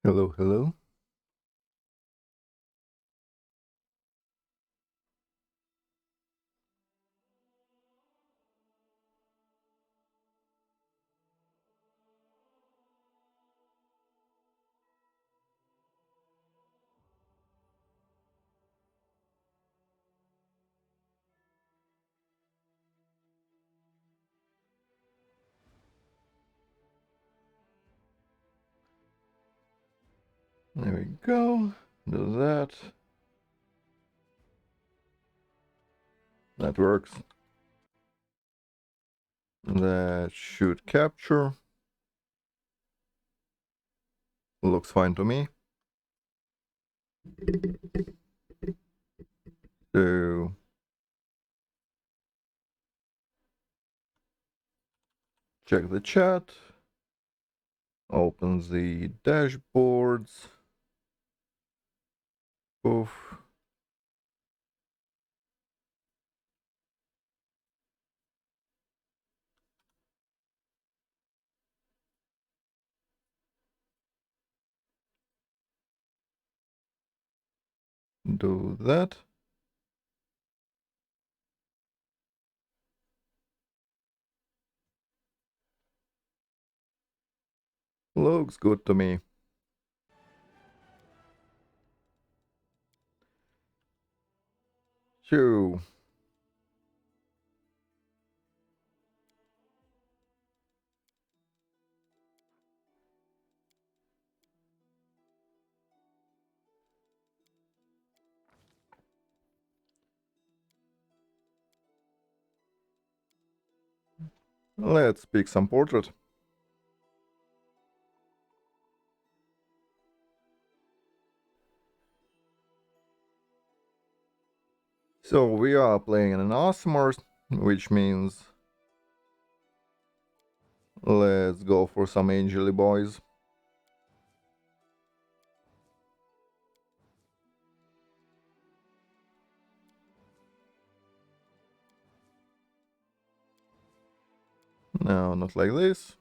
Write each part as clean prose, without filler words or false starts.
Hello, hello. There we go. Do that. That works. That should capture. Looks fine to me. So check the chat. Opens the dashboards. Oof. Do that. Looks good to me. So let's pick some portrait. So we are playing an Asmar, which means let's go for some angely boys. No, not like this.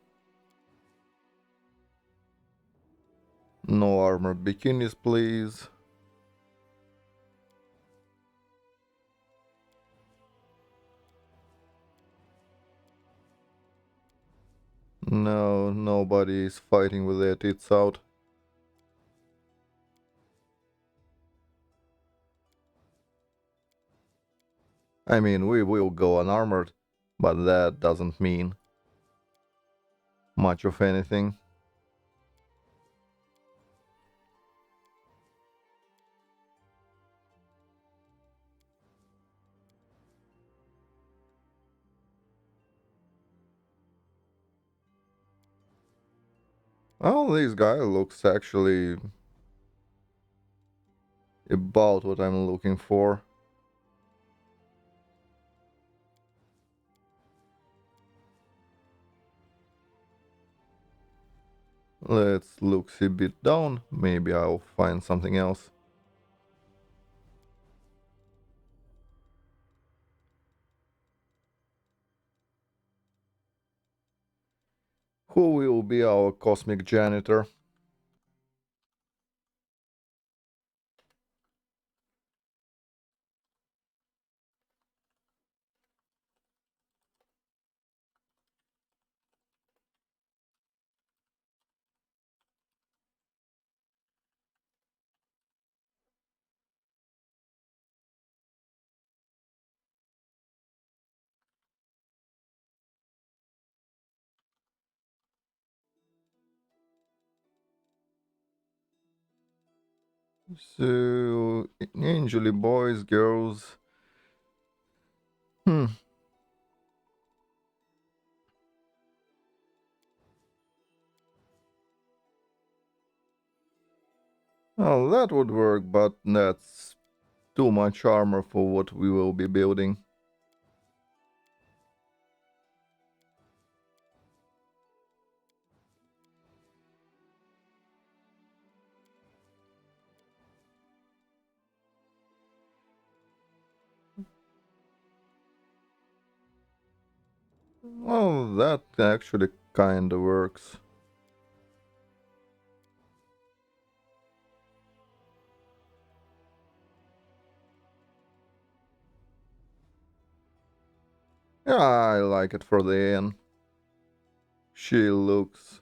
No armored bikinis, please. No, nobody is fighting with their tits out. I mean, we will go unarmored, but that doesn't mean much of anything. Well, this guy looks actually about what I'm looking for. Let's look a bit down, maybe I'll find something else. Who will be our cosmic janitor? So, angely boys, girls. Hmm. Well, that would work, but that's too much armor for what we will be building. Well, that actually kinda works. Yeah, I like it for the Aeon. She looks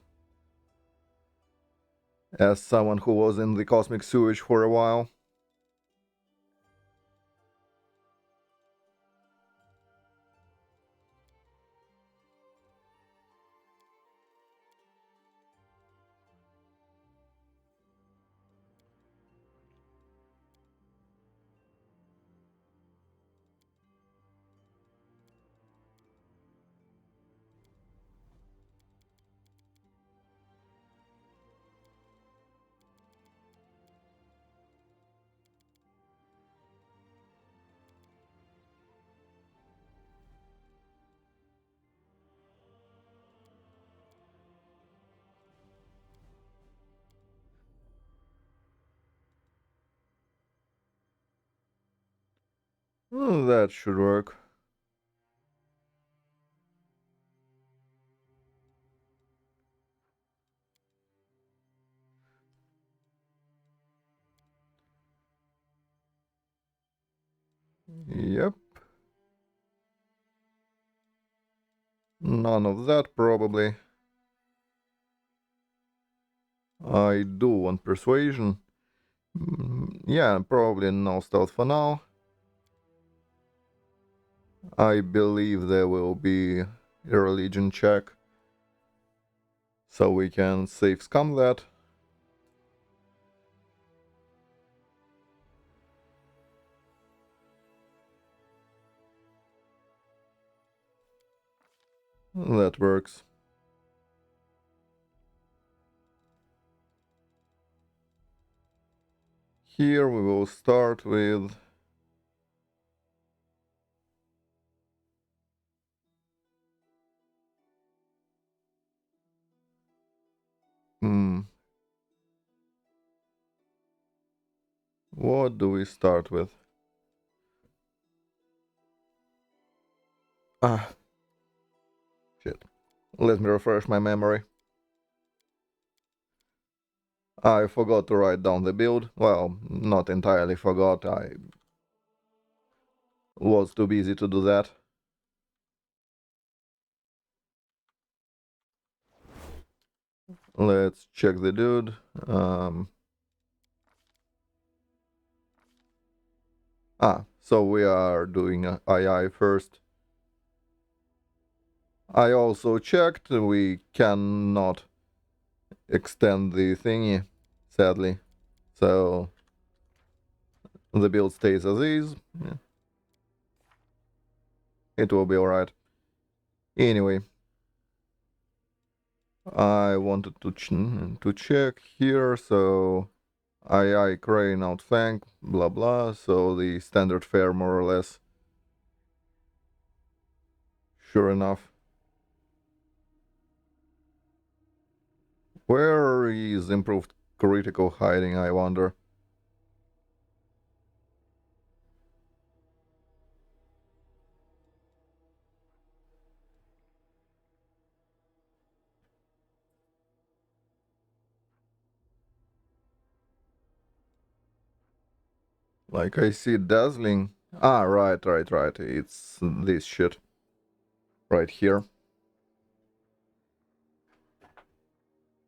as someone who was in the cosmic sewage for a while. That should work. Yep. None of that, probably. I do want persuasion. Yeah, probably no stealth for now. I believe there will be a religion check, so we can safe scum that. That works. Here we will start with what do we start with? Ah, shit. Let me refresh my memory. I forgot to write down the build. Well, not entirely forgot. I was too busy to do that. Let's check the dude. So we are doing II first. I also checked. We cannot extend the thingy, sadly. So the build stays as is. Yeah, it will be alright. Anyway, I wanted to check here, so II crane outflank, blah blah, so the standard fare more or less. Sure enough. Where is improved critical hiding, I wonder? Like I see dazzling. Right. It's this shit. Right here.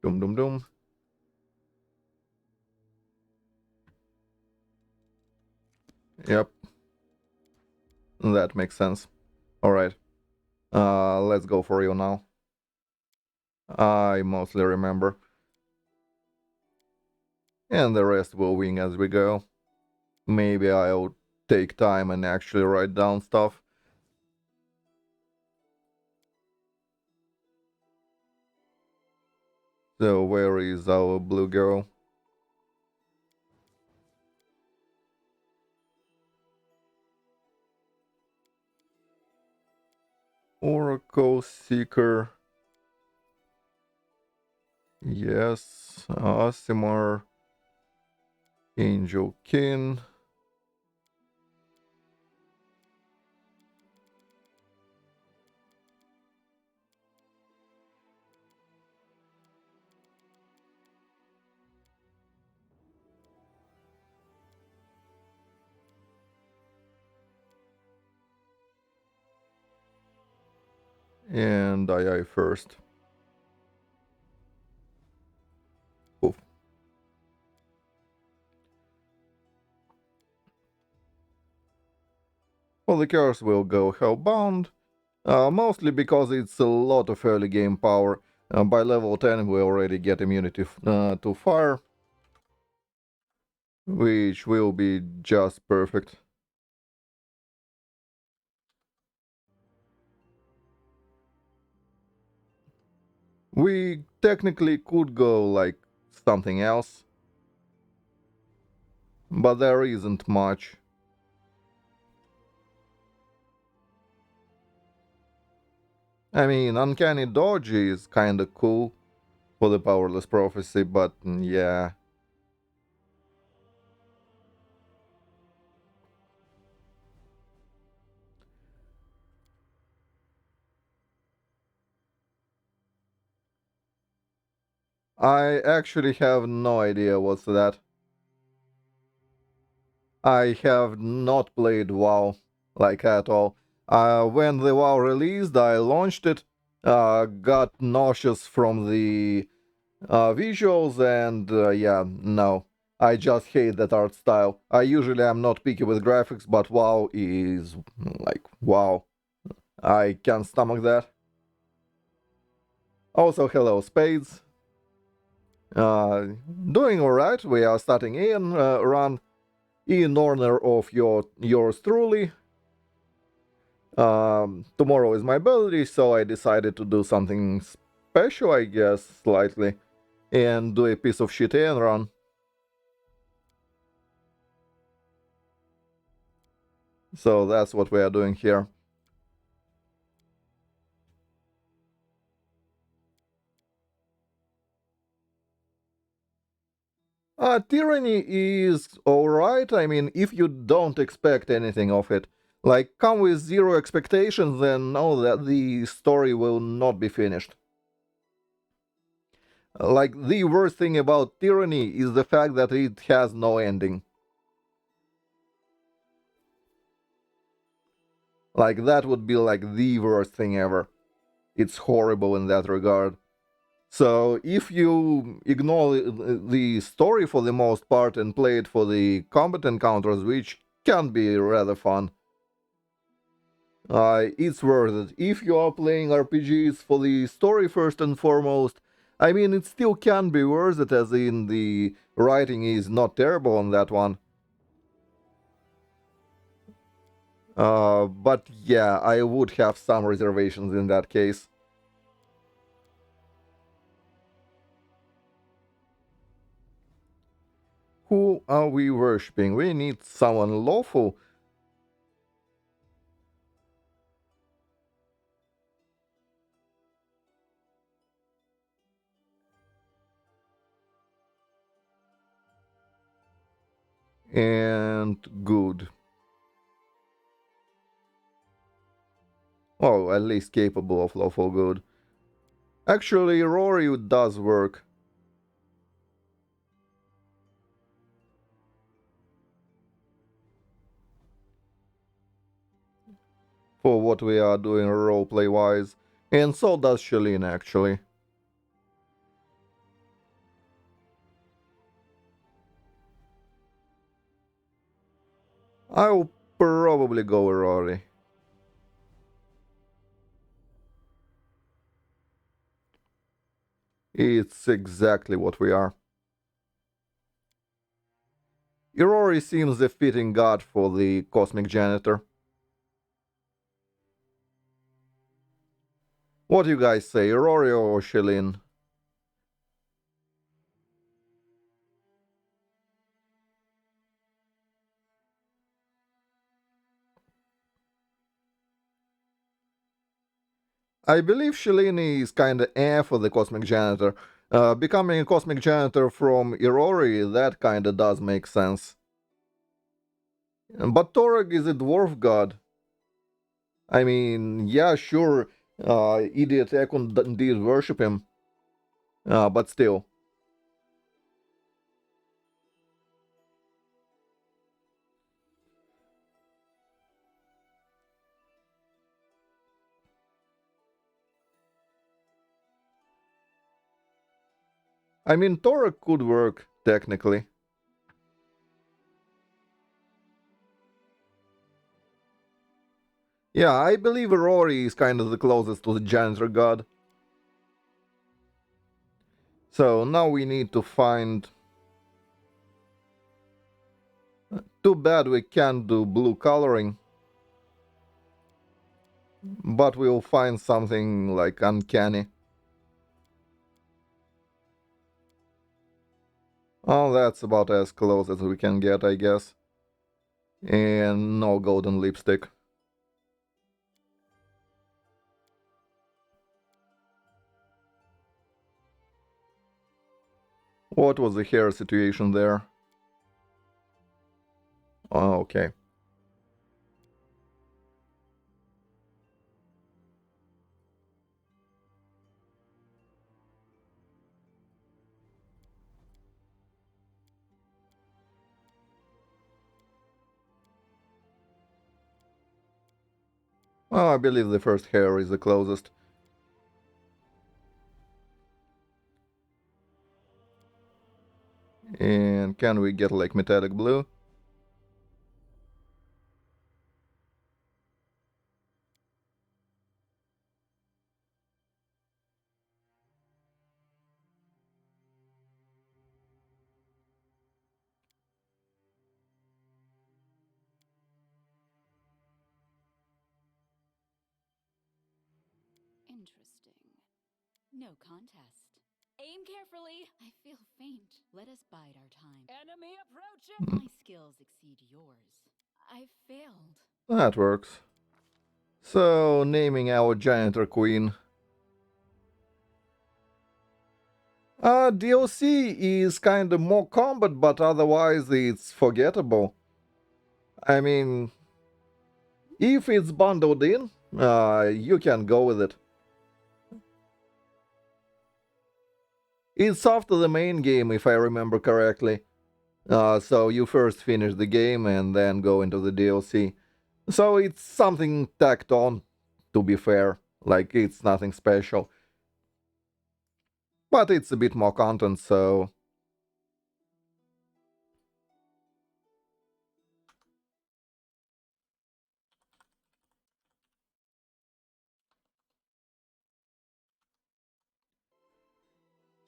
Dum dum dum. Yep. That makes sense. Alright. Let's go for you now. I mostly remember. And the rest will wing as we go. Maybe I'll take time and actually write down stuff. So where is our blue girl? Oracle Seeker. Yes. Asimar. Angel Kin. And I first. Oof. Well, the curse will go hellbound, mostly because it's a lot of early game power. By level 10 we already get immunity to fire, which will be just perfect. We technically could go like something else, but there isn't much. I mean, Uncanny Dodge is kinda cool for the Powerless Prophecy, but yeah. I actually have no idea what's that. I have not played WoW, like at all. When the WoW released, I launched it, got nauseous from the visuals, and yeah, no. I just hate that art style. I usually am not picky with graphics, but WoW is like, wow. I can't stomach that. Also, hello, Spades. Doing alright. We are starting Aeon run in honor of yours truly. Tomorrow is my birthday, so I decided to do something special, I guess, slightly, and do a piece of shit Aeon run. So that's what we are doing here. Tyranny is alright. I mean, if you don't expect anything of it, like come with zero expectations, then know that the story will not be finished. Like, the worst thing about Tyranny is the fact that it has no ending. Like, that would be like the worst thing ever. It's horrible in that regard. So, if you ignore the story for the most part and play it for the combat encounters, which can be rather fun, it's worth it. If you are playing RPGs for the story first and foremost, I mean, it still can be worth it, as in the writing is not terrible on that one. But yeah, I would have some reservations in that case. Who are we worshipping? We need someone lawful. And good. Well, at least capable of lawful good. Actually, Rory does work. For what we are doing roleplay wise. And so does Shalene, actually. I'll probably go with Rory. It's exactly what we are. Rory seems a fitting god for the cosmic janitor. What do you guys say, Rory or Shalene? I believe Shalini is kinda for the Cosmic Janitor. Becoming a Cosmic Janitor from Irori, that kinda does make sense. But Torag is a dwarf god. I mean, yeah, sure, Idiot Ekun did worship him, but still. I mean, Tora could work, technically. Yeah, I believe Rory is kind of the closest to the janitor god. So now we need to find... Too bad we can't do blue coloring. But we'll find something like uncanny. Oh, that's about as close as we can get, I guess. And no golden lipstick. What was the hair situation there? Oh, okay. Oh, I believe the first hair is the closest. And can we get like metallic blue? Interesting. No contest. Aim carefully. I feel faint. Let us bide our time. Enemy approaching! My skills exceed yours. I failed. That works. So, naming our janitor queen. DLC is kind of more combat, but otherwise it's forgettable. I mean, if it's bundled in, you can go with it. It's after the main game, if I remember correctly. So you first finish the game and then go into the DLC. So it's something tacked on, to be fair. Like, it's nothing special. But it's a bit more content, so...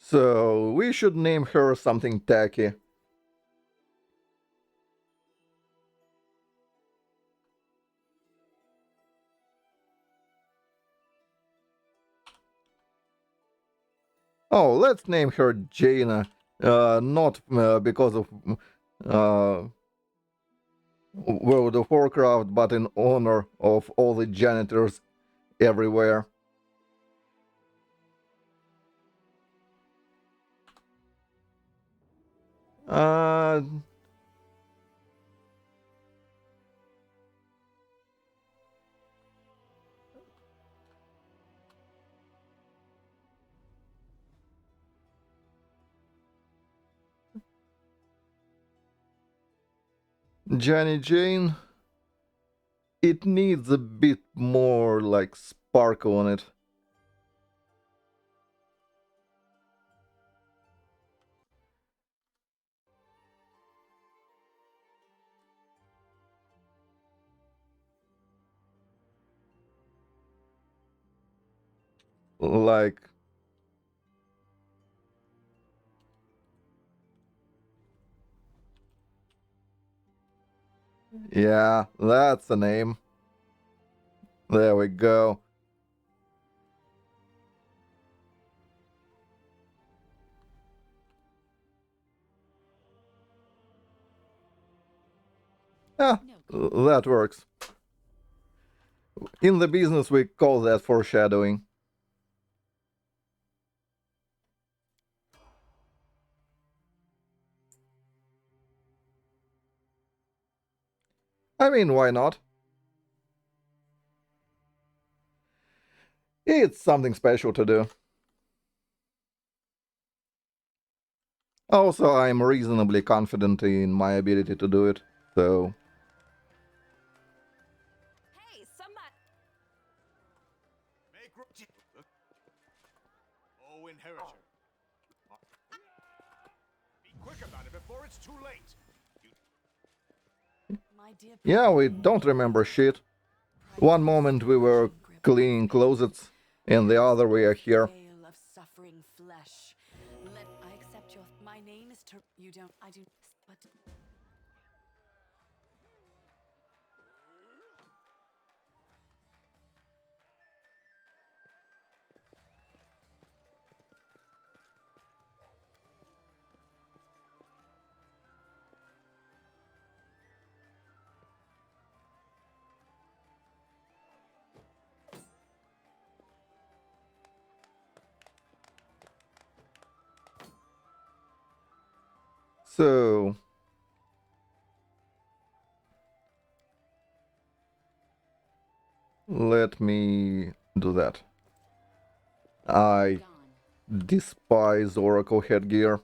So, we should name her something tacky. Oh, let's name her Jaina. Not because of World of Warcraft, but in honor of all the janitors everywhere. Uh, Jenny Jane, it needs a bit more like sparkle on it. Like, yeah, that's the name. There we go. Yeah, that works. In the business, we call that foreshadowing. I mean, why not? It's something special to do. Also, I'm reasonably confident in my ability to do it, so... Hey, somebody! Oh, inheritor. before it's too late. My dear Yeah, we don't remember shit. One moment we were cleaning closets, and the other we are here. Veil of suffering flesh. Let I accept your. My name is you don't. I do. But So let me do that. I gone. despise Oracle headgear.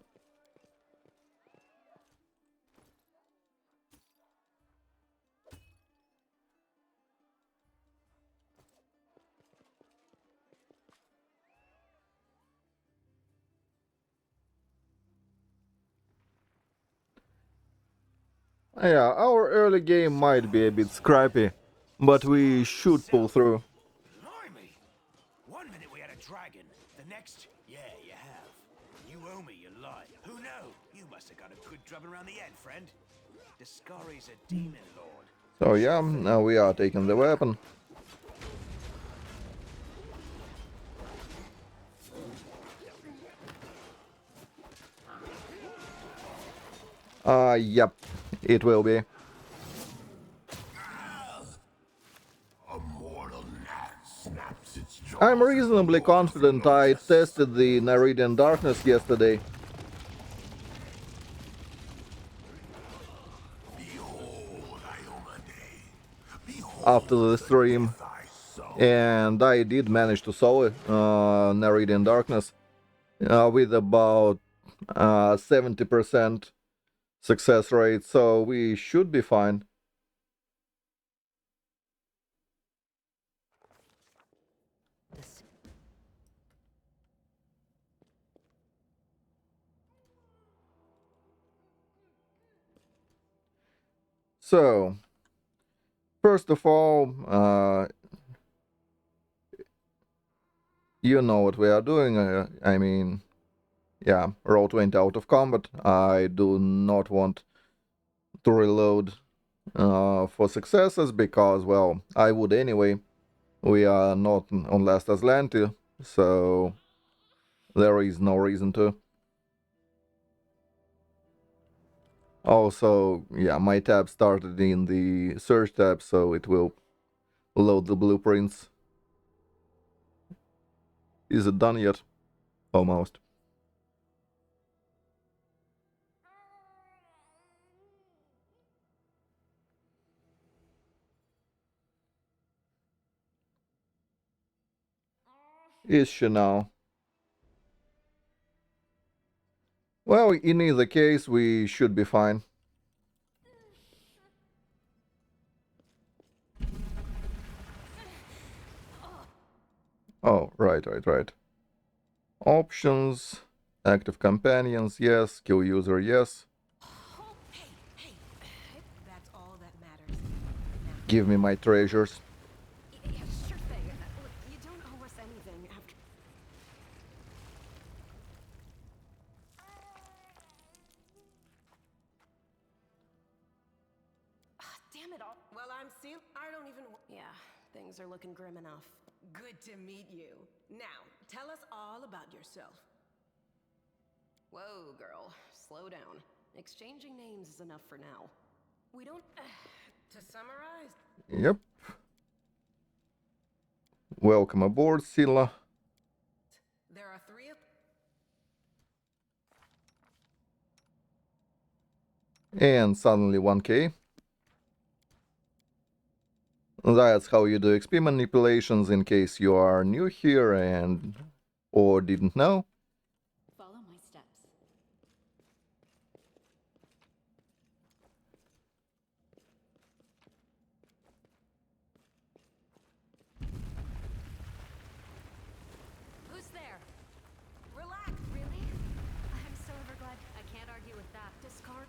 Yeah, our early game might be a bit scrappy, but we should pull through. Blimey! One minute we had a dragon, the next, yeah, you have. You owe me your life. Who knew? You must have got a good drubbing around the head, friend. Discari's a demon lord. So yeah, now we are taking the weapon. Yep, it will be. I'm reasonably confident I tested the Naridian Darkness yesterday. After the stream, and I did manage to solve Naridian Darkness with about 70% success rate, so we should be fine. So, first of all, you know what we are doing. I mean, yeah, roll 20 out of combat. I do not want to reload for successes because, well, I would anyway. We are not on Last Aslanti, so there is no reason to. Also, yeah, my tab started in the search tab, so it will load the blueprints. Is it done yet? Almost. Is she now? Well, in either case, we should be fine. Oh, right. Options, active companions, yes. Kill user, yes. Hey, that's all that matters. Now, Give me my treasures. yeah, sure thing. Look, you don't owe us anything after. Damn it all. Well, I'm seeing. I don't even. Yeah, things are looking grim enough. Good to meet you. Now, tell us all about yourself. Whoa, girl. Slow down. Exchanging names is enough for now. We don't. To summarize. Yep. Welcome aboard, Silla. There are three of. And suddenly 1k. That's how you do XP manipulations in case you are new here and or didn't know. Follow my steps. Who's there? Relax. Really? I'm so ever glad. I can't argue with that. Discard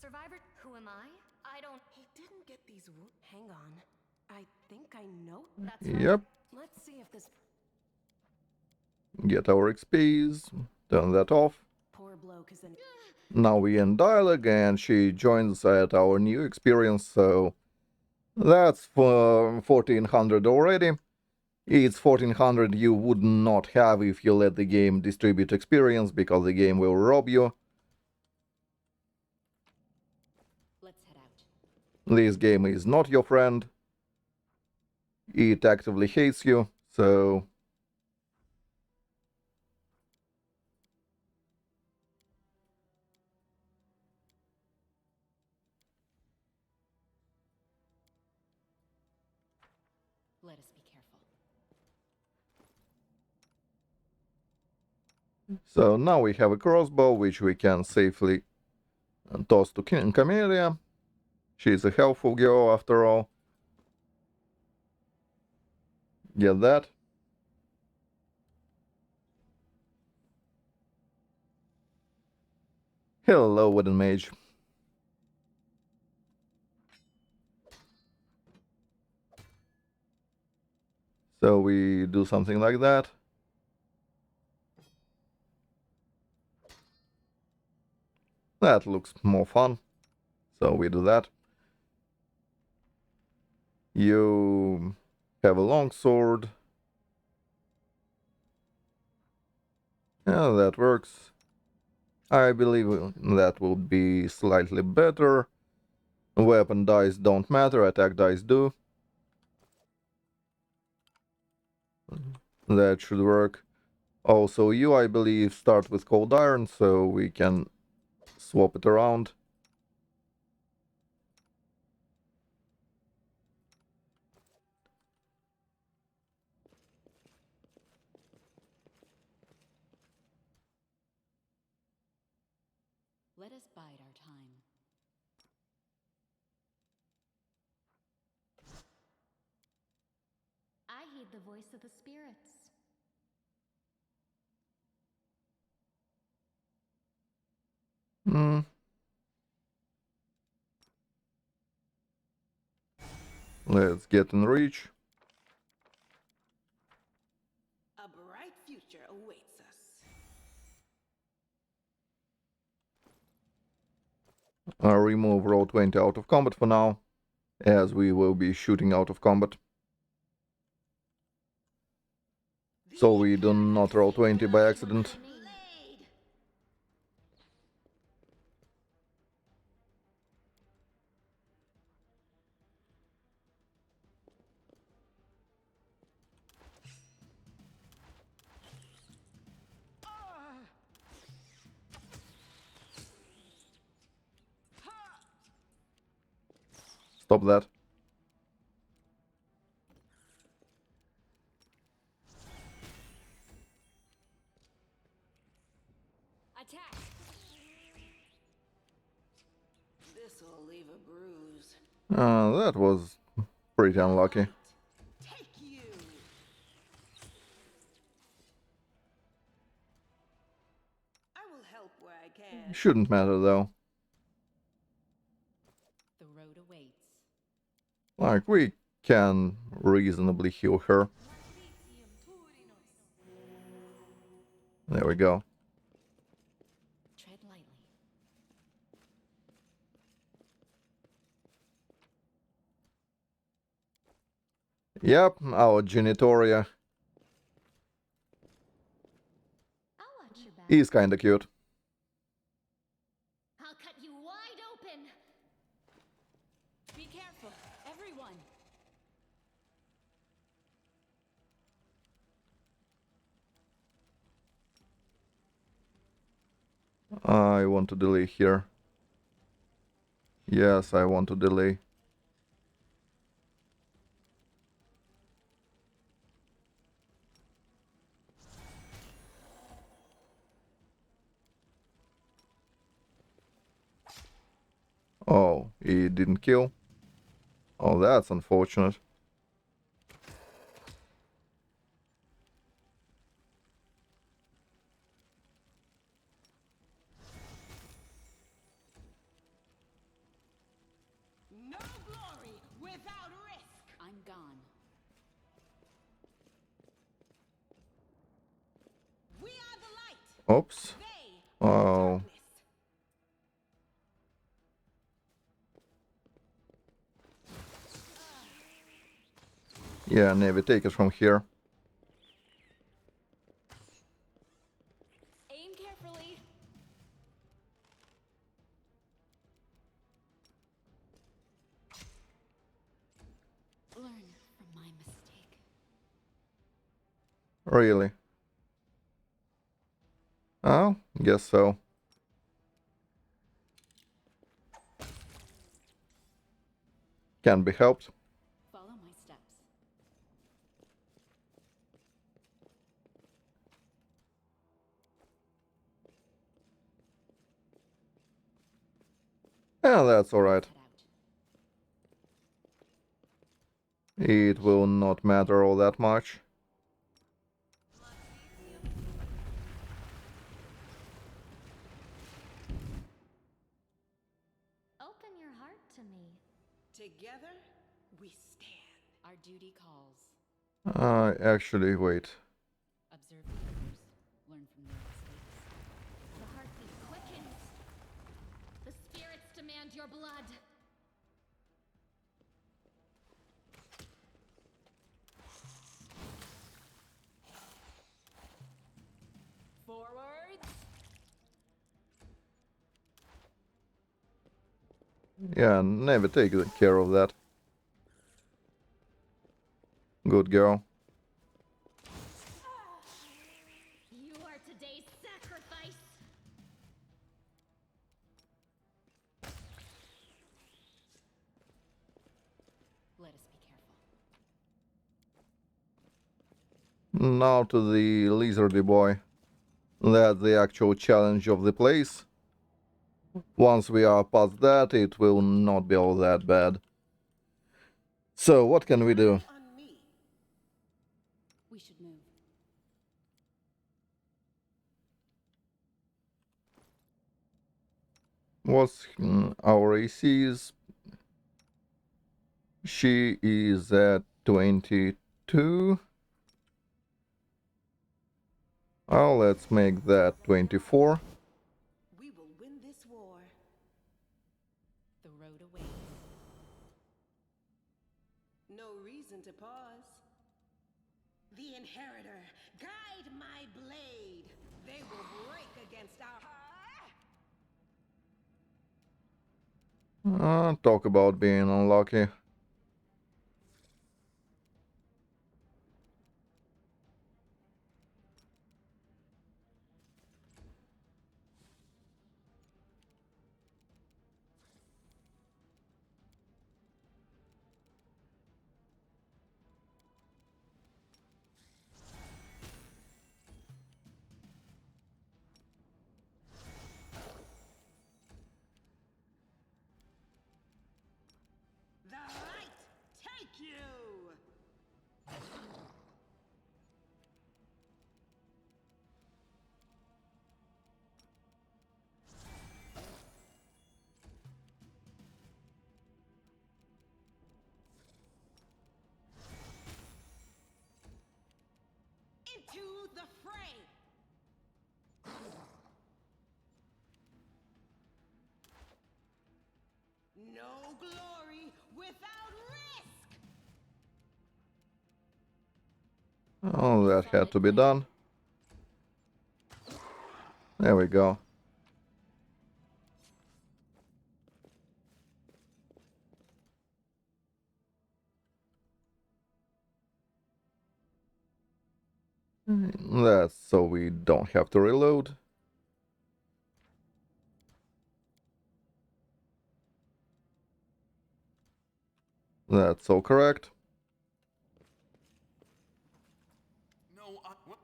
Survivor, who am I? I don't. He didn't get these. Hang on. I think I know. That's right. Yep. Let's see if this Get our XPs. Turn that off. poor bloke is in. Now we in dialogue and she joins at our new experience, so that's for 1400 already. It's 1400 you would not have if you let the game distribute experience, because the game will rob you. Let's head out. This game is not your friend. It actively hates you, so Let us be careful. So now we have a crossbow, which we can safely toss to Camellia. She's a helpful girl after all. Get that. Hello, Wooden Mage. So we do something like that. That looks more fun. So we do that. You have a longsword. Yeah, that works. I believe that will be slightly better. Weapon dice don't matter, attack dice do. That should work. Also, you, I believe, start with cold iron, so we can swap it around. Let us bide our time. I heed the voice of the spirits. Hmm. Let's get in reach. A bright future awaits us. Remove roll 20 out of combat for now, as we will be shooting out of combat. So we do not roll 20 by accident. Stop that. Attack! This'll leave a bruise. That was pretty unlucky. Take you. I will help where I can. Shouldn't matter though. The road awaits. Like, we can reasonably heal her. There we go. Tread lightly. Yep, our genitoria I'll watch your back. is kinda cute. I'll cut you wide open. Be careful, everyone. I want to delay here. Yes, I want to delay. Oh, he didn't kill. Oh, that's unfortunate. Oops. They Oh, darkness. yeah, Navy, take it from here. Aim carefully. Learn from my mistake. Really? Oh, guess so. Can be helped. Follow my steps. Yeah, that's alright. Head out. It will not matter all that much. Open your heart to me. Together, we stand. Our duty calls. Actually, wait. Observe the others. Learn from their mistakes. The heartbeat quickens. The spirits demand your blood. Forwards. Yeah, Navy, take care of that. Good girl. You are today's sacrifice. Let us be careful. Now to the lizardy boy. That's the actual challenge of the place. Once we are past that, it will not be all that bad. So, what can we do? On me. We should move. What's our ACs? She is at 22. Oh, let's make that 24. We will win this war. The road awaits. No reason to pause. The Inheritor, guide my blade. They will break against our... Talk about being unlucky. The light take you! Into the fray! No glory without risk! Oh, that had to be done. There we go. That's so we don't have to reload. That's all correct. No, what?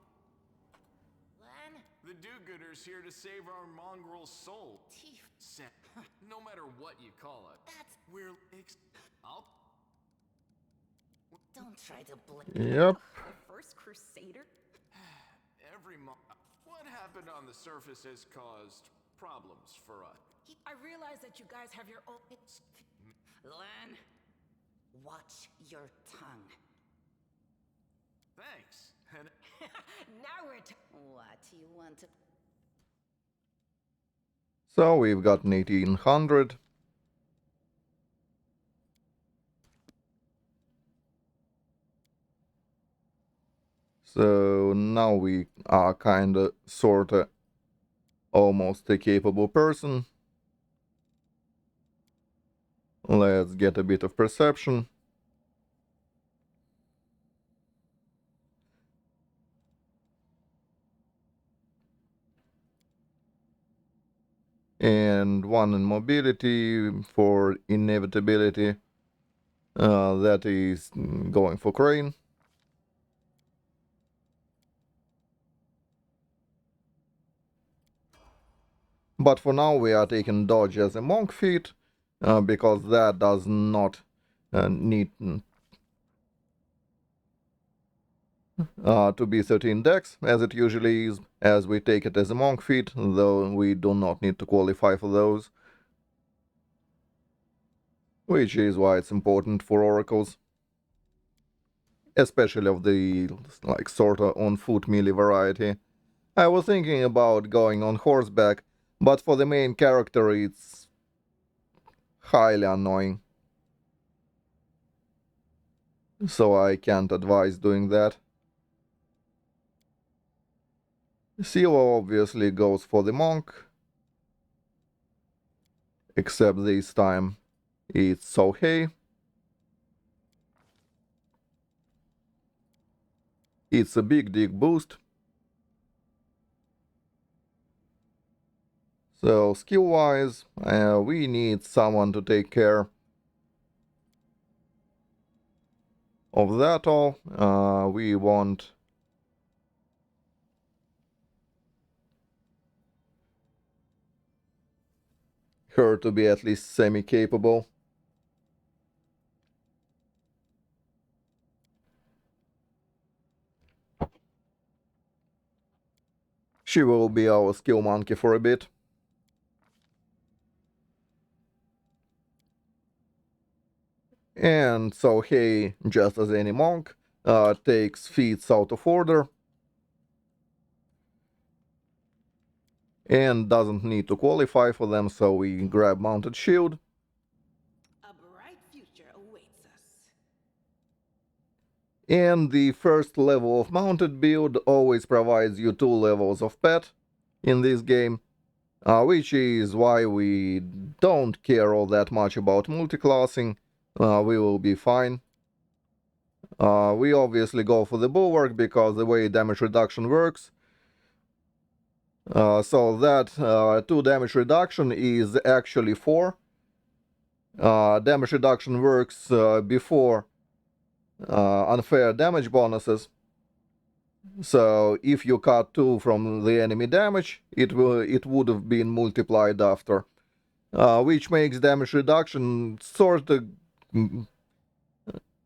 Lan? The do-gooder's here to save our mongrel soul. No matter what you call it. That's... I'll... Don't try to Yep. The first crusader? What happened on the surface has caused problems for us. I realize that you guys have your own... Lan, watch your tongue. Thanks. And Now we're What, you want to... So we've got 1800. So now we are kinda, sorta, almost a capable person. Let's get a bit of perception. And one in mobility for inevitability. That is going for Crane. But for now we are taking dodge as a monk feat, because that does not need to be 13 dex, as it usually is, as we take it as a monk feat, though we do not need to qualify for those. Which is why it's important for oracles. Especially of the, like, sorta on-foot melee variety. I was thinking about going on horseback, but for the main character it's highly annoying. So I can't advise doing that. Silo obviously goes for the monk. Except this time it's Sohei. It's a big dig boost. So skill-wise, we need someone to take care of that all. We want her to be at least semi-capable. She will be our skill monkey for a bit. And so hey, just as any monk, takes feats out of order. And doesn't need to qualify for them, so we grab mounted shield. A bright future awaits us. And the first level of mounted build always provides you 2 levels of pet in this game, which is why we don't care all that much about multiclassing. We will be fine. We obviously go for the bulwark because the way damage reduction works. So that 2 damage reduction is actually 4. Damage reduction works before unfair damage bonuses. So if you cut 2 from the enemy damage, it would have been multiplied after, which makes damage reduction sort of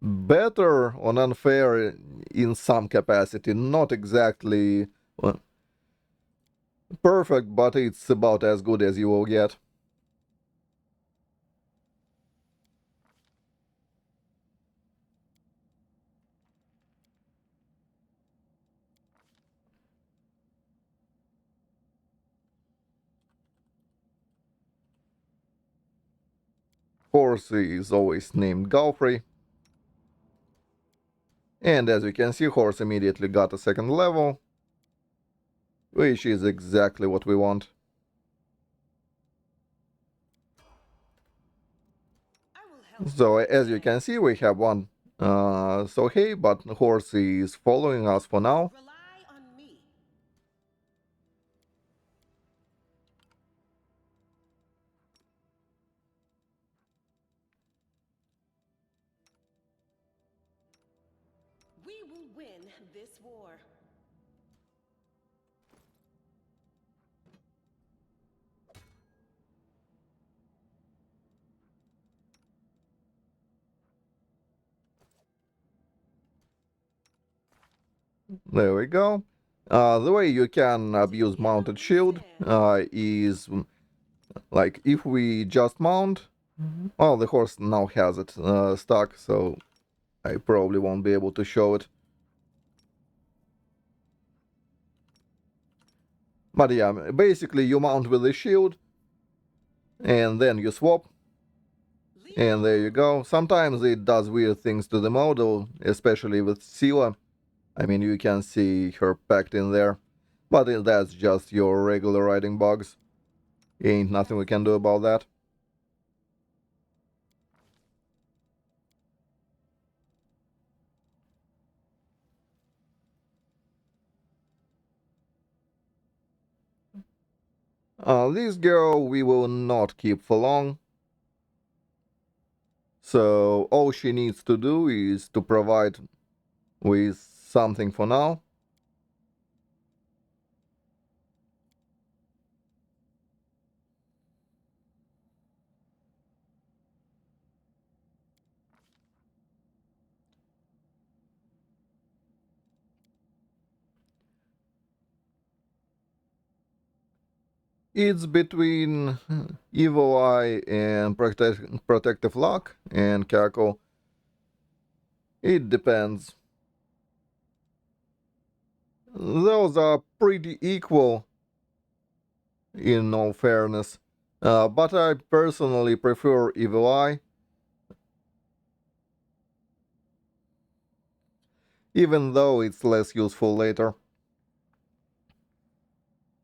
better on unfair in some capacity. Not exactly perfect, but it's about as good as you will get. Horse is always named Galfrey. And as you can see, Horse immediately got a 2nd level, which is exactly what we want. I will help. So as you can see, we have one so hey, but Horse is following us for now. Rely on me. We will win this war. There we go. The way you can abuse mounted shield is like if we just mount. Well, the horse now has it stuck, so I probably won't be able to show it. But yeah, basically you mount with the shield, and then you swap, and there you go. Sometimes it does weird things to the model, especially with Scylla. I mean, you can see her packed in there, but that's just your regular writing bugs. Ain't nothing we can do about that. This girl we will not keep for long. So all she needs to do is to provide with something for now. It's between Evil Eye and Protective Lock and Cackle. It depends. Those are pretty equal, in all fairness. But I personally prefer Evil Eye, even though it's less useful later.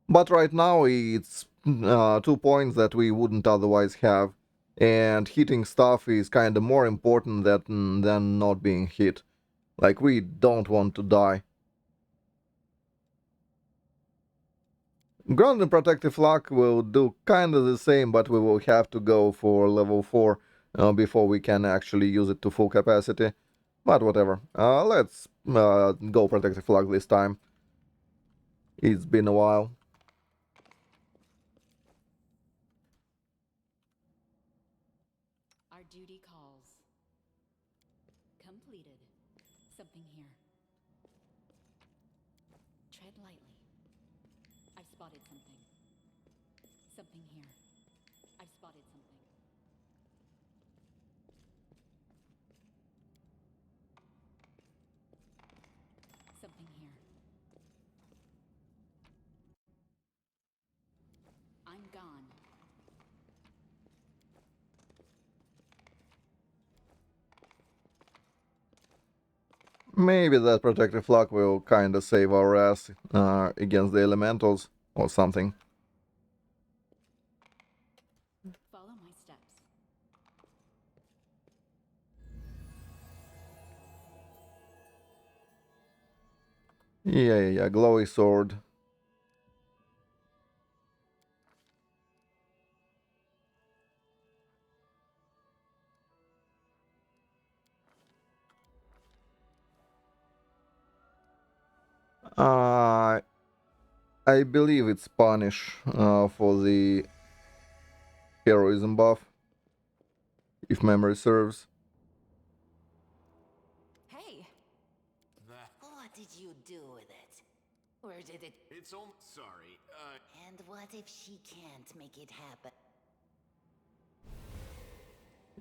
But right now it's 2 points that we wouldn't otherwise have. And hitting stuff is kinda more important than not being hit. Like, we don't want to die. Ground and Protective Lock will do kinda the same, but we will have to go for level 4 before we can actually use it to full capacity. But whatever. Let's go Protective Lock this time. It's been a while. Our duty calls. Completed. Something here. Tread lightly. I've spotted something. Something here. I've spotted something. Something here. I'm gone. Maybe that Protective Lock will kinda save our ass against the elementals or something. Follow my steps. Yeah, glowy sword. Uh, I believe it's punish for the heroism buff, if memory serves. Hey, what did you do with it? Where did it... It's all sorry. And what if she can't make it happen?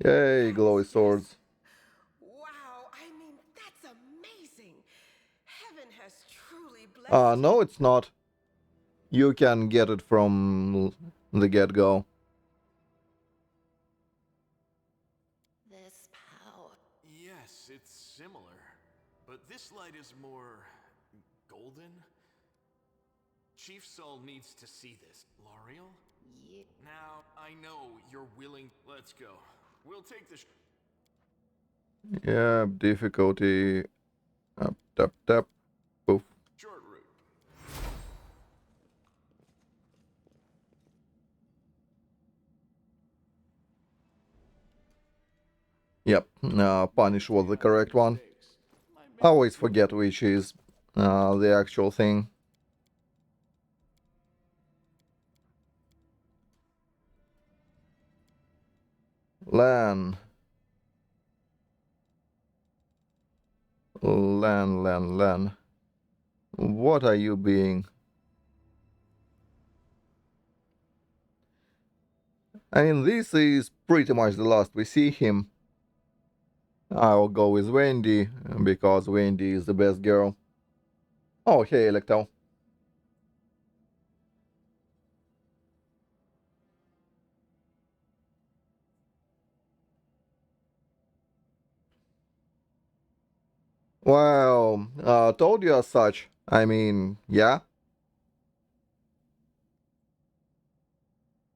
Yay, glowy swords. Wow, I mean, that's amazing. Heaven has truly blessed No, you. it's not. You can get it from the get-go. This power... Yes, it's similar. But this light is more... golden? Chief Saul needs to see this. L'Oreal? Yeah. Now, I know you're willing... Let's go. We'll take the... Yeah, difficulty. Up, tap, tap. Poof. short route. Yep, punish was the correct one. I always forget which is the actual thing. Lan. Lan. What are you being? I mean, this is pretty much the last we see him. I'll go with Wendy, because Wendy is the best girl. Oh, hey, Electel. Well, told you as such. I mean, yeah.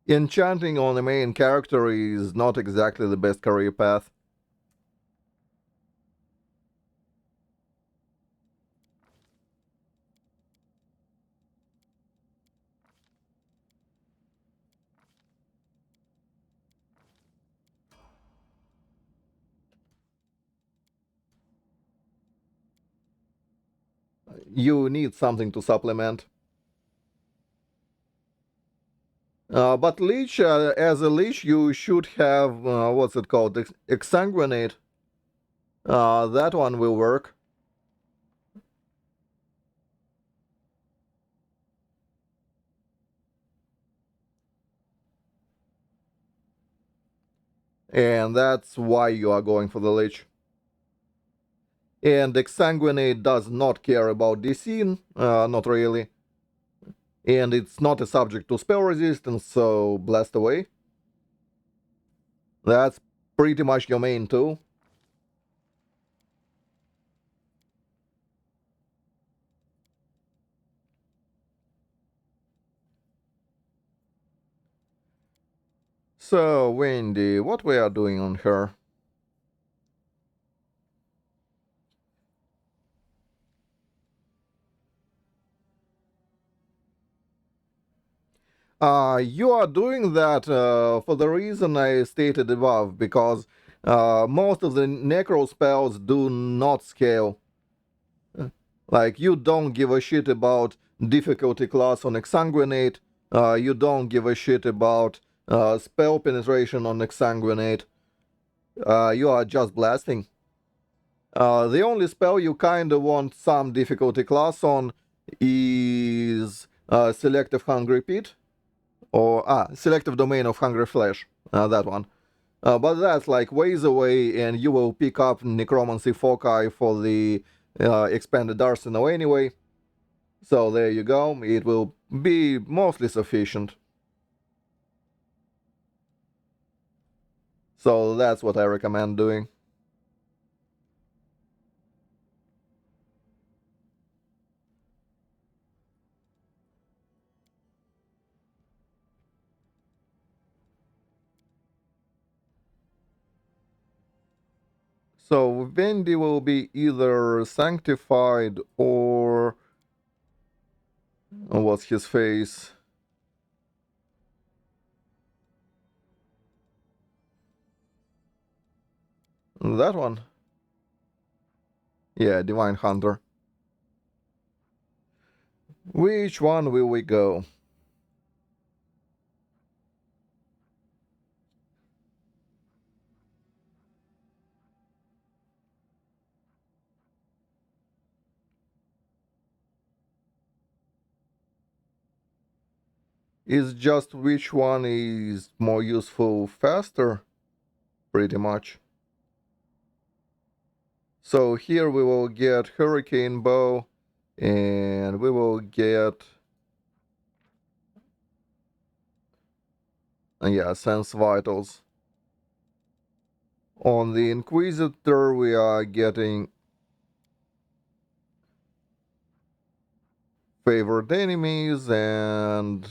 Enchanting on the main character is not exactly the best career path. You need something to supplement. But Lich, as a Lich, you should have, what's it called? Exsanguinate. That one will work. And that's why you are going for the Lich. And Exsanguinate does not care about DC, not really. And it's not a subject to spell resistance, so blast away. That's pretty much your main tool. So, Wendy, what we are doing on her? You are doing that for the reason I stated above, because most of the necro spells do not scale. Like, you don't give a shit about difficulty class on Exsanguinate, you don't give a shit about spell penetration on Exsanguinate, you are just blasting. The only spell you kinda want some difficulty class on is Selective Hungry Pit, or Selective Domain of Hungry Flesh, that one. But that's like ways away, and you will pick up Necromancy Foci for the expanded arsenal anyway. So there you go, it will be mostly sufficient. So that's what I recommend doing. So Vendi will be either sanctified or what's his face? That one. Yeah, Divine Hunter. Which one will we go? Is just which one is more useful faster? Pretty much. So here we will get Hurricane Bow, and we will get yeah, Sense Vitals. On the Inquisitor we are getting Favored Enemies and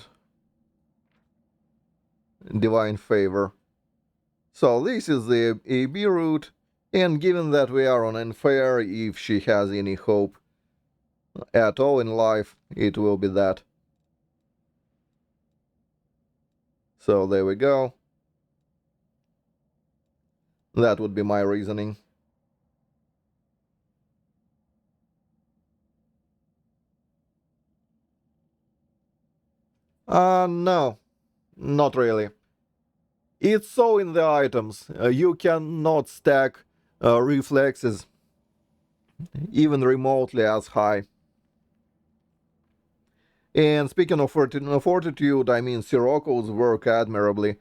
Divine Favor. So this is the AB route, and given that we are on Unfair, if she has any hope at all in life, it will be that. So there we go. That would be my reasoning. No, not really. It's so in the items. You cannot stack reflexes even remotely as high. And speaking of fortitude, I mean, Sirocco's work admirably.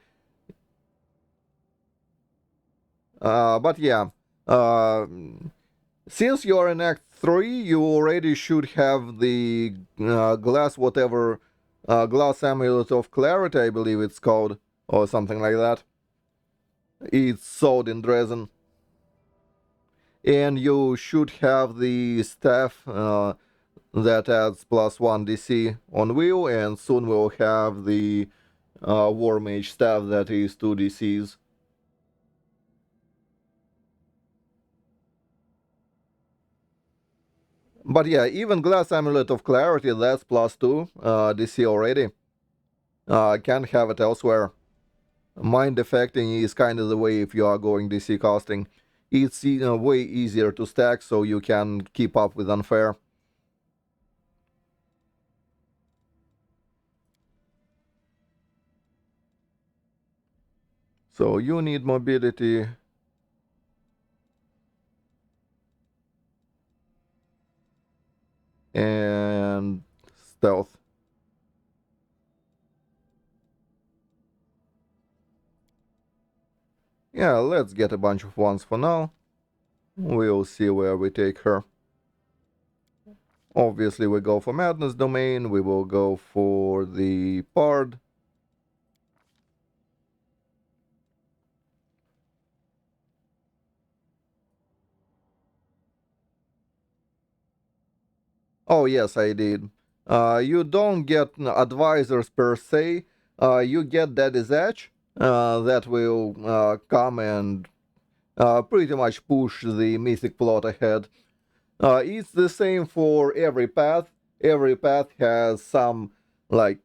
But yeah, uh, since you're in Act 3, you already should have the glass whatever, glass amulet of clarity, I believe it's called, or something like that. It's sold in Dresden. and you should have the staff that adds +1 DC on wheel, and soon we'll have the War Mage staff that is 2 DCs. But yeah, even Glass Amulet of Clarity, that's +2 DC already. Can't have it elsewhere. Mind affecting is kind of the way if you are going DC casting. It's way easier to stack, so you can keep up with unfair. So you need mobility. And stealth. Yeah, let's get a bunch of ones for now. We'll see where we take her. Obviously, we go for Madness Domain. We will go for the Pard. Oh, yes, I did. You don't get advisors per se. You get Daddy's Edge that will come and pretty much push the mythic plot ahead. It's the same for every path. Every path has some, like,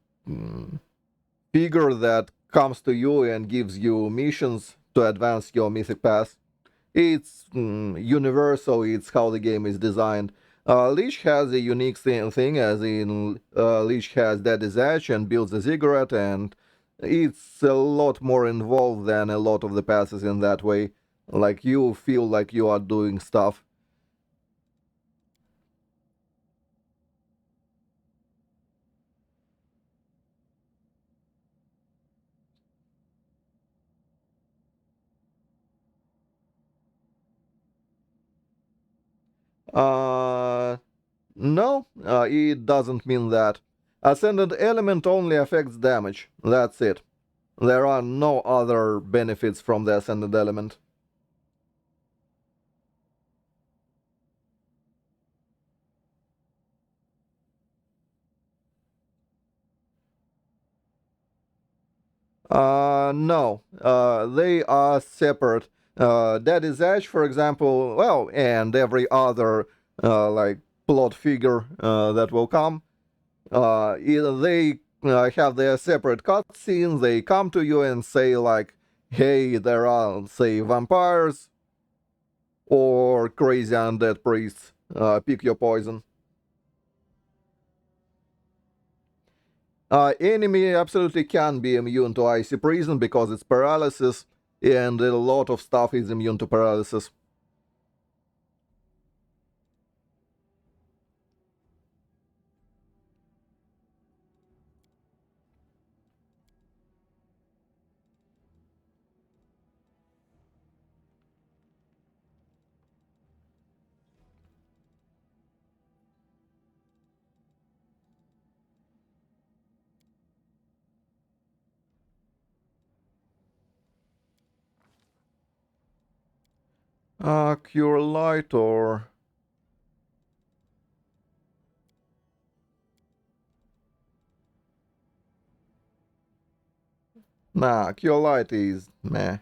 figure that comes to you and gives you missions to advance your mythic path. It's universal, it's how the game is designed. Lich has a unique thing, as in Lich has Daddy's Edge and builds a ziggurat, and it's a lot more involved than a lot of the passes in that way. Like, you feel like you are doing stuff. No, it doesn't mean that. Ascended element only affects damage. That's it. There are no other benefits from the ascended element. No, they are separate. Daddy's Edge, for example, well, and every other like plot figure that will come, either they have their separate cutscenes. They come to you and say like, "Hey, there are, say, vampires or crazy undead priests. Pick your poison." Enemy absolutely can be immune to Icy Prison because it's paralysis, and a lot of stuff is immune to paralysis. Cure Light or... Nah, Cure Light is meh.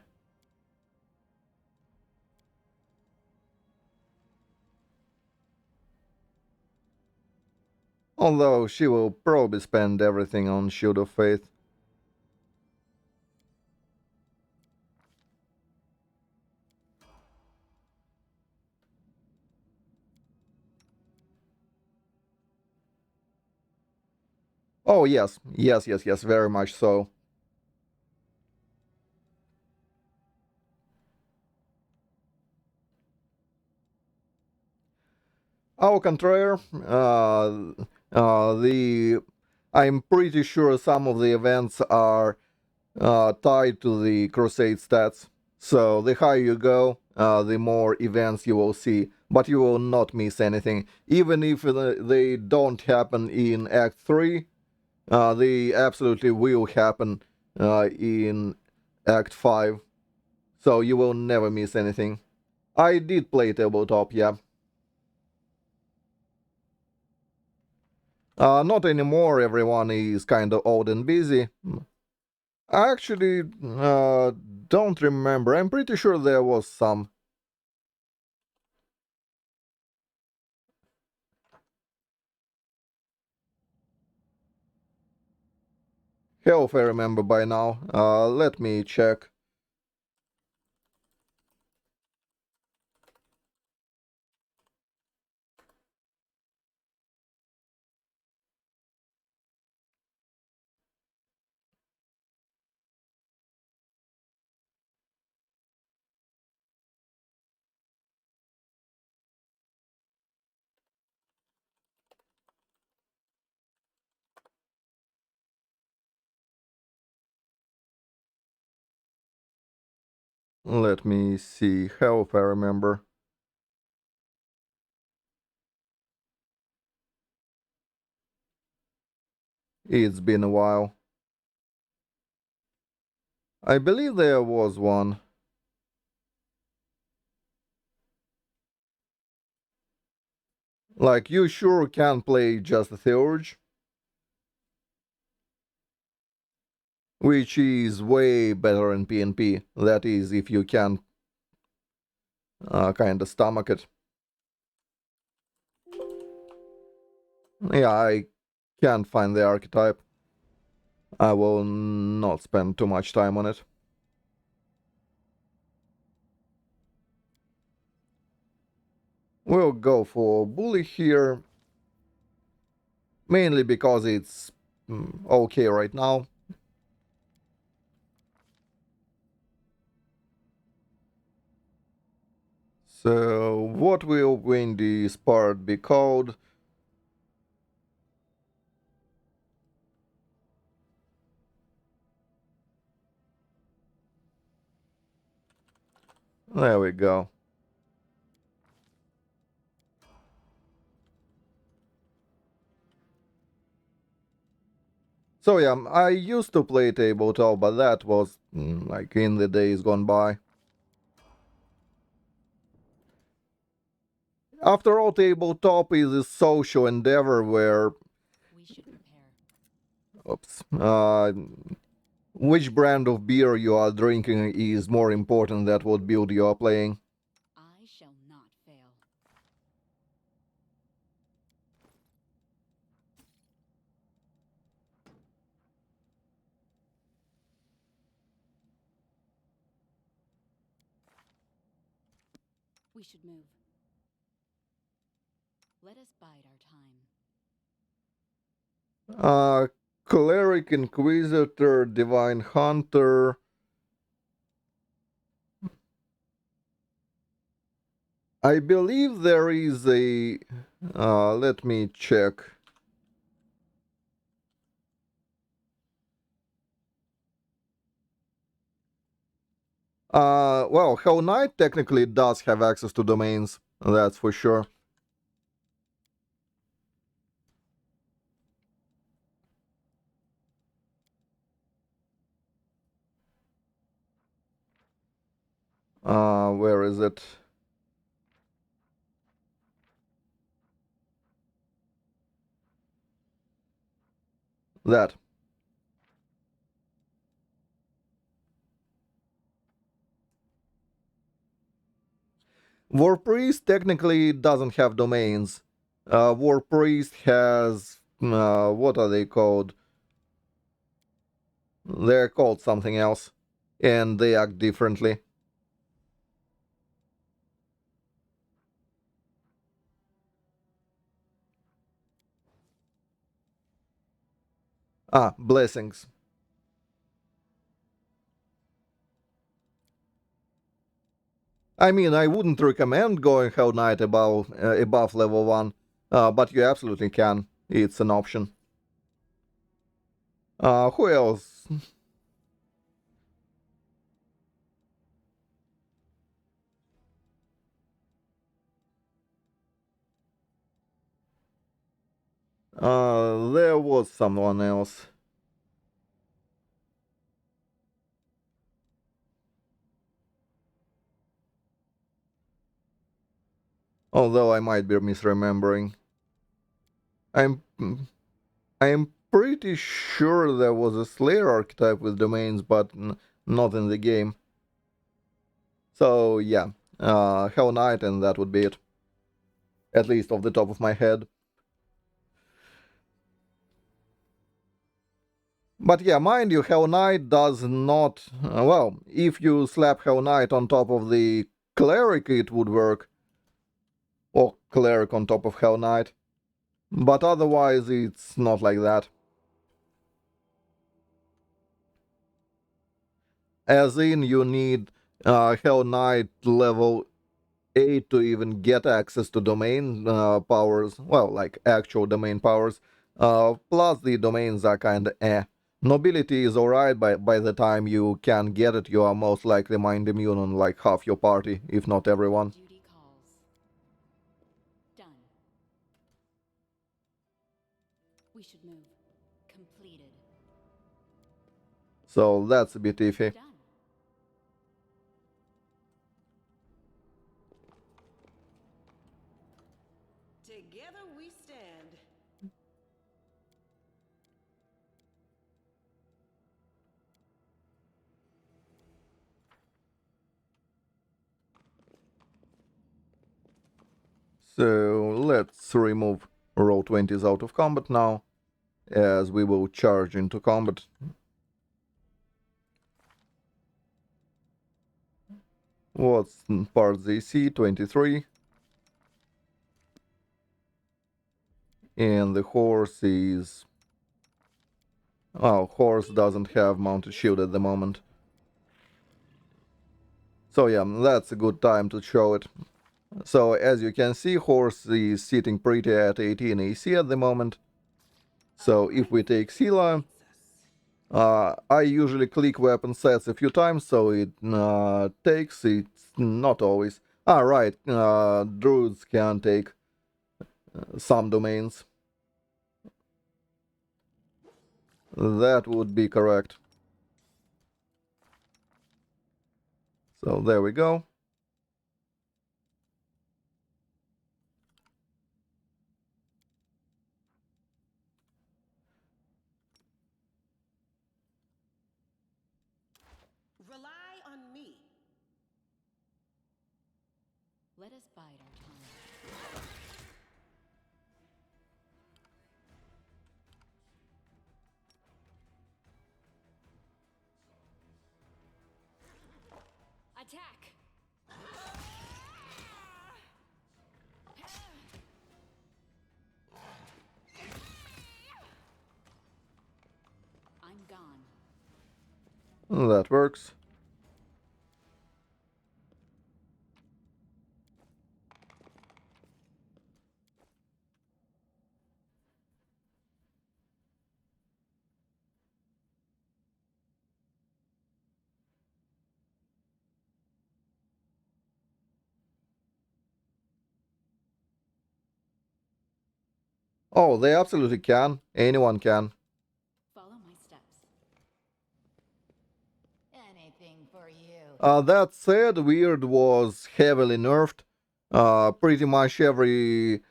Although she will probably spend everything on Shield of Faith. Oh yes, yes, very much so. Au contraire, the I'm pretty sure some of the events are tied to the Crusade stats. So the higher you go, the more events you will see, but you will not miss anything. Even if they don't happen in Act 3, they absolutely will happen in Act 5. So you will never miss anything. I did play tabletop, yeah. Not anymore, everyone is kind of old and busy. I actually don't remember. I'm pretty sure there was some. Hell if I remember by now. Let me check. Let me see. Hell if I remember. It's been a while. I believe there was one. Like, you sure can play just a Theurge? Which is way better in PnP. That is, if you can kinda stomach it. Yeah, I can't find the archetype. I will not spend too much time on it. We'll go for Bully here. Mainly because it's okay right now. So, what will win this part be called? There we go. So yeah, I used to play tabletop, but that was like in the days gone by. After all, tabletop is a social endeavor where, We should prepare. oops, which brand of beer you are drinking is more important than what build you are playing. I shall not fail. We should move. Let us bide our time. Cleric, Inquisitor, Divine Hunter. I believe there is a. Let me check. Well, Hell Knight technically does have access to domains, that's for sure. Where is it? That. War Priest technically doesn't have domains. War Priest has. What are they called? They're called something else. And they act differently. Blessings. I mean, I wouldn't recommend going Hell Knight above level 1, but you absolutely can. It's an option. Who else? There was someone else. Although I might be misremembering. I'm pretty sure there was a Slayer archetype with domains, but not in the game. So yeah, Hell Knight, and that would be it. At least off the top of my head. But yeah, mind you, Hell Knight does not... well, if you slap Hell Knight on top of the Cleric, it would work. Or Cleric on top of Hell Knight. But otherwise, it's not like that. As in, you need Hell Knight level 8 to even get access to domain powers. Well, like actual domain powers. Plus, the domains are kinda eh. Nobility is alright, but by the time you can get it, you are most likely mind immune on like half your party, if not everyone. Duty calls. Done. We should move. Completed. So that's a bit iffy. Done. Together we stand. So let's remove roll 20s out of combat now, as we will charge into combat. What's part AC? 23. And the horse is... oh, horse doesn't have mounted shield at the moment. So yeah, that's a good time to show it. So as you can see, horse is sitting pretty at 18 AC at the moment. So if we take Sila, I usually click weapon sets a few times, so it takes, it's not always. Ah, right, druids can take some domains. That would be correct. So there we go. Rely on me. Let us bide our time. Attack! I'm gone. That works. Oh, they absolutely can. Anyone can. Follow my steps. Anything for you. That said, Weird was heavily nerfed. Pretty much every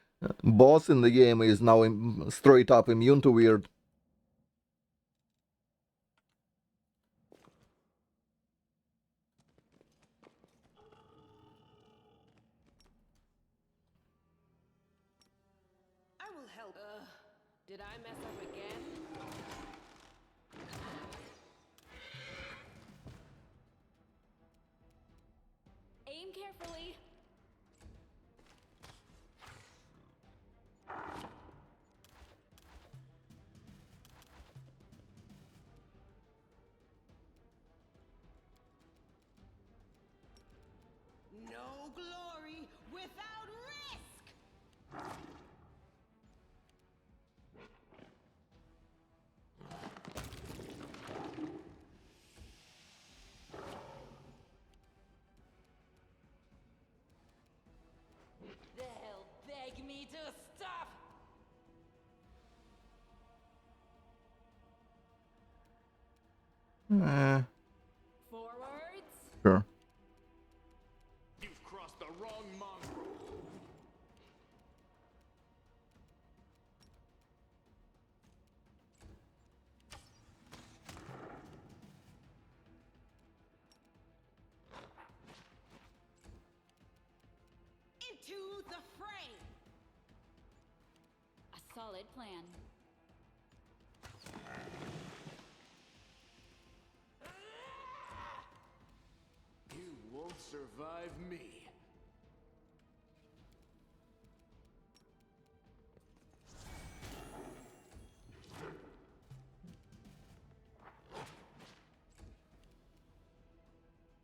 boss in the game is now straight up immune to Weird. I will help. Did I mess up again? Aim carefully. No glory without risk! They'll beg me to stop. Forwards. Sure. You've crossed the wrong mongrel. Solid plan. You won't survive me.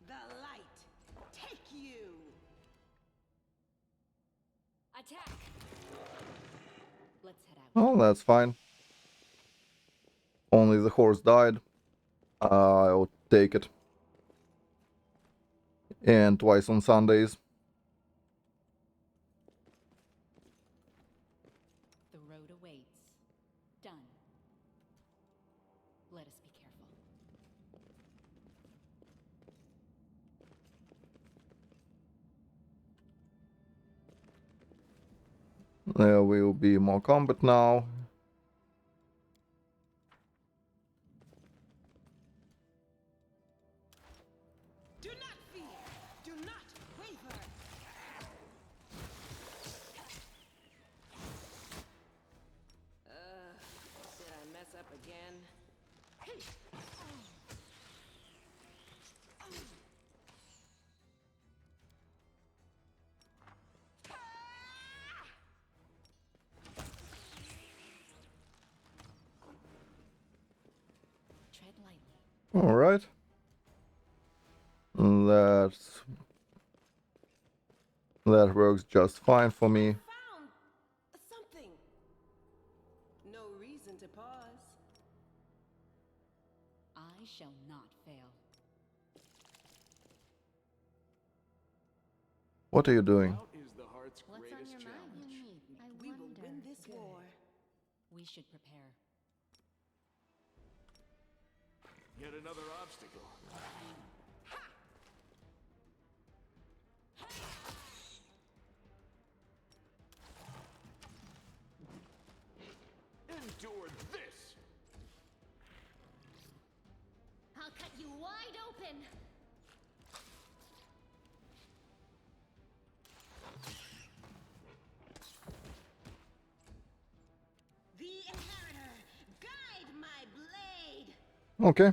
The light, take you! Attack! Let's head out. Oh, that's fine. Only the horse died. I'll take it. And twice on Sundays. The road awaits. Done. Let us be careful. There will be more combat now. Do not fear! Do not waver! Did I mess up again? Tread lightly. Alright. That works just fine for me. Found something. No reason to pause. I shall not fail. What are you doing? Doubt is the heart's What's on greatest your mind? challenge. I We will wonder. win this war. We should prepare. Yet another obstacle. Endure this! I'll cut you wide open. The Inheritor, guide my blade! Okay.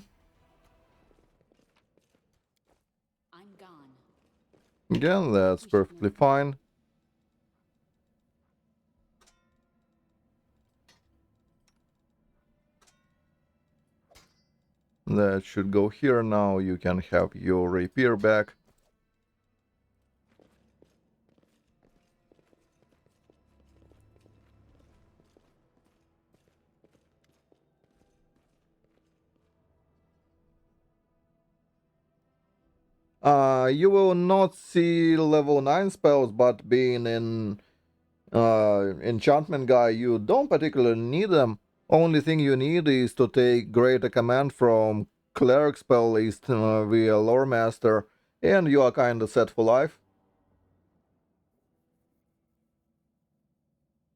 I'm gone. Again, that's perfectly fine. That should go here now. You can have your rapier back. You will not see level 9 spells, but being in enchantment guy, you don't particularly need them. Only thing you need is to take greater command from cleric spell list via lore master, and you are kinda set for life.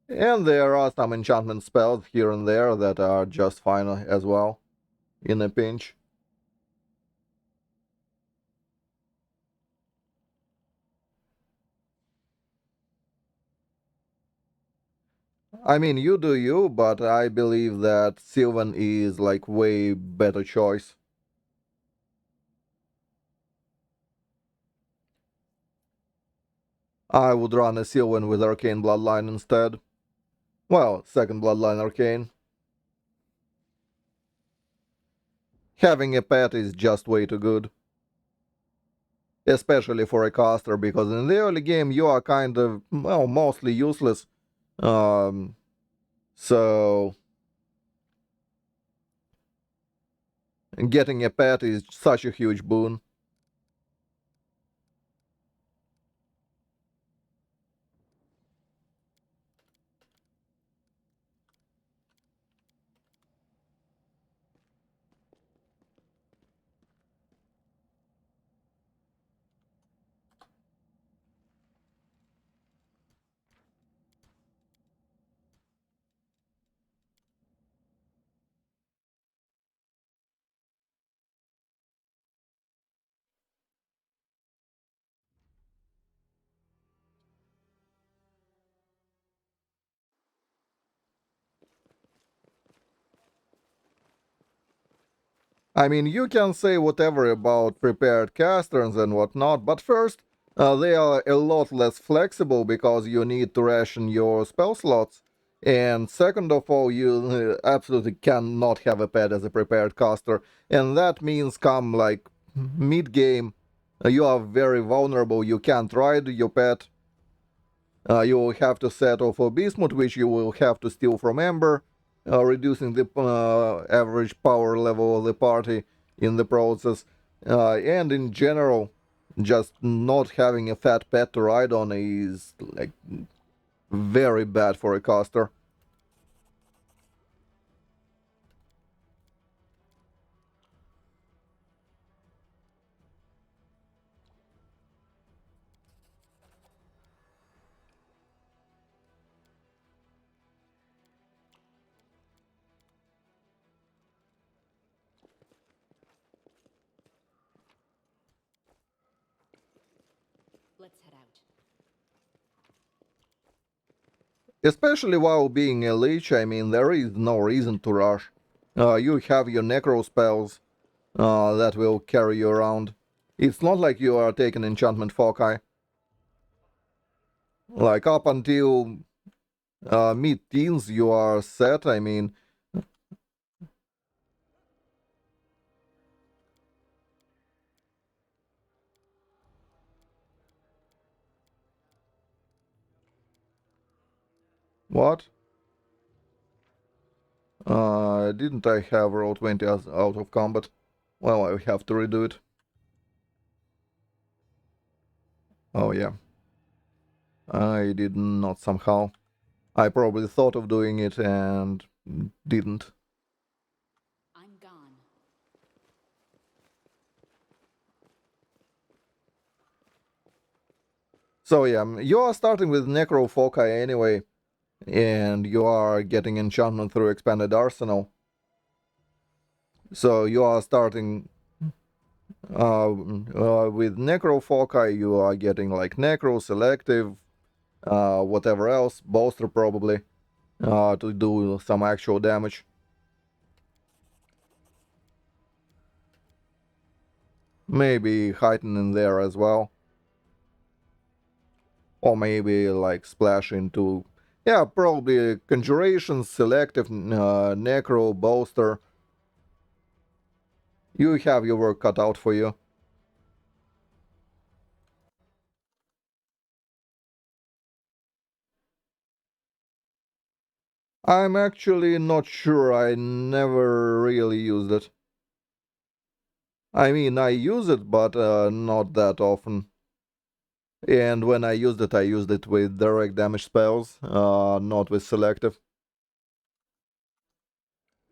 And there are some enchantment spells here and there that are just fine as well, in a pinch. I mean, you do you, but I believe that Sylvan is like way better choice. I would run a Sylvan with Arcane Bloodline instead. Well, second Bloodline Arcane. Having a pet is just way too good. Especially for a caster, because in the early game you are kind of, well, mostly useless. Um, so getting a pet is such a huge boon. I mean, you can say whatever about prepared casters and whatnot, but first, they are a lot less flexible because you need to ration your spell slots. And second of all, you absolutely cannot have a pet as a prepared caster. And that means come like mid-game, you are very vulnerable, you can't ride your pet. You will have to settle for Bismuth, which you will have to steal from Ember, reducing the average power level of the party in the process. And in general, just not having a fat pet to ride on is like very bad for a caster. Let's head out. Especially while being a Lich, I mean, there is no reason to rush. You have your Necro spells that will carry you around. It's not like you are taking enchantment foci. Like up until mid-teens, you are set. I mean, what? Didn't I have roll 20 as out of combat? Well, I have to redo it. Oh yeah, I did not somehow. I probably thought of doing it and didn't. I'm gone. So yeah, you are starting with Necro Foci anyway, and you are getting enchantment through expanded arsenal. So you are starting with Necro Foci, you are getting like Necro, Selective, whatever else, Bolster probably, to do some actual damage. Maybe Heighten in there as well. Or maybe like splash into... Yeah, probably Conjuration, Selective, Necro, Bolster. You have your work cut out for you. I'm actually not sure, I never really used it. I mean, I use it, but not that often. And when I used it with direct damage spells, not with selective.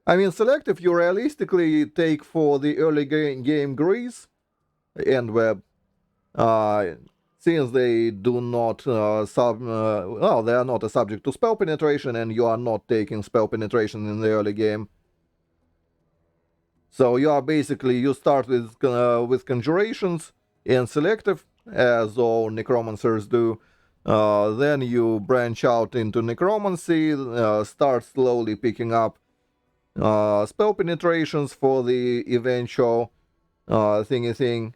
I mean, selective you realistically take for the early game grease and web, uh, since they do not well, they are not a subject to spell penetration, and you are not taking spell penetration in the early game. So you are basically you start with conjurations and selective, as all necromancers do. Then you branch out into necromancy, start slowly picking up spell penetrations for the eventual thingy thing.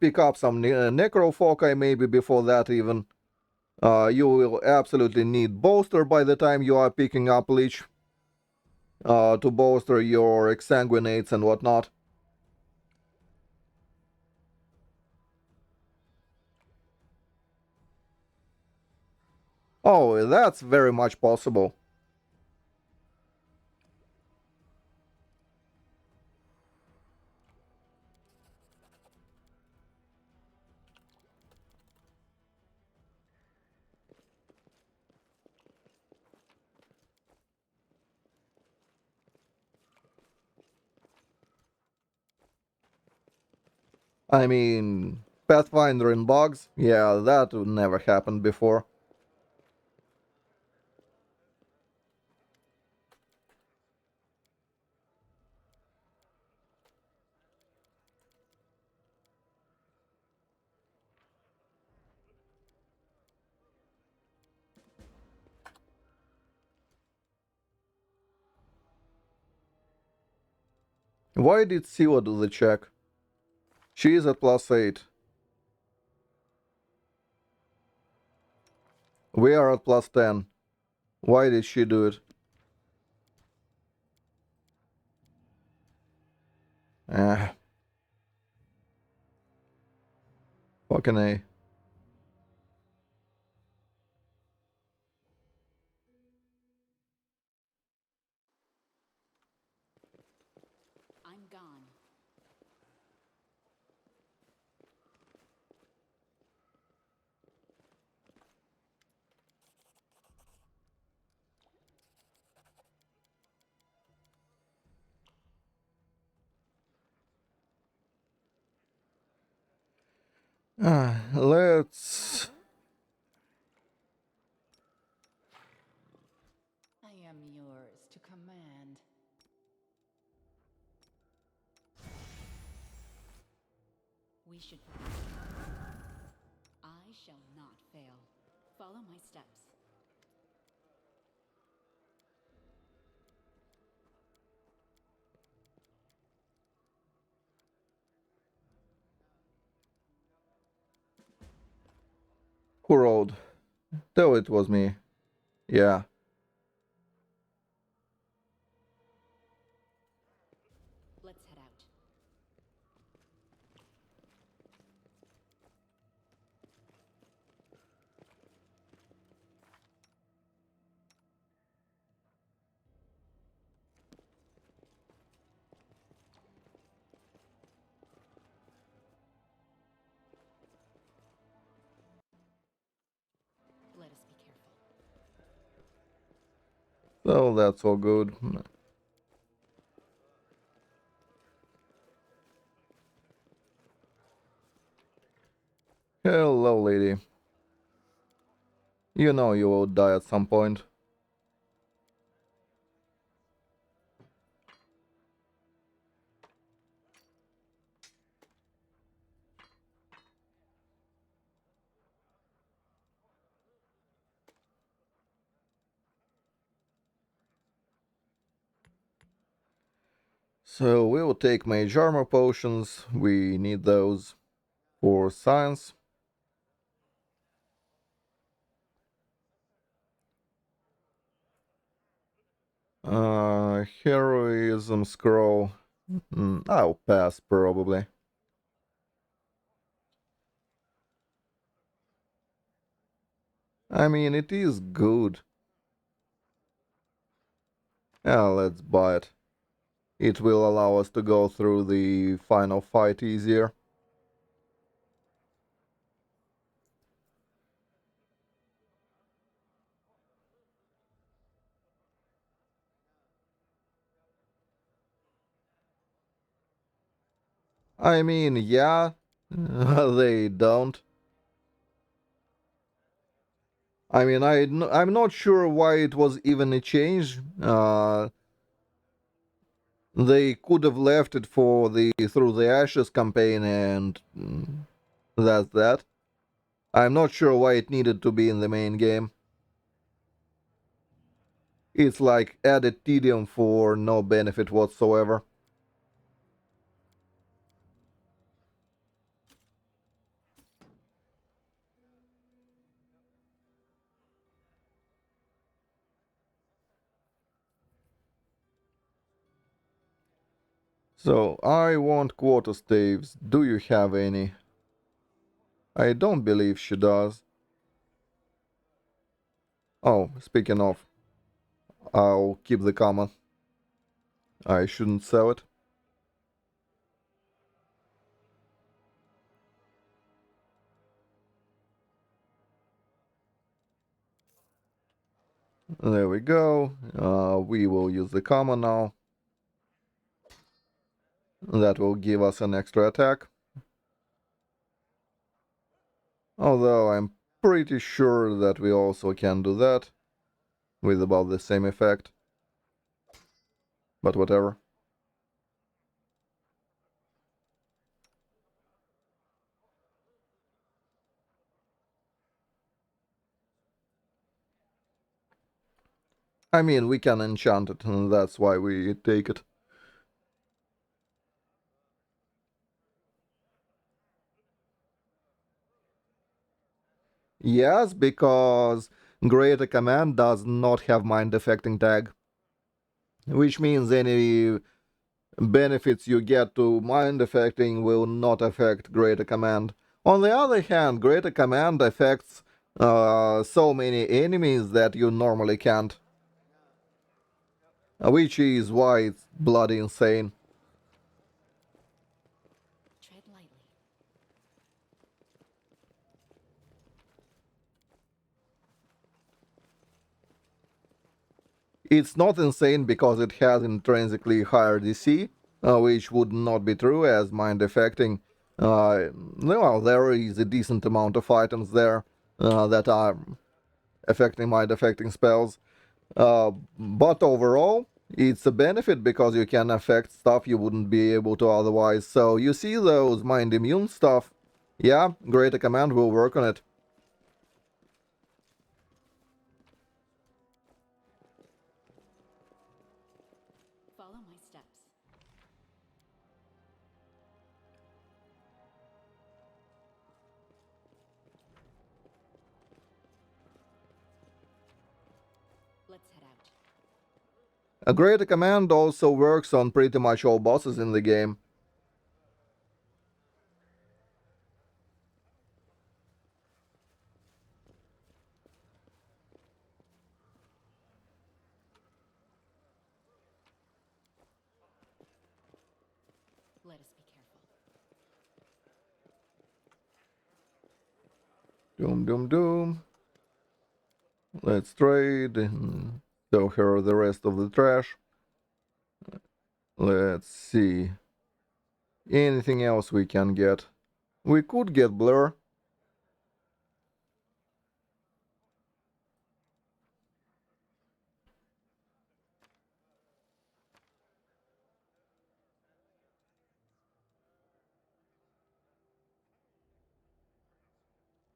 Pick up some necrofoci maybe before that even. You will absolutely need bolster by the time you are picking up Lich to bolster your exsanguinates and whatnot. Oh, that's very much possible. I mean, Pathfinder in bogs? Yeah, that would never happened before. Why did Siwa do the check? She is at +8. We are at +10. Why did she do it? Ah, fucking A. I'm gone. Let's... I am yours to command. We should. I shall not fail. Follow my steps. Who rode? Though it was me. Yeah. Let's head out. Let us be careful. So that's all good. Hello, lady. You know you will die at some point. So we will take mage armor potions. We need those for science. Heroism scroll. I'll pass probably. I mean, it is good. Yeah, let's buy it. It will allow us to go through the final fight easier. I mean, yeah, they don't. I mean, I'm not sure why it was even a change. They could have left it for the Through the Ashes campaign, and that's that. I'm not sure why it needed to be in the main game. It's like added tedium for no benefit whatsoever. So, I want quarter staves. Do you have any? I don't believe she does. Oh, speaking of, I'll keep the common. I shouldn't sell it. There we go. We will use the common now. That will give us an extra attack. Although I'm pretty sure that we also can do that with about the same effect. But whatever. I mean, we can enchant it, and that's why we take it. Yes, because Greater Command does not have mind affecting tag, which means any benefits you get to mind affecting will not affect Greater Command. On the other hand, Greater Command affects so many enemies that you normally can't, which is why it's bloody insane. Tread lightly. It's not insane because it has intrinsically higher DC, which would not be true as mind affecting. Well, there is a decent amount of items there that are affecting mind affecting spells. But overall, it's a benefit because you can affect stuff you wouldn't be able to otherwise. So you see those mind immune stuff. Yeah, Greater Command will work on it. Follow my steps. Let's head out. A Greater Command also works on pretty much all bosses in the game. Let us be careful. Doom, doom, doom. Let's trade and show her the rest of the trash. Let's see. Anything else we can get? We could get Blur.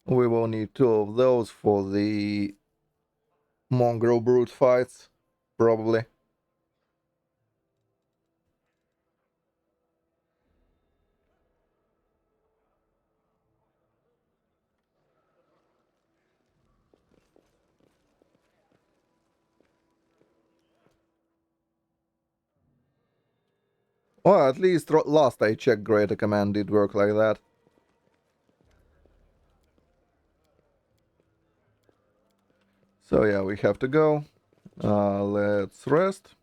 We will need 2 of those for the Mongrel Brute fights, probably. Well, at least last I checked, Greater Command did work like that. So yeah, we have to go. Let's rest.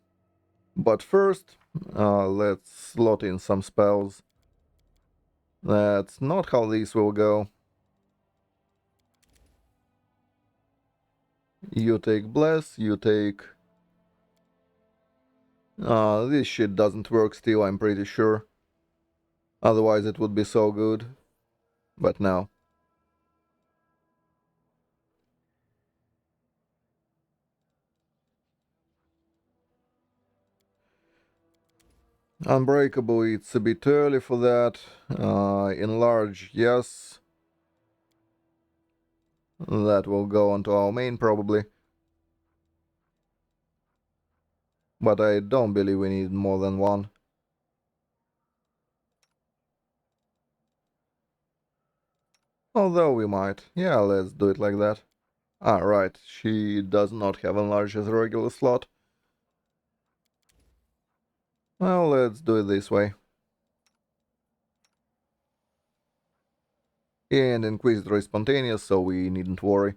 But first, let's slot in some spells. That's not how these will go. You take Bless, you take... this shit doesn't work still, I'm pretty sure. Otherwise it would be so good. But no. Unbreakable, it's a bit early for that. Enlarge, yes. That will go onto our main probably. But I don't believe we need more than one. Although we might. Yeah, let's do it like that. Ah, right. She does not have enlarge as a regular slot. Well, let's do it this way. And Inquisitor is spontaneous, so we needn't worry.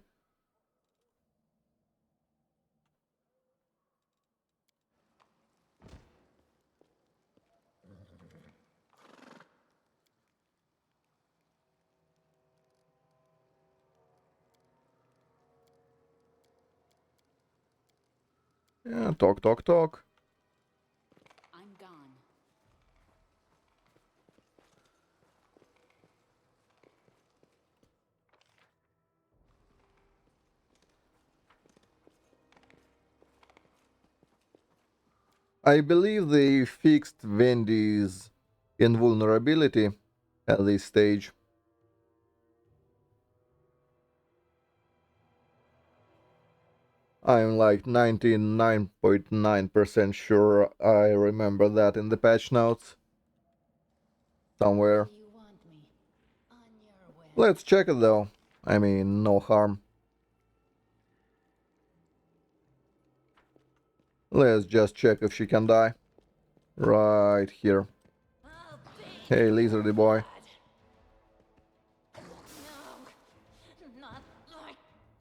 Yeah, talk, talk, talk. I'm gone. I believe they fixed Wendy's invulnerability at this stage. I'm like 99.9% sure I remember that in the patch notes. Somewhere. You want me? On your way. Let's check it though. I mean, no harm. Let's just check if she can die. Right here. Oh, Hey, lizardy boy. no, not like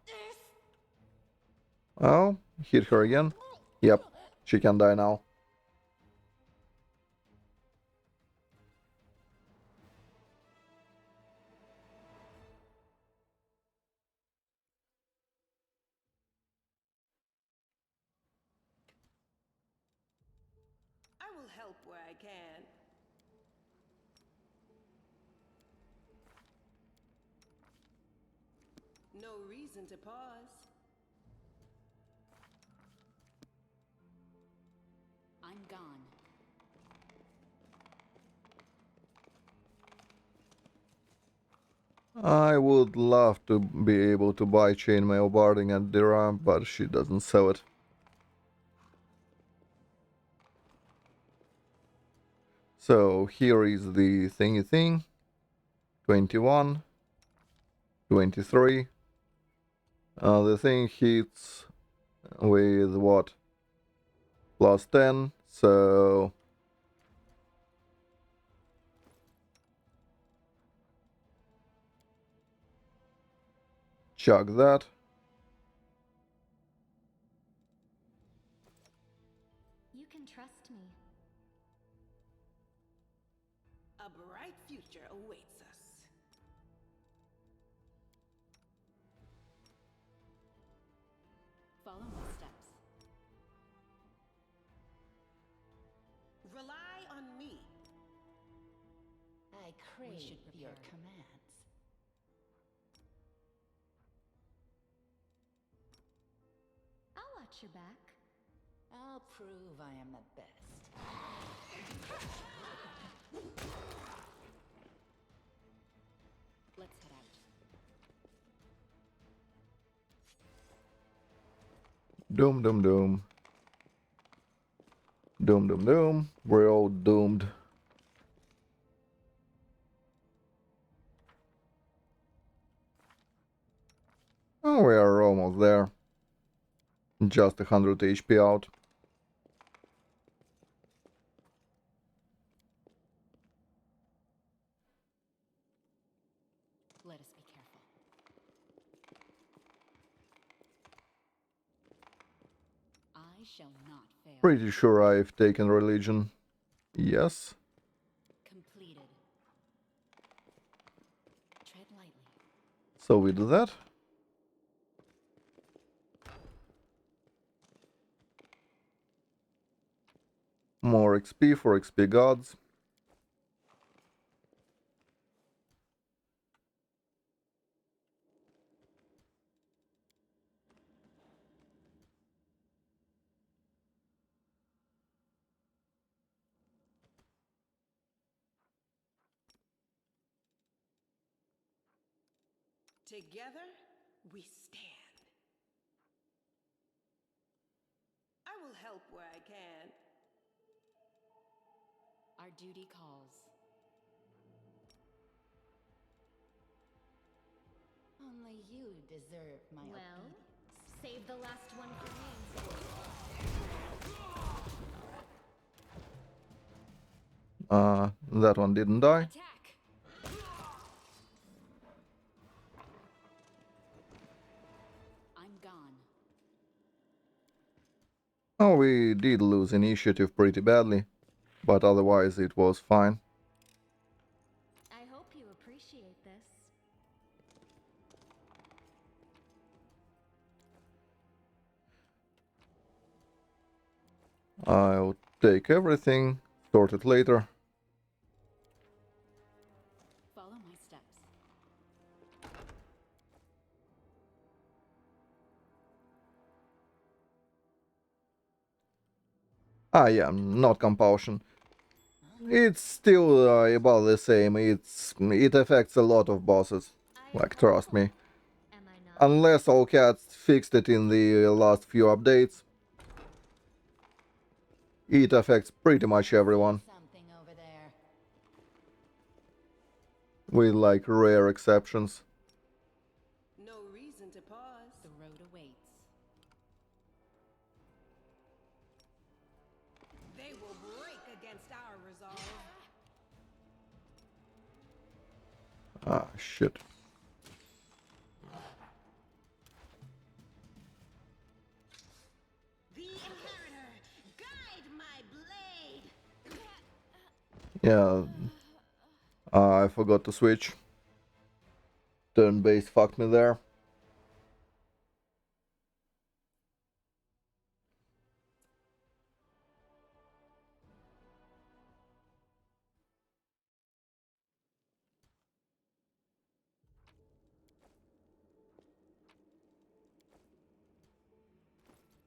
this. Oh, hit her again. Yep, she can die now. I will help where I can. No reason to pause. I'm gone. I would love to be able to buy chainmail barding at Dira, but she doesn't sell it. So here is the thingy thing. 21, 23. The thing hits with what? Plus 10, so chuck that. You can trust me. A bright future awaits us. Follow my steps. Rely on me. I crave should your prepare. commands. I'll watch your back. I'll prove I am the best. Let's head out. Doom, doom, doom. Doom, doom, doom. We're all doomed. Oh, we are almost there. Just 100 HP out. Let us be careful. I shall not fail. Pretty sure I've taken religion. Yes. Completed. Tread lightly. So we do that. More XP for XP gods. Together, we stand. I will help where I can. Our duty calls. Only you deserve my Well, obedience. save the last one for me. That one didn't die. Attack! I'm gone. Oh, we did lose initiative pretty badly, but otherwise it was fine. I hope you appreciate this. I'll take everything, sort it later. Follow my steps. Ah, yeah, not compulsion. It's still about the same. It affects a lot of bosses. I am Like, trust me. hopeful, am I not? Unless all cats fixed it in the last few updates, it affects pretty much everyone, Something over there. with like rare exceptions. against our resolve. Ah, shit. The Inheritor, guide my blade. Yeah, I forgot to switch. Turn-based fucked me there.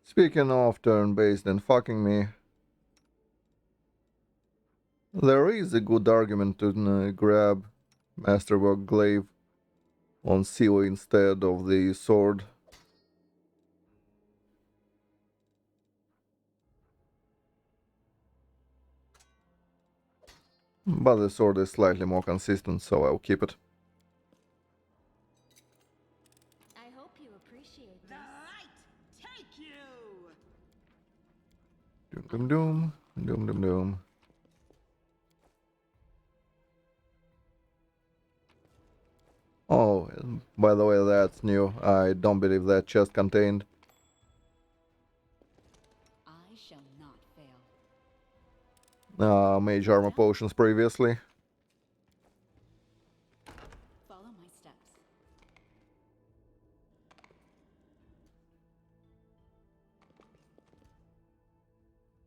Speaking of turn-based and fucking me, there is a good argument to grab Masterwork Glaive on seal instead of the sword. But the sword is slightly more consistent, so I'll keep it. I hope you appreciate The this. light take you. Doom doom doom. Doom doom doom. Oh, and by the way, that's new. I don't believe that chest contained. I shall not fail. Mage armor potions previously. Follow my steps.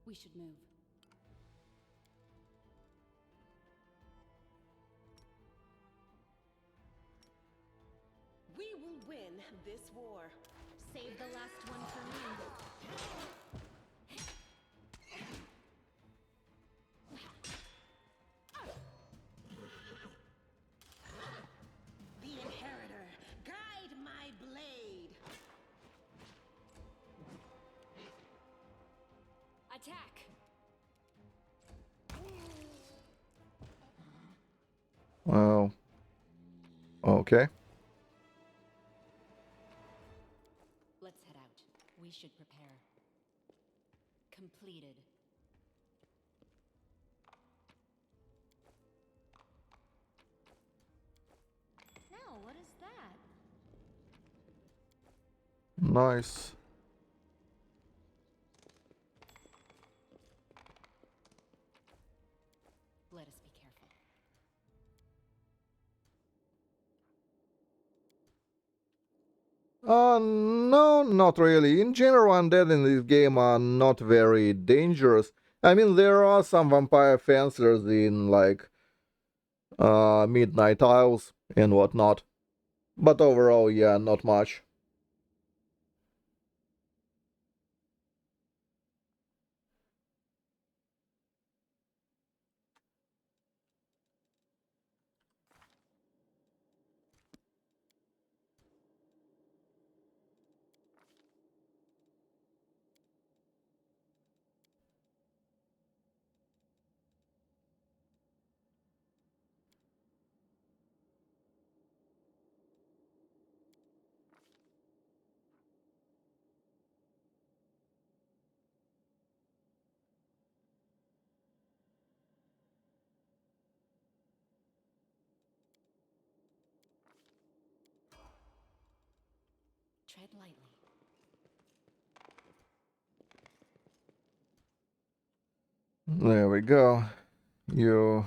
We should move. We will win this war. Save the last one for me. The Inheritor, guide my blade. Attack! Well, okay. Let's head out. We should prepare. Completed. Now, what is that? Nice. Let us be careful. No, not really. In general, undead in this game are not very dangerous. I mean, there are some vampire fencers in, like, Midnight Isles and whatnot. But overall, yeah, not much. Tread lightly. There we go. You...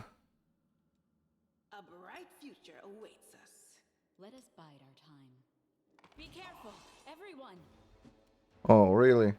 A bright future awaits us. Let us bide our time. Be careful, everyone! Oh, really?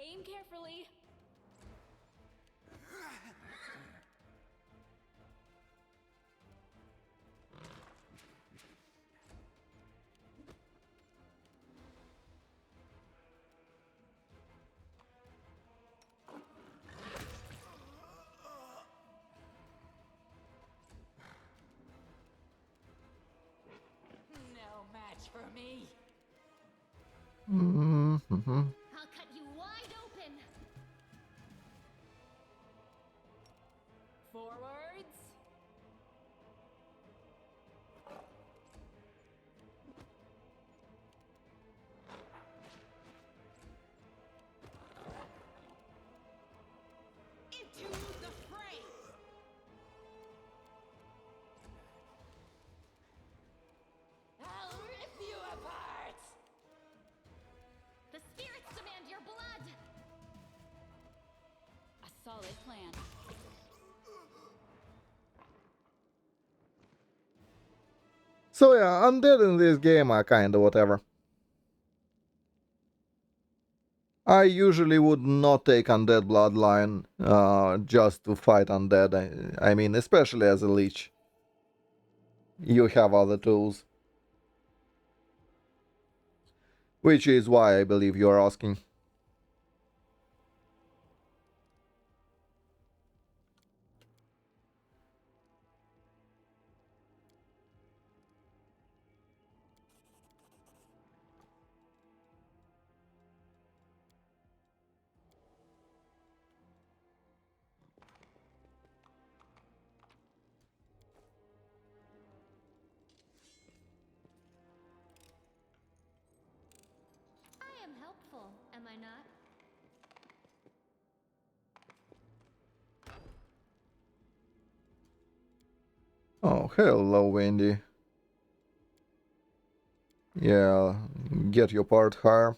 Aim carefully! for me. Mm-hmm. I'll cut you wide open. Forwards. Into the fray. I'll rip you apart. The spirits demand your blood. A solid plan. So yeah, undead in this game are kinda whatever. I usually would not take undead bloodline just to fight undead. I mean, especially as a Lich. You have other tools. Which is why I believe you're asking. I am helpful, am I not? Oh, hello, Wendy. Yeah, get your part higher.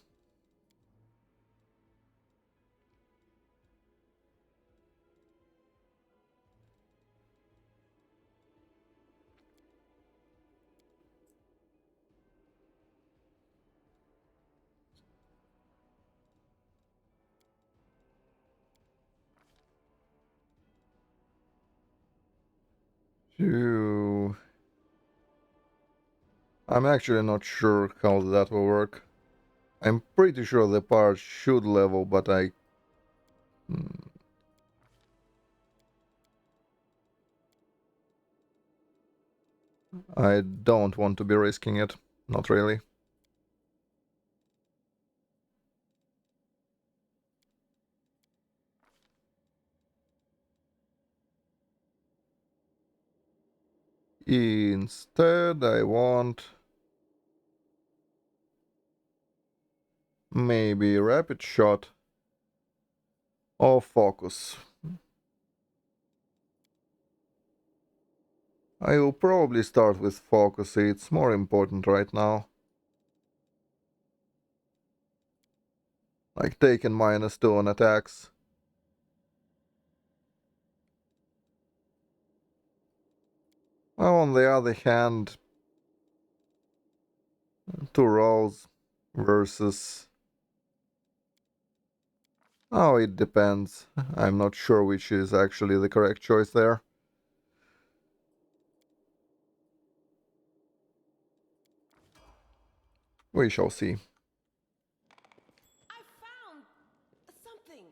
Phew. I'm actually not sure how that will work. I'm pretty sure the part should level, but I don't want to be risking it. Not really. Instead, I want maybe rapid shot or focus. I will probably start with focus, it's more important right now. Like taking -2 on attacks. Well, on the other hand, 2 rolls versus... Oh, it depends. I'm not sure which is actually the correct choice there. We shall see. I found something.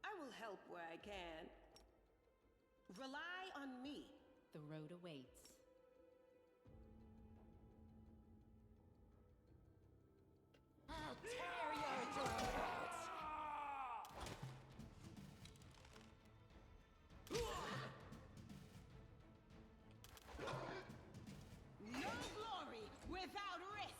I will help where I can. Rely on me. The road awaits. I'll tear your throat out. No glory without risk.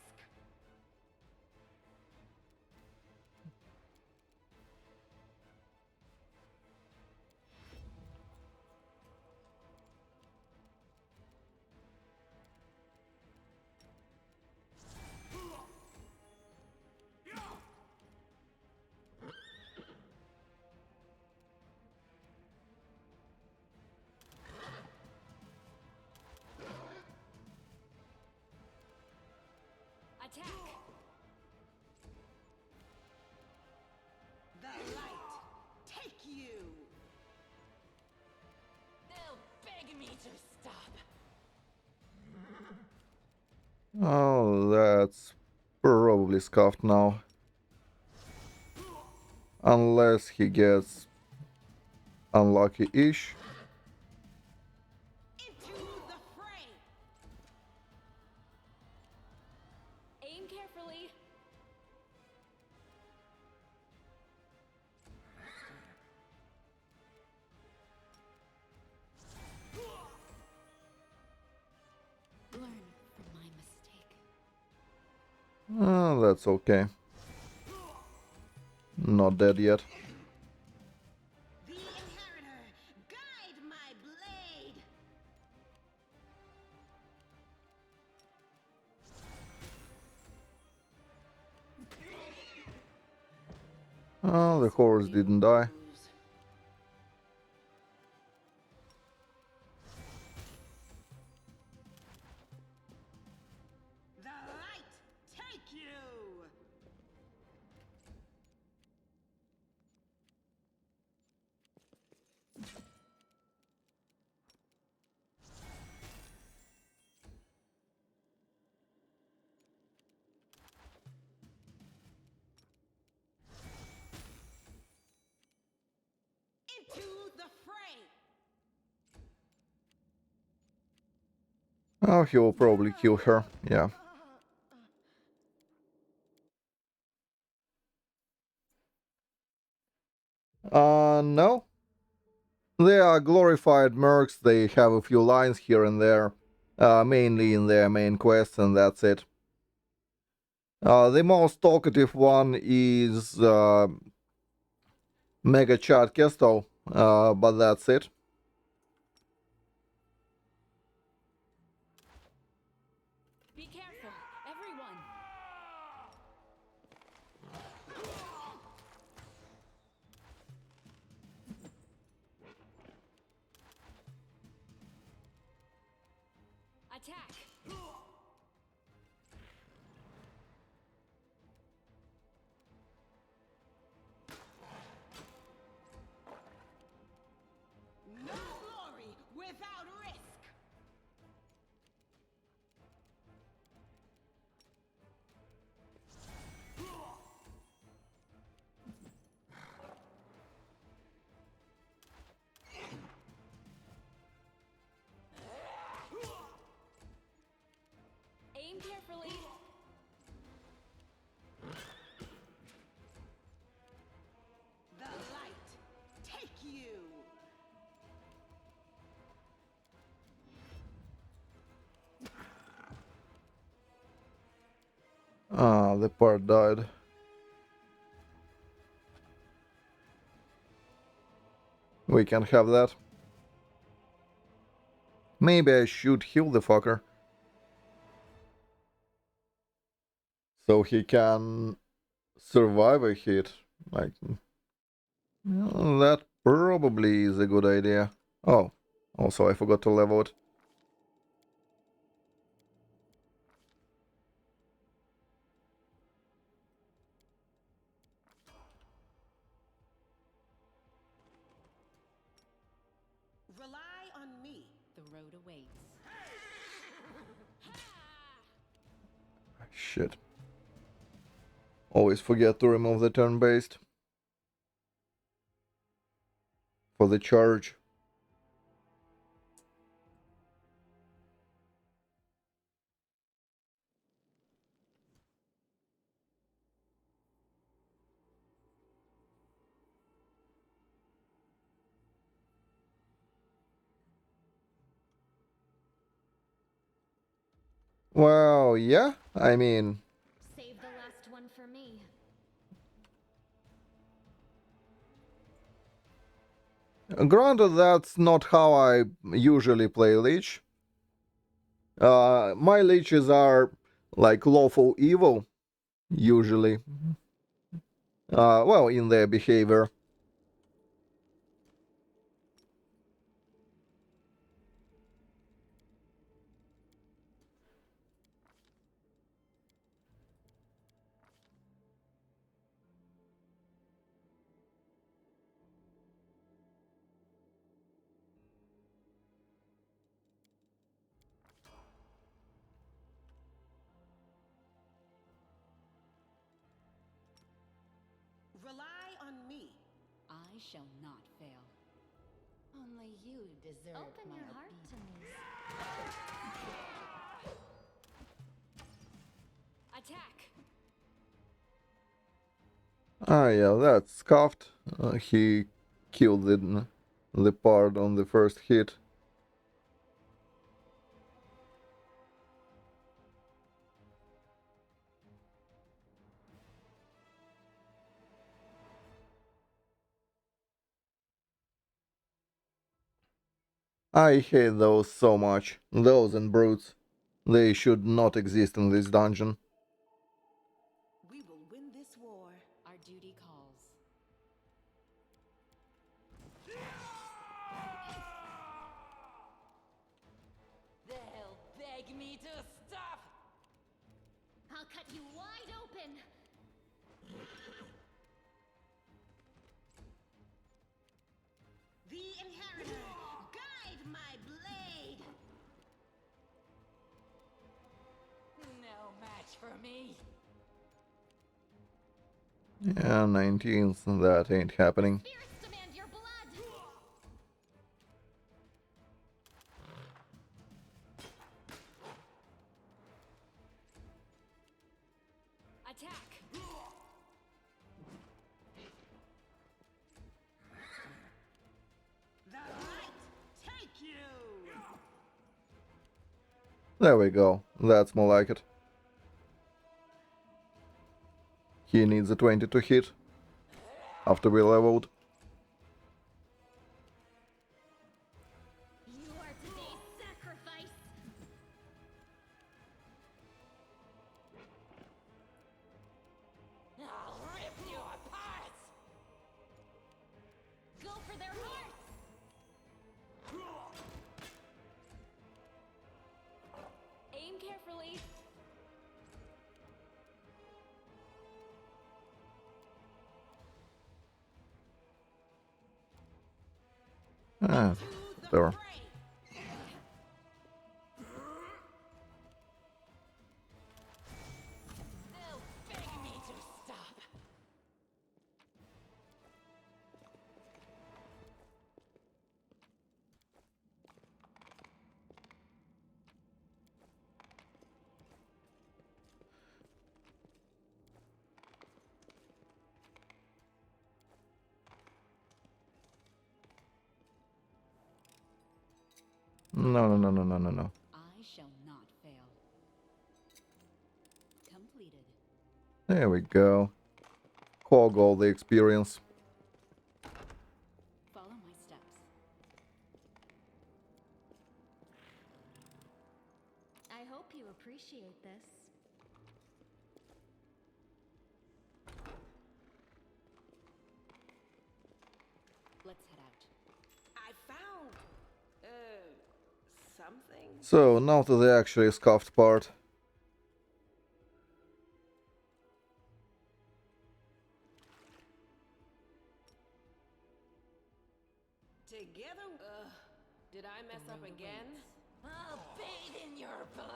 Attack! The light take you. They'll beg me to stop. Oh, that's probably scuffed now. Unless he gets unlucky-ish. Into the fray. Aim carefully. Learn from my mistake. That's okay. Not dead yet. The inheritor, guide my blade. Oh, the horse didn't die. The light take you. Into the fray. Oh, he will probably kill her. Yeah. No. They are glorified mercs. They have a few lines here and there. Mainly in their main quests, and that's it. The most talkative one is Mega Chat Kestel, but that's it. Be careful, everyone. Attack. No glory without risk. Aim carefully. The light take you. Ah, the part died. We can have that. Maybe I should heal the fucker. So he can survive a hit. Like, that probably is a good idea. Oh, also I forgot to level it. Rely on me. The road awaits. Shit. Always forget to remove the turn-based. For the charge. Well, yeah, I mean... Save the last one for me. Granted, that's not how I usually play Lich. My Liches are like lawful evil, usually. Well, in their behavior. Rely on me. I shall not fail. Only you deserve Open my your heart to me. Attack! Ah, yeah, that's scuffed. He killed the part on the first hit. I hate those so much. Those and brutes. They should not exist in this dungeon. We will win this war. Our duty calls. They'll beg me to stop! I'll cut you wide open. The Inheritor, guide my blade. No match for me. Yeah, 19th, that ain't happening. Spirits demand your blood. Attack! The light take you. There we go. That's more like it. He needs a 20 to hit after we leveled. You are today's sacrifice. I'll rip you apart! Go for their hearts. Aim carefully. Ah, there. They'll beg me to stop. No, no, no, no, no, no, no. I shall not fail. Completed. There we go. Hog all the experience. Follow my steps. I hope you appreciate this. Let's head out. I found, something. So, now to the actually scuffed part. Together. Did I mess up again? I'll bathe in your blood.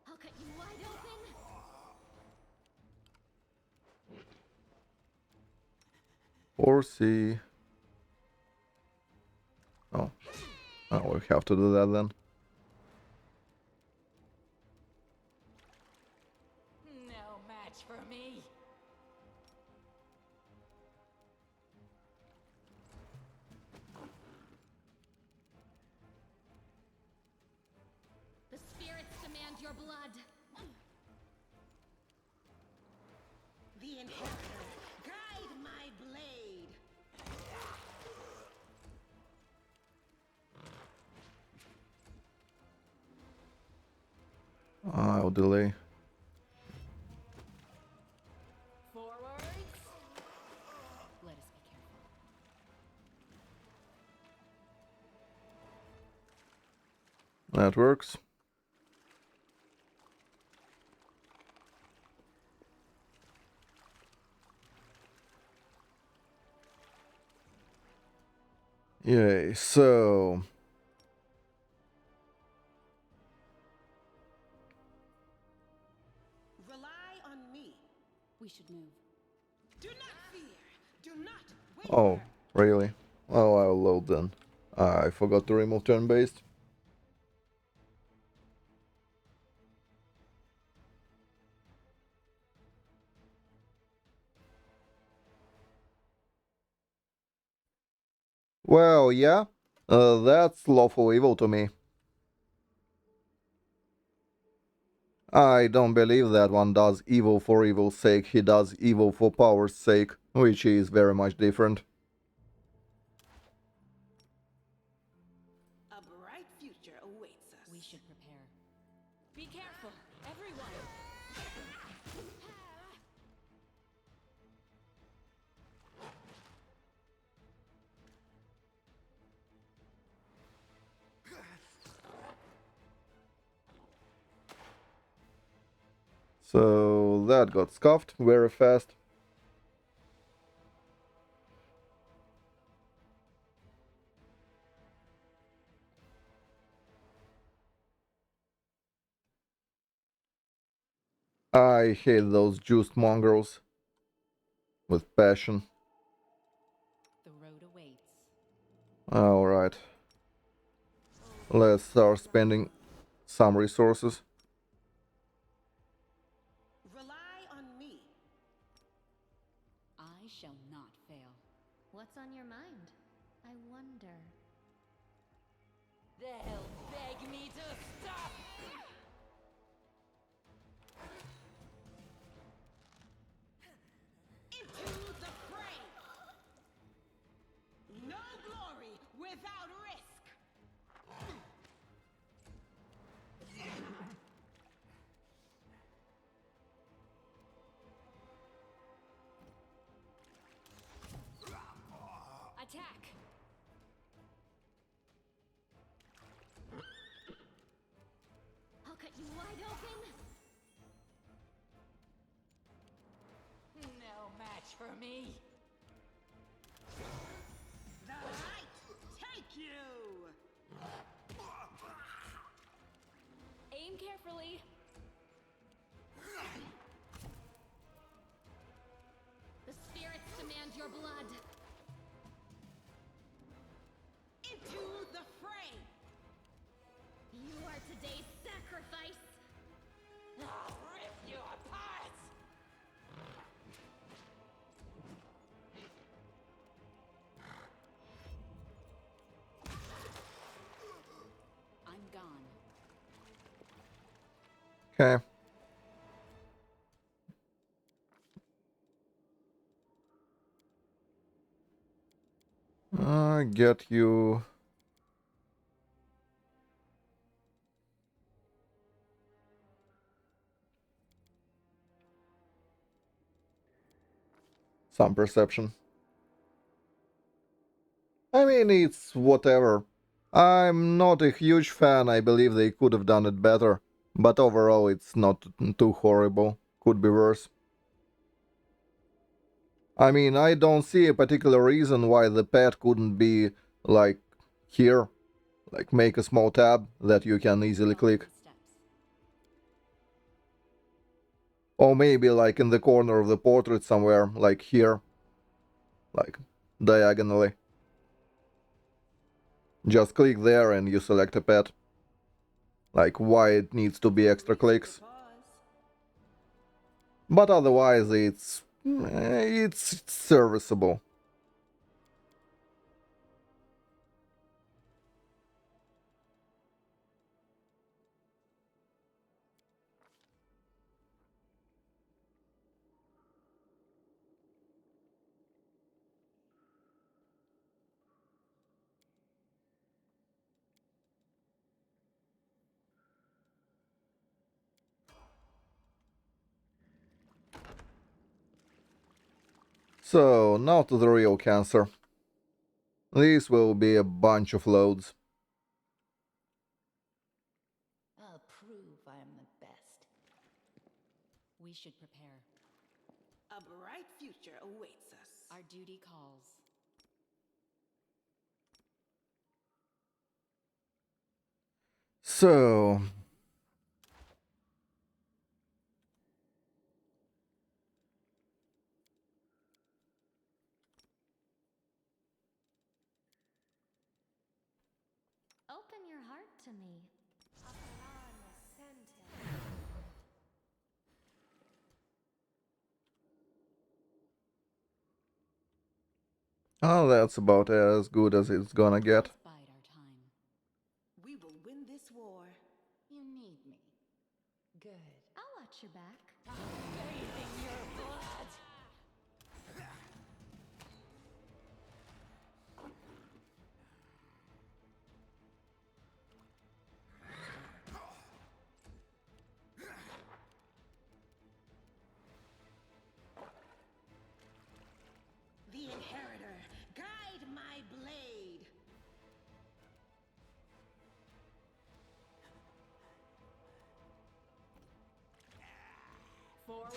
I'll cut you wide open. Or see. Oh. Oh, we have to do that then. No match for me. The spirits demand your blood. The Inheritor, guide my blade. I'll delay. Forwards. Let us be careful. That works. Yay, so... Rely on me. We should move. Do not fear. Do not Oh, waver. really? Oh, I'll load then. I forgot to remove turn-based. Well, yeah, that's lawful evil to me. I don't believe that one does evil for evil's sake, he does evil for power's sake, which is very much different. A bright future awaits us. We should prepare. Be careful, everyone! So that got scuffed very fast. I hate those juiced mongrels. With passion. The road awaits. Alright. Let's start spending some resources. Rely on me. I shall not fail. What's on your mind? I wonder. They'll beg me to stop! Into the fray. No glory without risk. Attack! I'll cut you wide open. No match for me! The light take you. Aim carefully! The spirits demand your blood. Into the fray. You are today's sacrifice. I'll rip you apart! I'm gone. Okay. I get you. Some perception. I mean, it's whatever. I'm not a huge fan, I believe they could have done it better. But overall, it's not too horrible. Could be worse. I mean, I don't see a particular reason why the pet couldn't be, like, here. Like, make a small tab that you can easily Follow click. the steps. Or maybe, like, in the corner of the portrait somewhere, like here. Like, diagonally. Just click there and you select a pet. Like, why it needs to be extra clicks. But otherwise, it's serviceable. So, now to the real cancer. This will be a bunch of loads. I'll prove I'm the best. We should prepare. A bright future awaits us. Our duty calls. So... to me. Oh, that's about as good as it's gonna get. Let's bide our time. We will win this war. You need me. Good. I'll watch your back. Bathing your blood! The Inheritor, guide my blade. Forwards!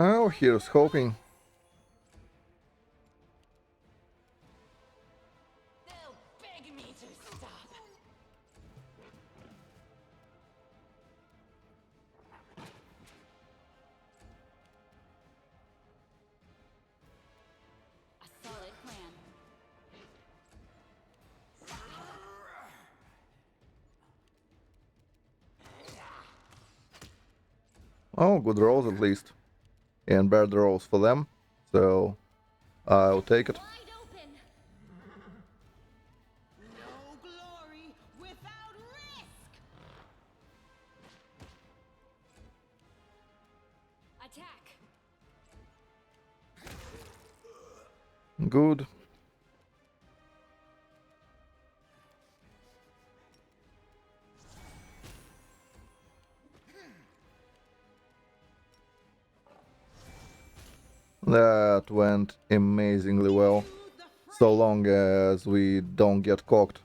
Oh, here's hoping. They'll beg me to stop. A solid plan. Oh, good rolls at least. And bad rolls for them. So, I'll take it. Wide open. No glory without risk. Attack! Good. That went amazingly well. So long as we don't get cocked.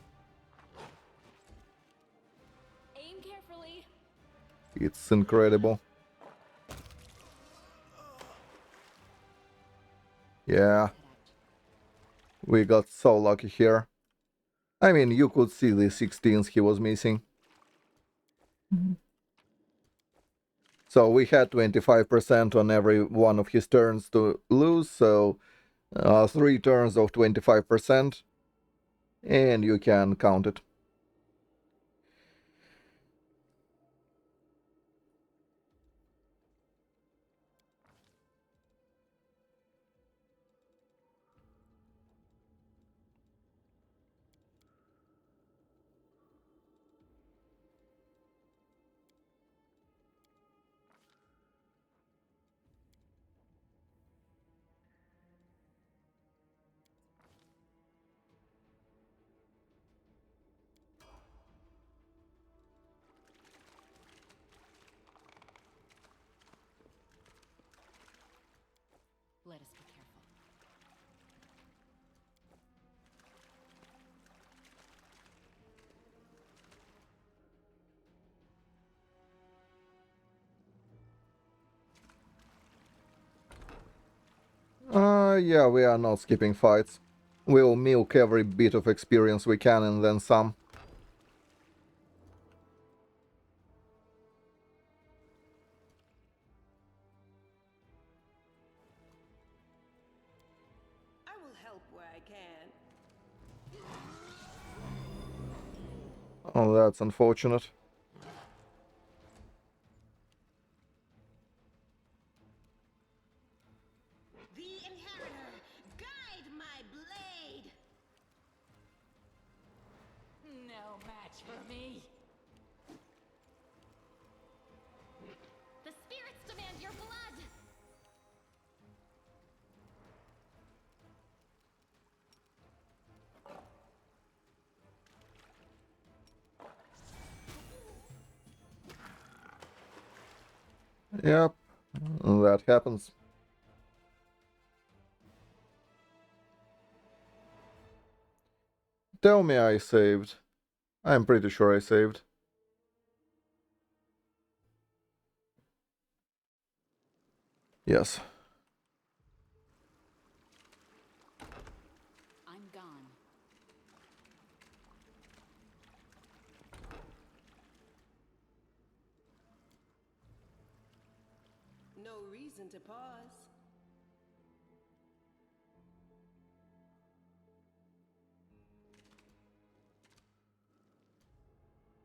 Aim carefully. It's incredible. Yeah, we got so lucky here. I mean, you could see the 16s he was missing. So we had 25% on every one of his turns to lose, so 3 turns of 25%, and you can count it. Let us be careful. Yeah, we are not skipping fights. We'll milk every bit of experience we can and then some. I will help where I can. Oh, that's unfortunate. The Inheritor, guide my blade. No match for me. The spirits demand your blood. Yep, that happens. Tell me I saved. I'm pretty sure I saved. Yes. I'm gone. No reason to pause.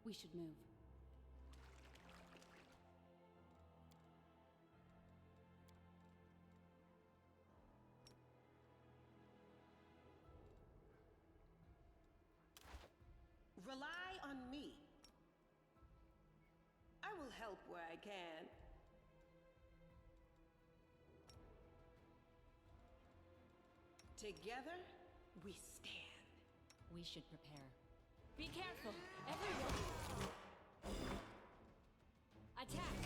We should move. Rely on me. I will help where I can. Together, we stand. We should prepare. Be careful, everyone! Attack!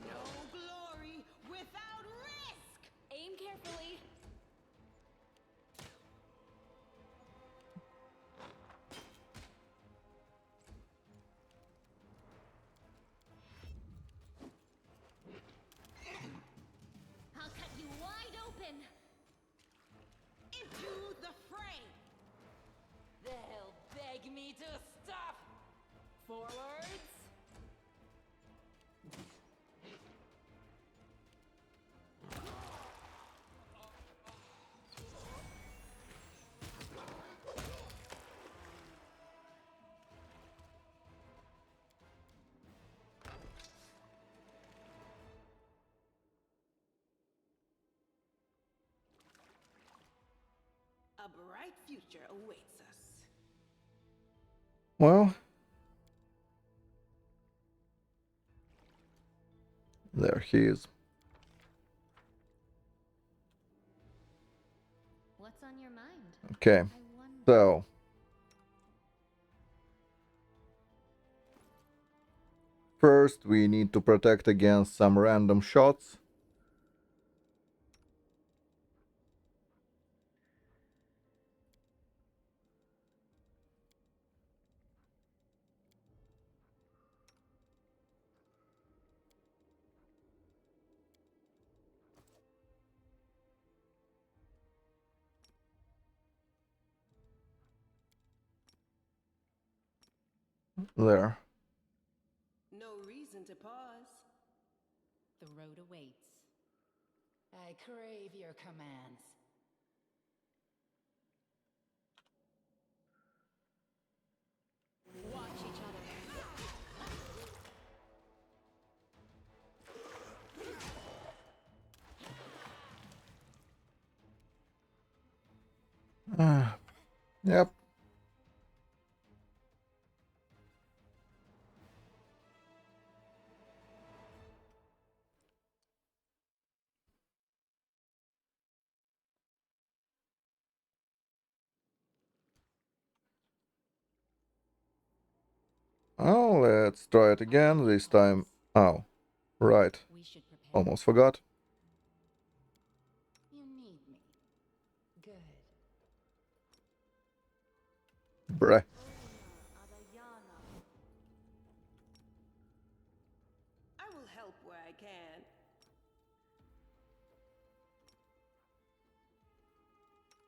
No glory without risk! Aim carefully! I'll cut you wide open! Into the fray! They'll beg me to stop! Forwards! A bright future awaits us. Well, there he is. What's on your mind? Okay, I wonder. so first we need to protect against some random shots. There. No reason to pause. The road awaits. I crave your commands. Watch each other. Yep. Oh, let's try it again. This time. Oh, right. We should prepare. Almost forgot. You need me. Good. Bruh. I will help where I can.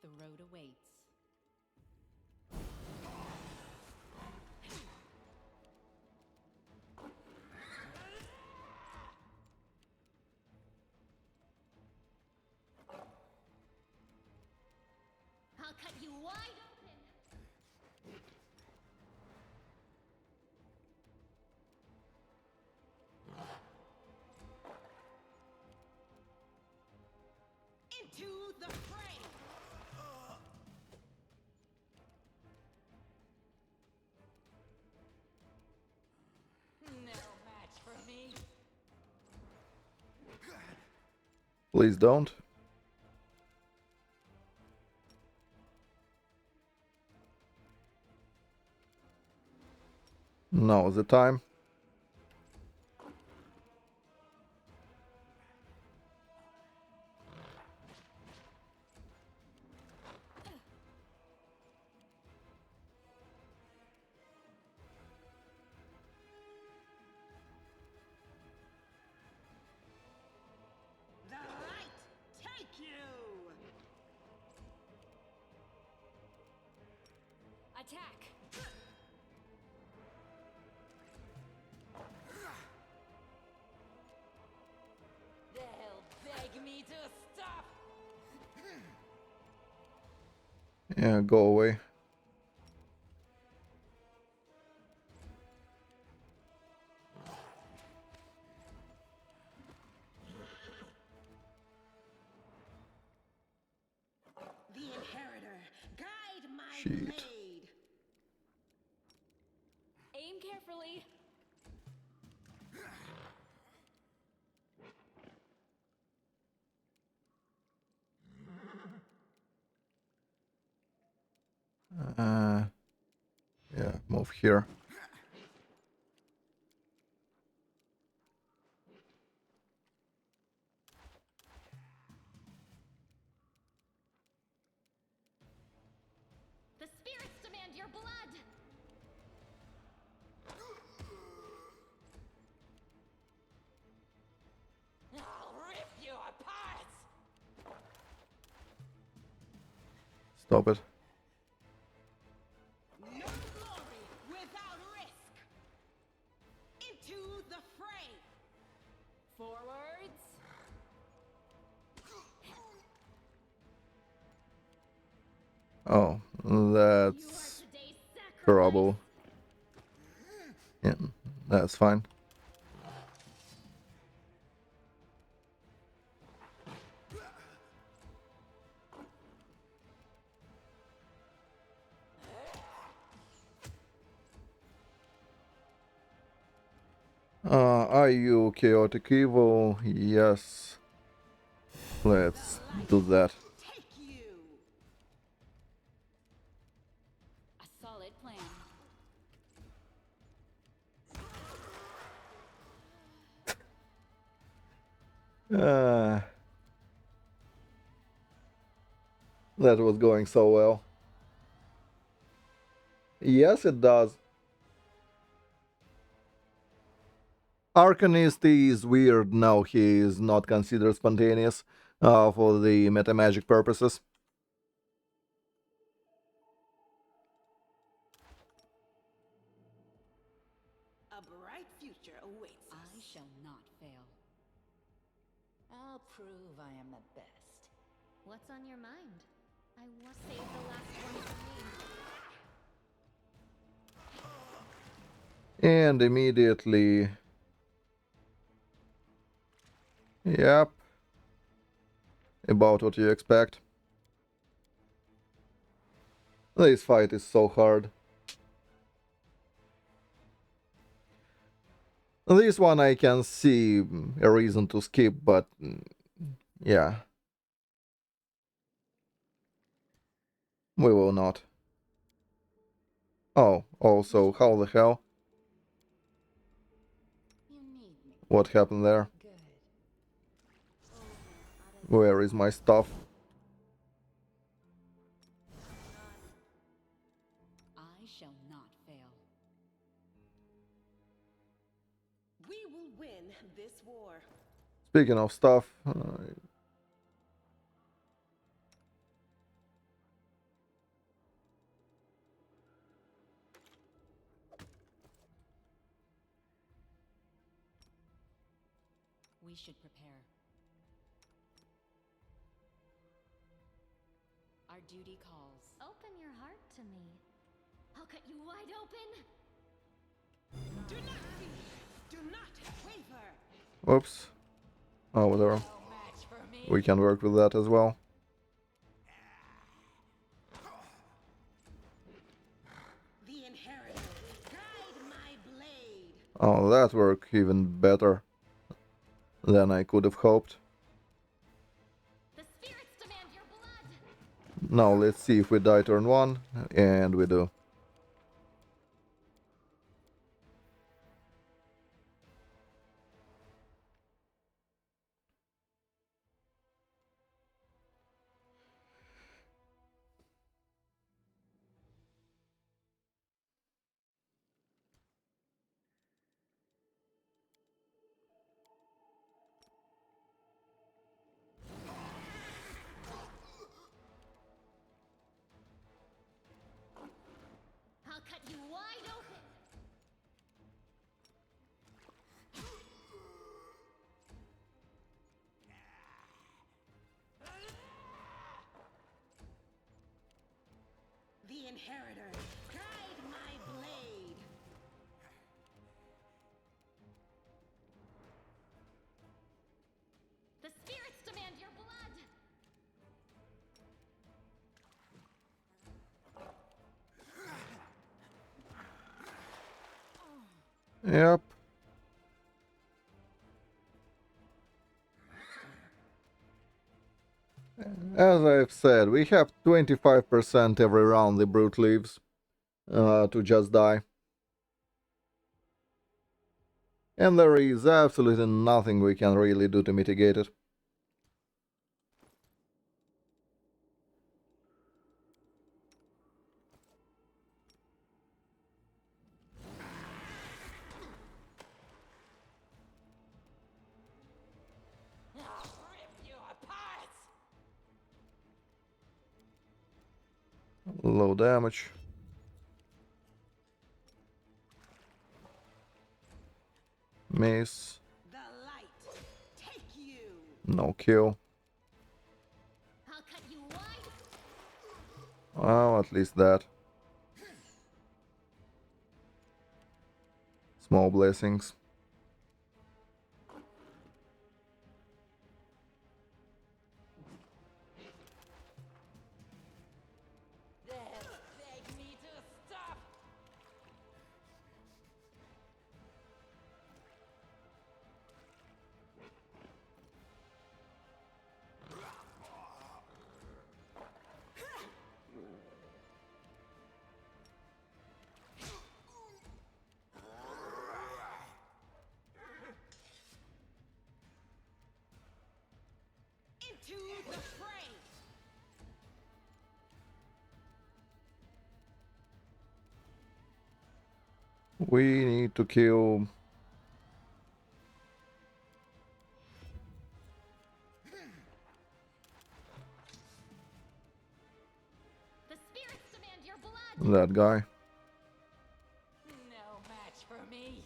The road awaits. I'll cut you wide open! Into the fray! No match for me. Please don't. No, the time. The light take you! Attack! They'll beg me to stop. Yeah, go away. The Inheritor, guide my Shit. blade. Aim carefully. Yeah, move here. The spirits demand your blood! I'll rip you apart! Stop it. No glory without risk. Into the fray. Forwards. Oh, You are that's today's sacrifice! trouble. Yeah, that's fine. Are you chaotic evil? Yes. Let's do that. Take you. A solid plan. That was going so well. Yes, it does. Arcanist is weird now. He is not considered spontaneous for the metamagic purposes. A bright future awaits us. I shall not fail. I'll prove I am the best. What's on your mind? I want to save the last one for me. And immediately... Yep. About what you expect. This fight is so hard. This one I can see a reason to skip, but yeah. We will not. Oh, also, how the hell? You need me. What happened there? Good. Where is my stuff? I shall not fail. We will win this war. Speaking of stuff, We should prepare. Our duty calls. Open your heart to me. I'll cut you wide open! Do not fear. Do not waver. whoops. Oh, whatever. No match for me. We can work with that as well. The Inheritor, guide my blade. Oh, that worked even better than I could have hoped. The spirits demand your blood! Now let's see if we die turn 1, and we do. inheritor, guide my blade. The spirits demand your blood! Yep. As I've said, we have 25% every round the brute leaves to just die. And there is absolutely nothing we can really do to mitigate it. I'll rip you apart! Low damage. Miss. The light, take you. No kill. I'll cut you wide! Well, at least that. Small blessings. Beg me to stop! Into the fray. We need to kill. The spirits demand your blood! That guy. No match for me!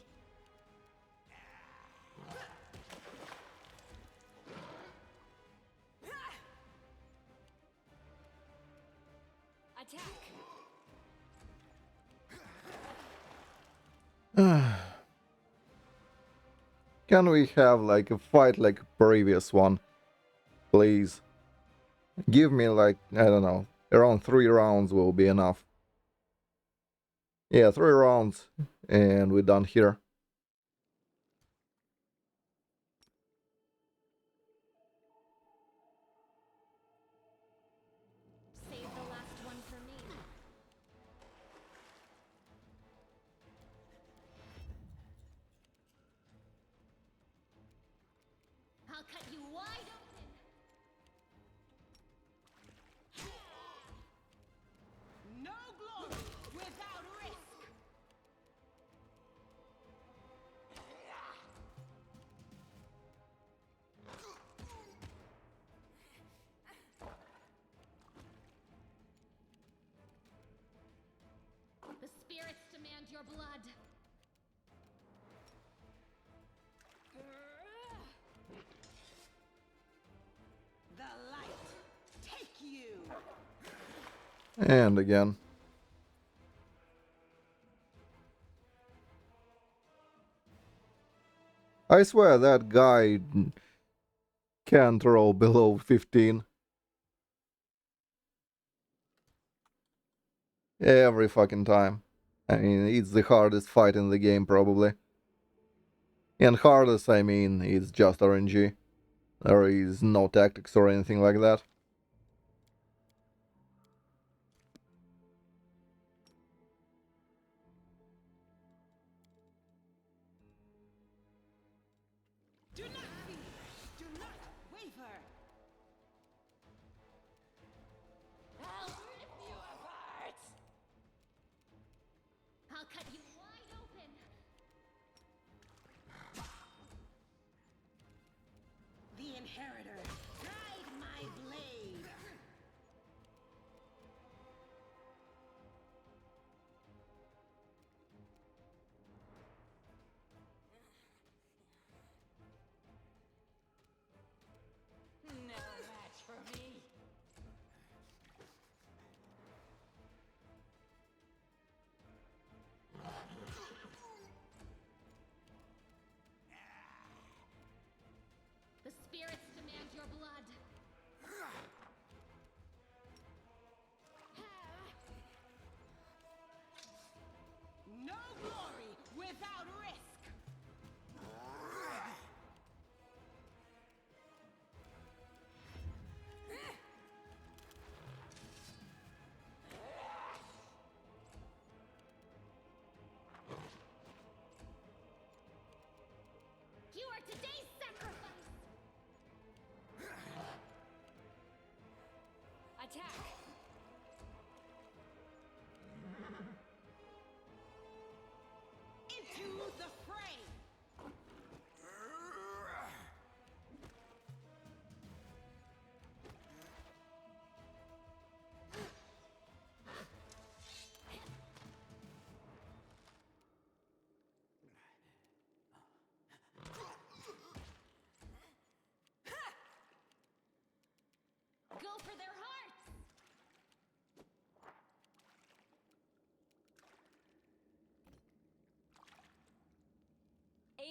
Attack! Can we have like a fight like previous one? Please. Give me like, I don't know, around 3 rounds will be enough. Yeah, 3 rounds and we're done here. Save the last one for me. I'll cut you wide open! No glory without risk. The spirits demand your blood! The light, take you. And again. I swear that guy can't roll below 15. Every fucking time. I mean, it's the hardest fight in the game, probably. And hardest, I mean, it's just RNG. There is no tactics or anything like that. Do not fear. Do not waver. I'll rip you apart! I'll cut you wide open! The inheritor, guide my blade. No match for me!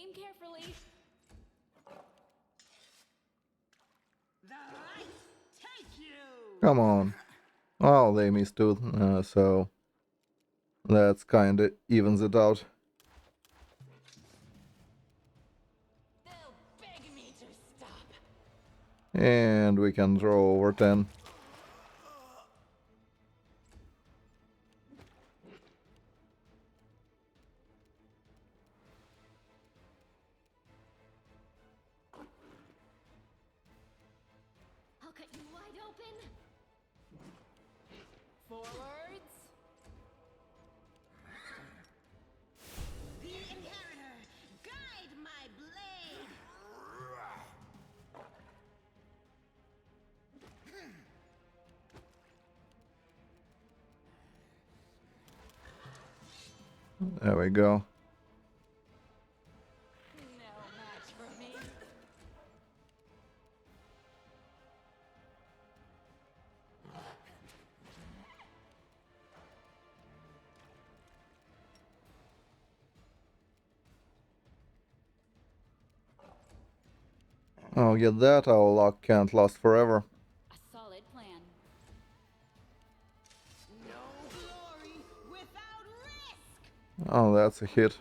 Aim carefully. The light take you! Come on. Well, they missed too, so that's kinda evens it out. They'll beg me to stop. And we can draw over 10. I'll cut you wide open. Forwards. The Inheritor, guide my blade! There we go. No match for me. Oh, get that, our luck can't last forever. A solid plan. No glory without risk! Oh, that's a hit.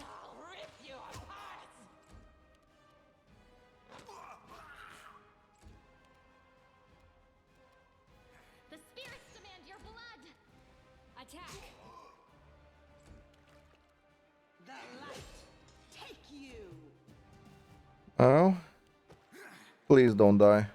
I'll rip you apart. The spirits demand your blood. Attack. The light take you! Oh? Please don't die.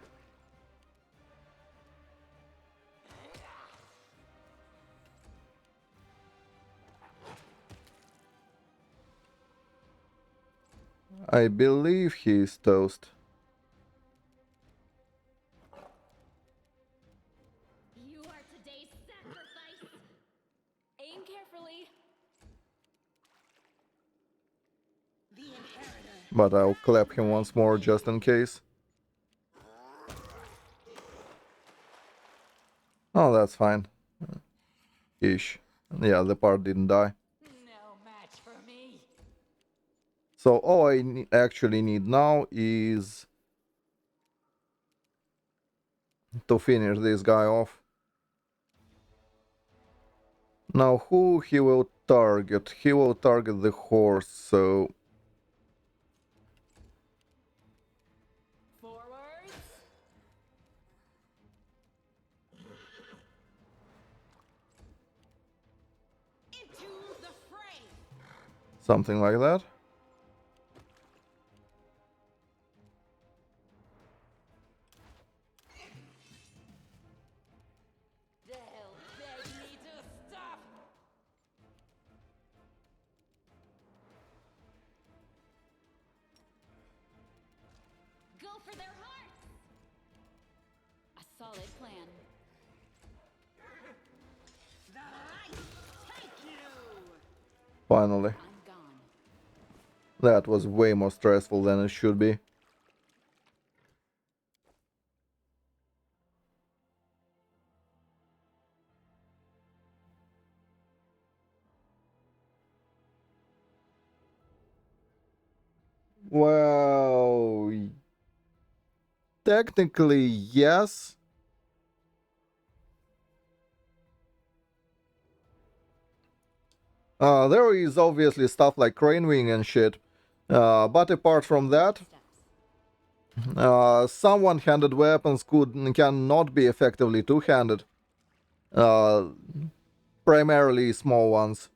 I believe he's toast. You are today's sacrifice. Aim carefully. The Inheritor, But I'll clap him once more just in case. Oh, that's fine. Ish. Yeah, the part didn't die. No match for me. So all I actually need now is to finish this guy off. Now who he will target? He will target the horse, so... Forwards. into the fray! something like that. They'll beg me to stop. Go for their hearts. A solid plan. The light take you! Finally. I'm gone. That was way more stressful than it should be. Well, technically, yes. There is obviously stuff like crane wing and shit. But apart from that, some one-handed weapons cannot be effectively two-handed. Uh, primarily small ones.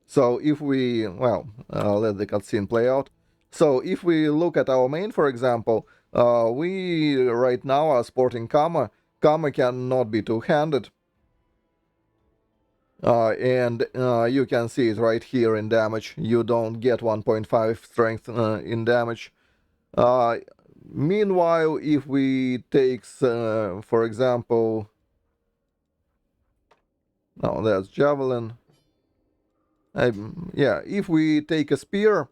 So if we, well, let the cutscene play out. So if we look at our main, for example, we right now are sporting Kama. Kama cannot be two-handed. And you can see it right here in damage. You don't get 1.5 strength in damage. Meanwhile, if we take, for example... No, that's Javelin. Yeah, if we take a spear,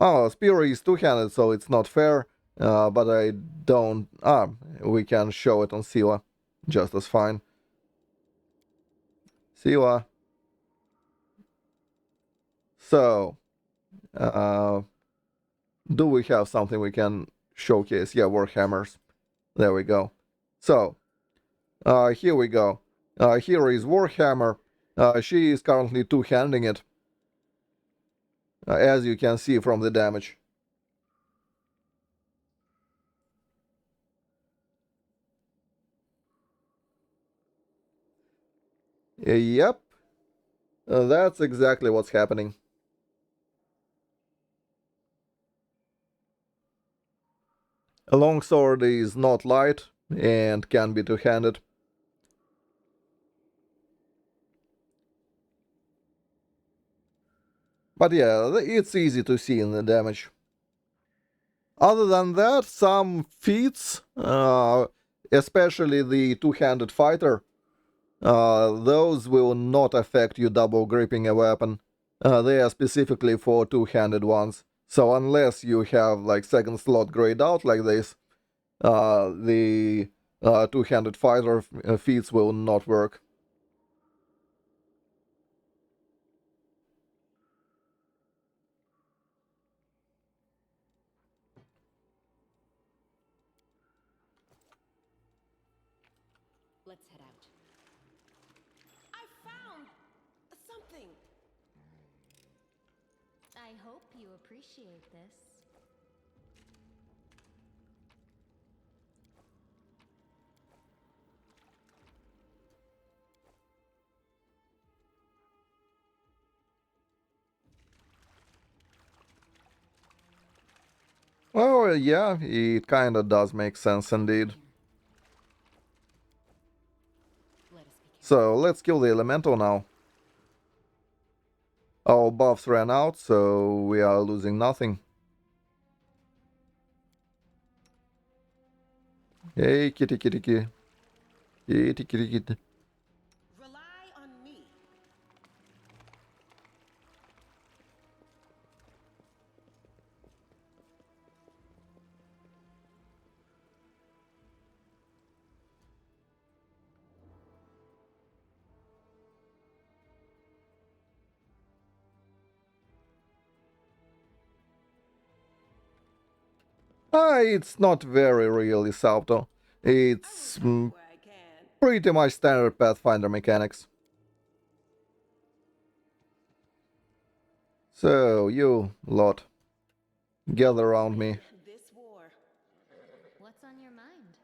Oh, spear is two-handed, so it's not fair. But I don't... we can show it on Sila. Just as fine. Sila. So, do we have something we can showcase? Yeah, Warhammers. There we go. So, here we go. Here is Warhammer. She is currently two-handing it. As you can see from the damage. Yep. That's exactly what's happening. A longsword is not light and can be two-handed. But yeah, it's easy to see in the damage. Other than that, some feats, especially the two-handed fighter, those will not affect you double gripping a weapon. They are specifically for two-handed ones. So unless you have like second slot grayed out like this, the two-handed fighter feats will not work. Let's head out. I found something. I hope you appreciate this. Well, yeah, it kinda does make sense indeed. Let us be careful. So, let's kill the elemental now. Our buffs ran out, so we are losing nothing. Hey, kitty kitty kitty. Kitty kitty kitty. Rely on me. It's not very really Salto. It's Where I can. pretty much standard Pathfinder mechanics. So, you lot, gather around me. This war. What's on your mind?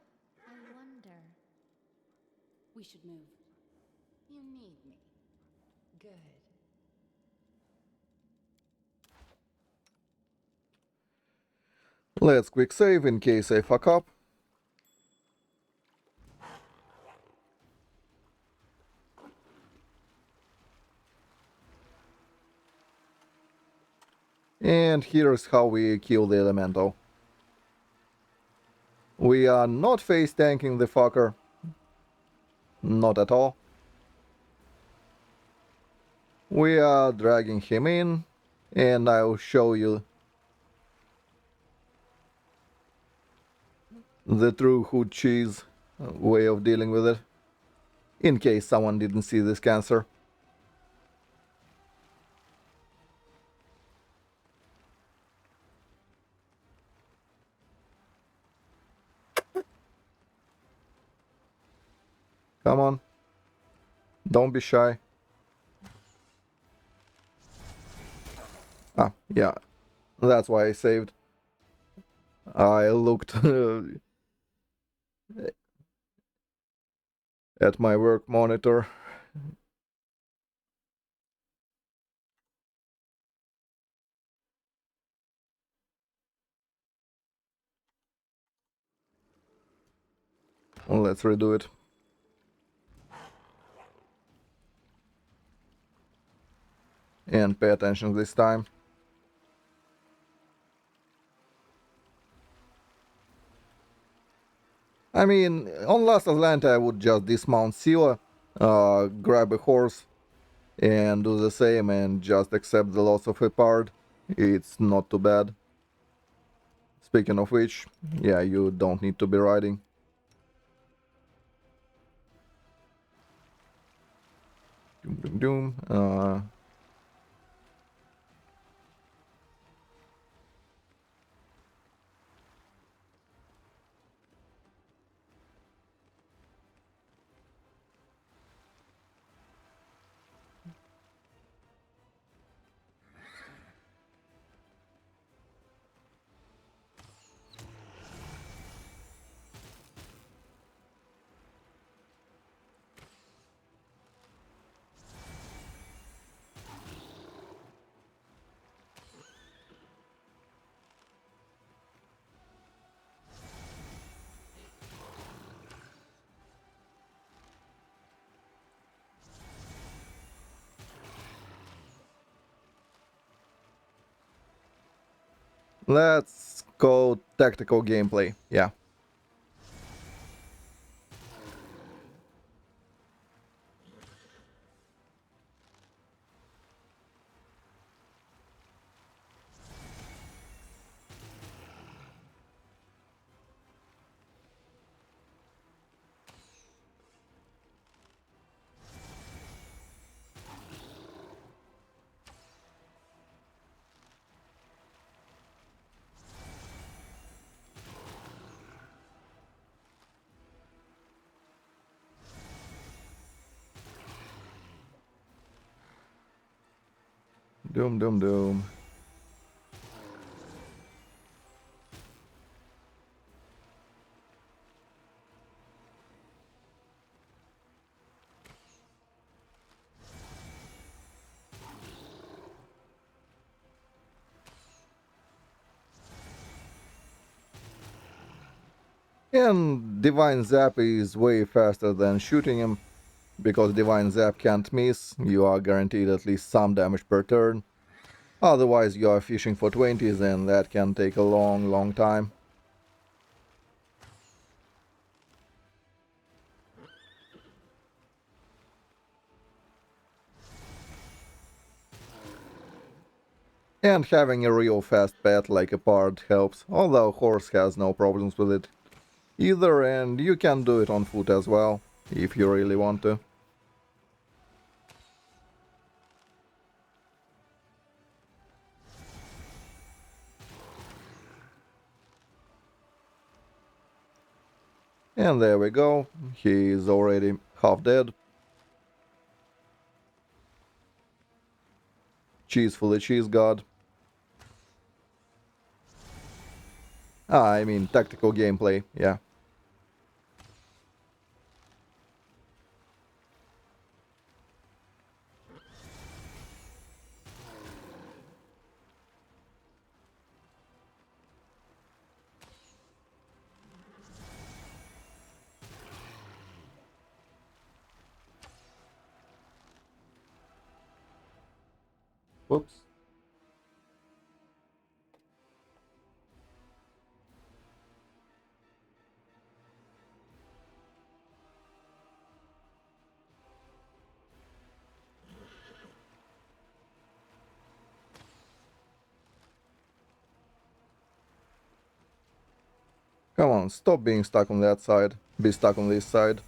I wonder. We should move. You need me. Good. Let's quick save in case I fuck up. And here's how we kill the elemental. We are not face tanking the fucker. Not at all. We are dragging him in, and I'll show you the true hood cheese way of dealing with it, in case someone didn't see this cancer. Come on. Don't be shy. Ah, yeah. That's why I saved. I looked at my work monitor. Let's redo it. And pay attention this time. I mean, on Last Atlanta I would just dismount Sila, grab a horse, and do the same and just accept the loss of a part. It's not too bad. Speaking of which, yeah, you don't need to be riding. Doom, doom, doom. Let's go tactical gameplay. Yeah. Doom, doom, doom. And Divine Zap is way faster than shooting him. Because Divine Zap can't miss, you are guaranteed at least some damage per turn. Otherwise you are fishing for 20s and that can take a long time. And having a real fast pet like a Pard helps, although Horse has no problems with it either, and you can do it on foot as well, if you really want to. And there we go, he is already half dead. Cheese for the cheese god. I mean tactical gameplay, yeah. Whoops. Come on, stop being stuck on that side. Be stuck on this side.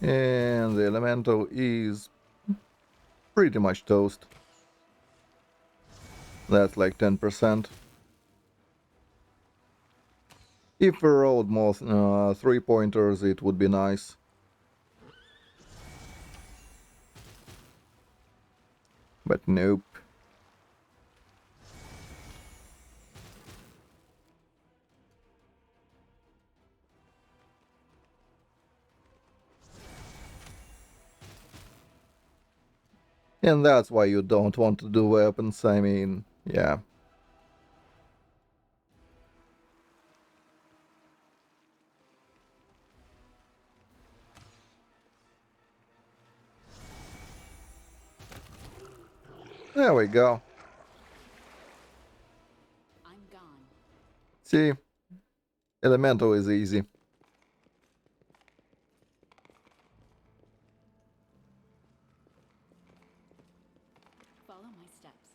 And the elemental is pretty much toast. That's like 10%. If we rolled more 3-pointers, it would be nice. But nope. And that's why you don't want to do weapons, I mean, yeah. There we go. I'm gone. See? Elemental is easy. Follow my steps.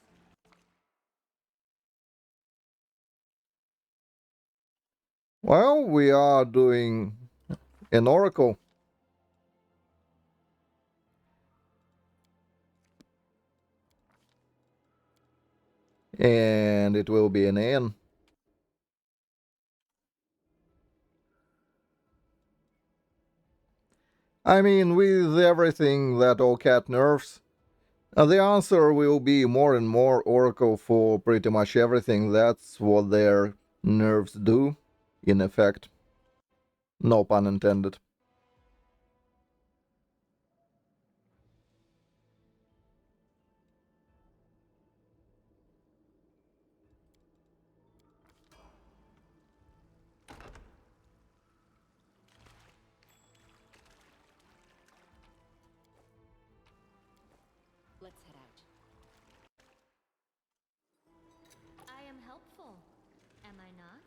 Well, we are doing an oracle. And it will be an Aeon. I mean, with everything that Cat nerfs, the answer will be more and more Oracle for pretty much everything. That's what their nerfs do, in effect. No pun intended. Let's head out. I am helpful, am I not?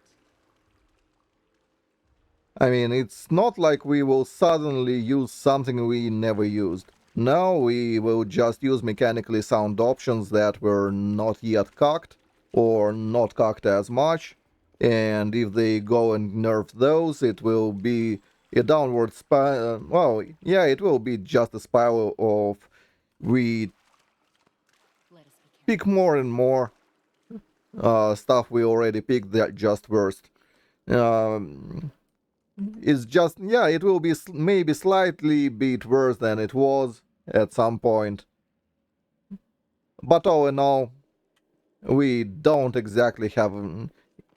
I mean, it's not like we will suddenly use something we never used. No, we will just use mechanically sound options that were not yet cocked, or not cocked as much, and if they go and nerf those, it will be a downward spiral. Well, yeah, it will be just a spiral of we Let us be careful. pick more and more stuff we already picked that just worst. It's just, yeah, it will be maybe slightly bit worse than it was at some point. But all in all, we don't exactly have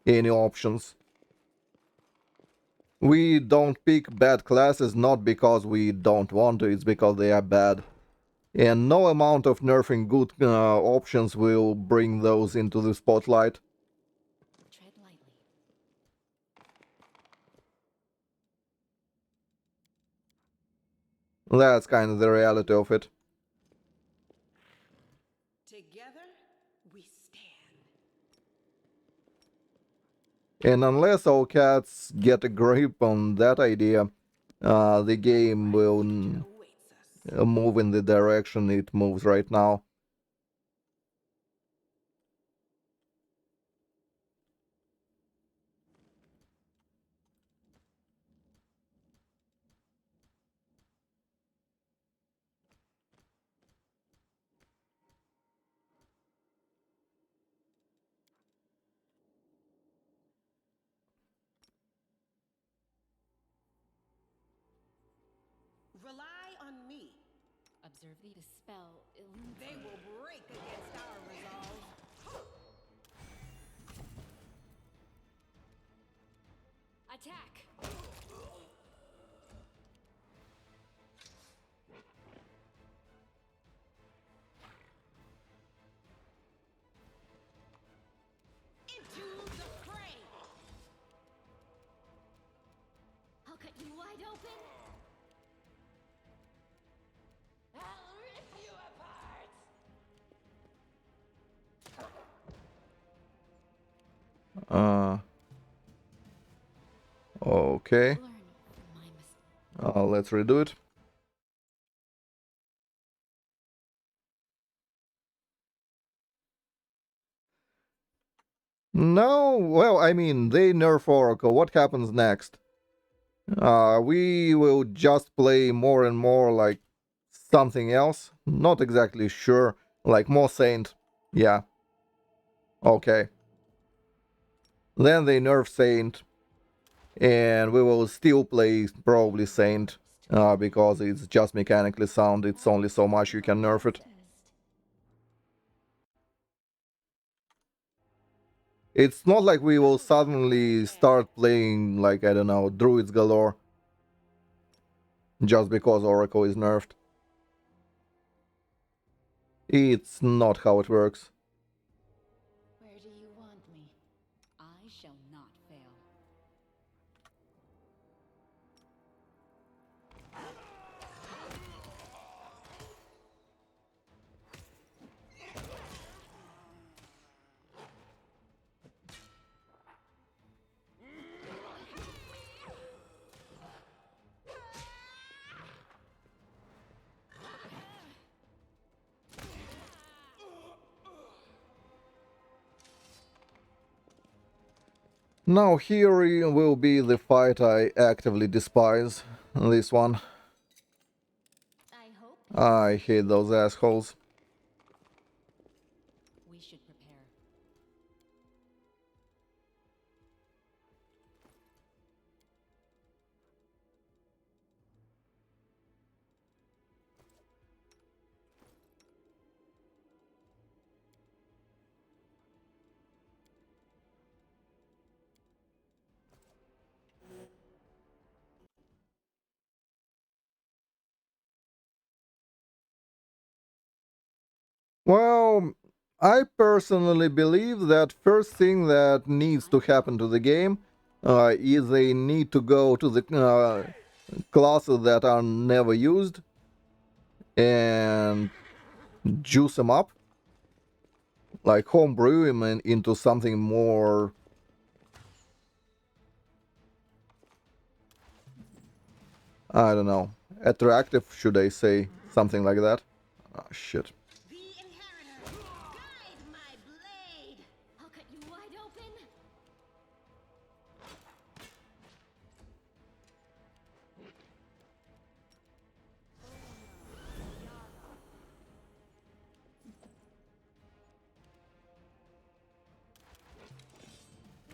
any options. We don't pick bad classes not because we don't want to, it's because they are bad. And no amount of nerfing good options will bring those into the spotlight. Tread lightly. That's kind of the reality of it. Together, we stand. And unless all cats get a grip on that idea, the game will Awaits us. move in the direction it moves right now. Rely on me. Observe the spell. They will break against our resolve. Attack! Into the fray. I'll cut you wide open. I'll rip you apart. Okay. Learn from my mistakes. Let's redo it. No, well, I mean, they nerf Oracle. What happens next? We will just play more and more like something else. Not exactly sure. Like more Saint. Yeah. Okay. Then they nerf Saint. And we will still play probably Saint. Because it's just mechanically sound. It's only so much you can nerf it. It's not like we will suddenly start playing, like, I don't know, druids galore just because Oracle is nerfed. It's not how it works. Where do you want me? I shall not fail. Now here will be the fight I actively despise. This one. I hope I hate those assholes. we should prepare. Well, I personally believe that first thing that needs to happen to the game is they need to go to the classes that are never used and juice them up, like homebrew them into something more, I don't know, attractive, should I say, something like that. Ah, shit. The Inheritor! Guide my blade! I'll cut you wide open!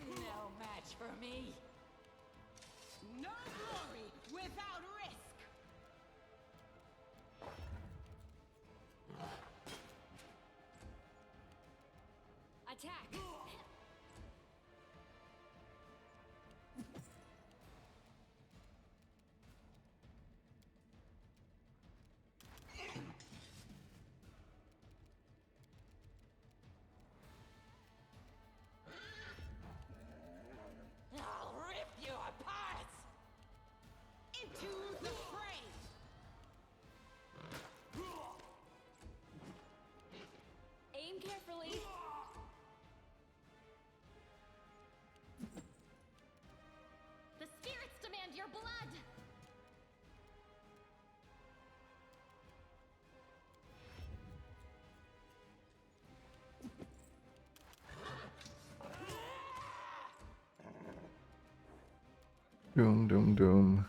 No match for me. No glory without risk! Attack! I'll rip you apart. Into the fray! Aim carefully. The spirits demand your blood! Doom, doom, doom.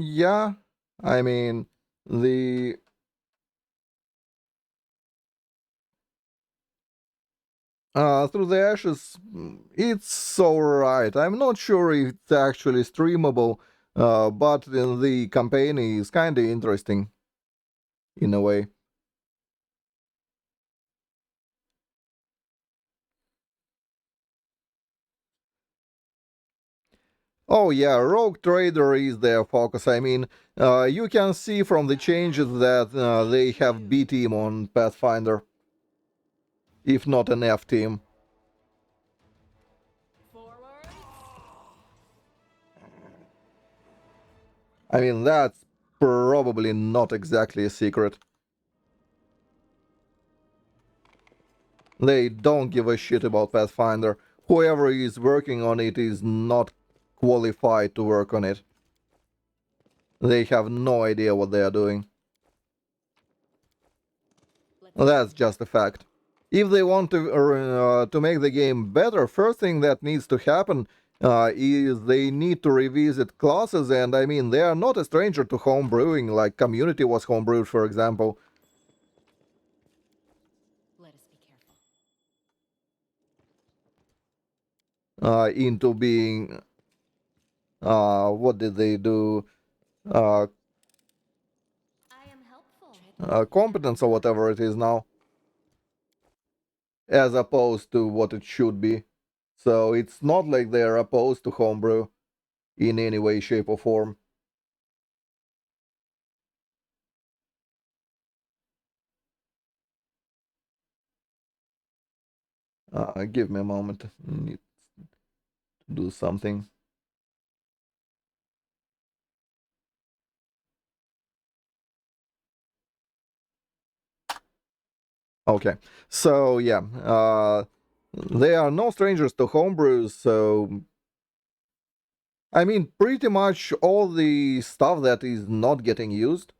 Yeah. I mean, the Through the Ashes, it's alright. I'm not sure if it's actually streamable, but the campaign is kinda interesting, in a way. Oh yeah, Rogue Trader is their focus. I mean, you can see from the changes that they have B team on Pathfinder, if not an F team. Forward. I mean, that's probably not exactly a secret. They don't give a shit about Pathfinder. Whoever is working on it is not qualified to work on it. They have no idea what they are doing. That's just a fact. If they want to make the game better, first thing that needs to happen is they need to revisit classes, and I mean, they are not a stranger to homebrewing, like Community was homebrewed, for example. Let us be careful. into being what did they do? I am helpful. Competence or whatever it is now, as opposed to what it should be. So it's not like they're opposed to homebrew in any way, shape, or form. Give me a moment. Need to do something. Okay, so yeah, they are no strangers to homebrews, so I mean, pretty much all the stuff that is not getting used.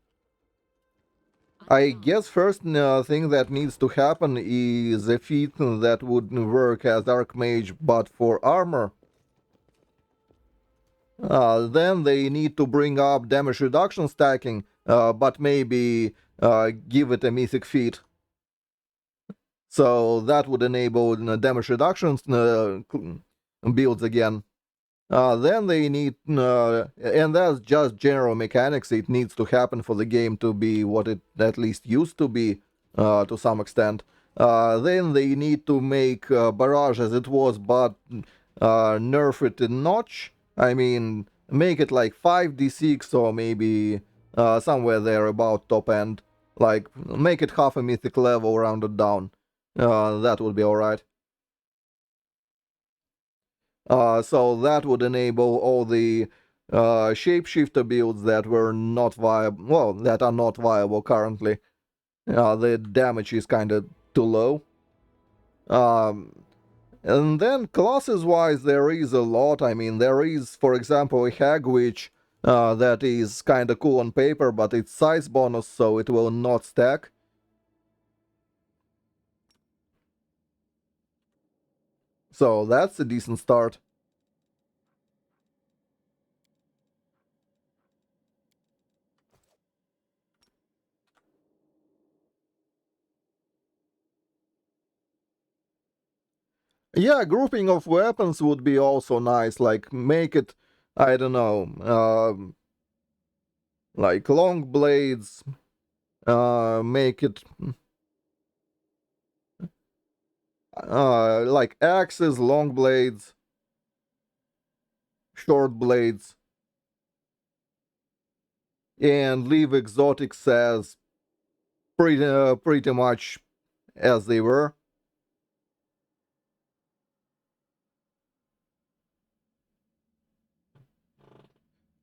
I guess first thing that needs to happen is a feat that would work as Archmage but for armor. Then they need to bring up damage reduction stacking, but maybe give it a mythic feat. So that would enable damage reductions builds again. Then they need, and that's just general mechanics. It needs to happen for the game to be what it at least used to be, to some extent. Then they need to make Barrage as it was, but nerf it a notch. I mean, make it like 5d6 or maybe somewhere there about top end. Like, make it half a mythic level rounded down. That would be alright. So that would enable all the shapeshifter builds that were not viable, well, that are not viable currently. The damage is kind of too low. And then classes-wise, there is a lot. I mean, there is, for example, a Hag Witch that is kind of cool on paper, but it's size bonus, so it will not stack. So that's a decent start. Yeah, grouping of weapons would be also nice. Like, make it, I don't know, like long blades, make it like axes, long blades, short blades, and leave exotics as pretty much as they were.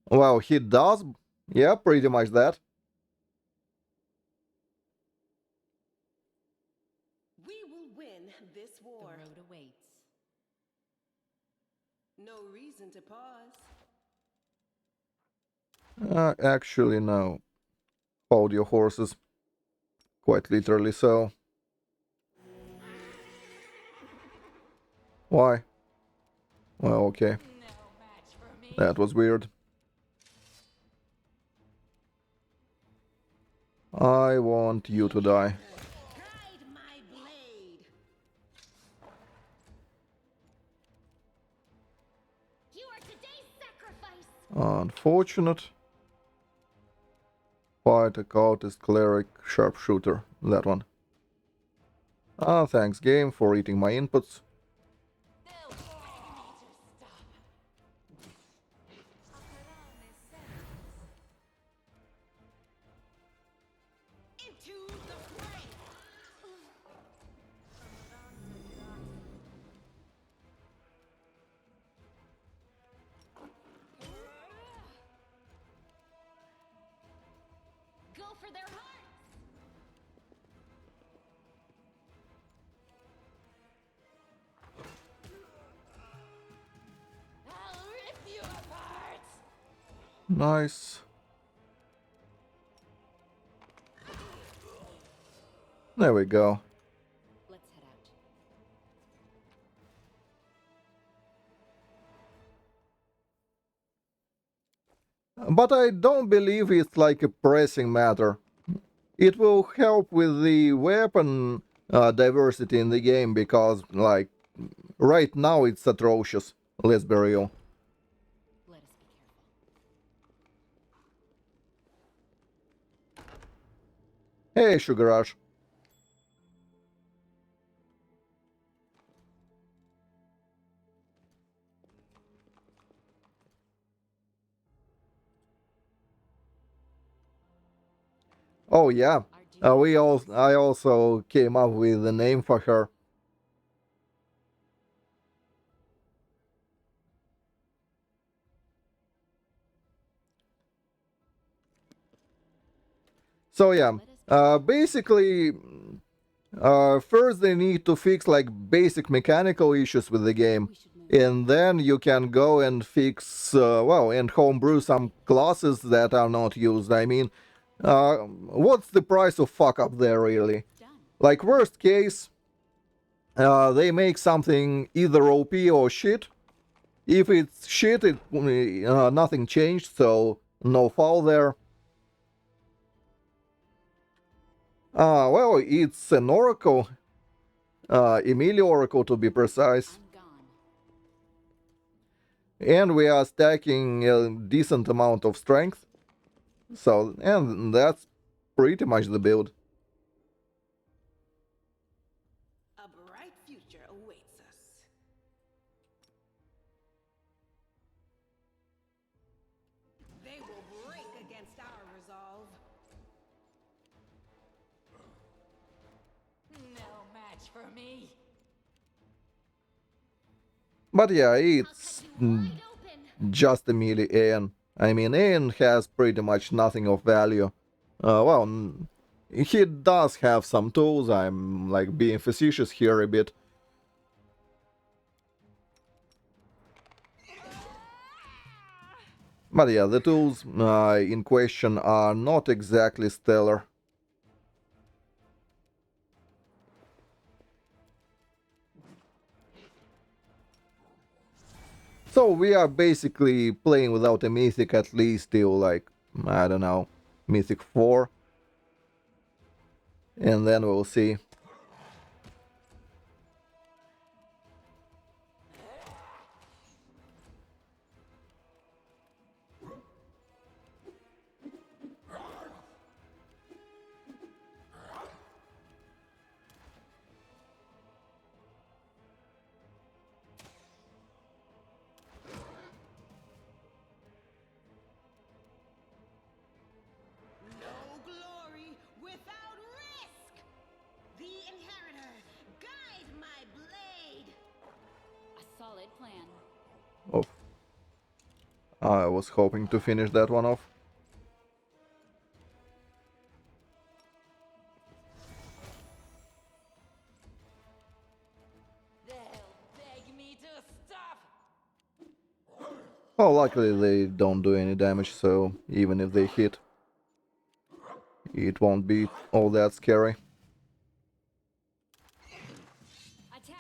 Well, he does, yeah, pretty much that. We will win this The war. road awaits. No reason to pause. Actually, no. Hold your horses. Quite literally so. Why? Well, okay. That was weird. I want you to die. Guide my blade. You are today's sacrifice. Unfortunate. Fight, occultist, cleric, sharpshooter. That one. Thanks game for eating my inputs. Into the fray. Go for their hearts. I'll rip you apart. Nice. There we go. Let's head out. But I don't believe it's like a pressing matter. It will help with the weapon diversity in the game because, like, right now it's atrocious. Let's be real. Let us be careful. Hey, Sugar Rush. Oh yeah, I also came up with the name for her. So yeah, basically, first they need to fix like basic mechanical issues with the game, and then you can go and fix, well, and homebrew some classes that are not used. I mean, what's the price of fuck up there really? Like worst case, they make something either OP or shit. If it's shit, nothing changed, so no foul there. Well, it's an oracle, Emilia oracle to be precise, and we are stacking a decent amount of strength. So, and that's pretty much the build. A bright future awaits us. They will break against our resolve. No match for me. But yeah, it's just a melee Aeon. I mean, Aeon has pretty much nothing of value. Well, he does have some tools, I'm like being facetious here a bit. But yeah, the tools in question are not exactly stellar. So we are basically playing without a mythic at least till like, I don't know, mythic 4. And then we'll see. No glory without risk! The inheritor, guide my blade! A solid plan. Oh, I was hoping to finish that one off. They'll beg me to stop. Oh, luckily they don't do any damage, so even if they hit, it won't be all that scary. Attack.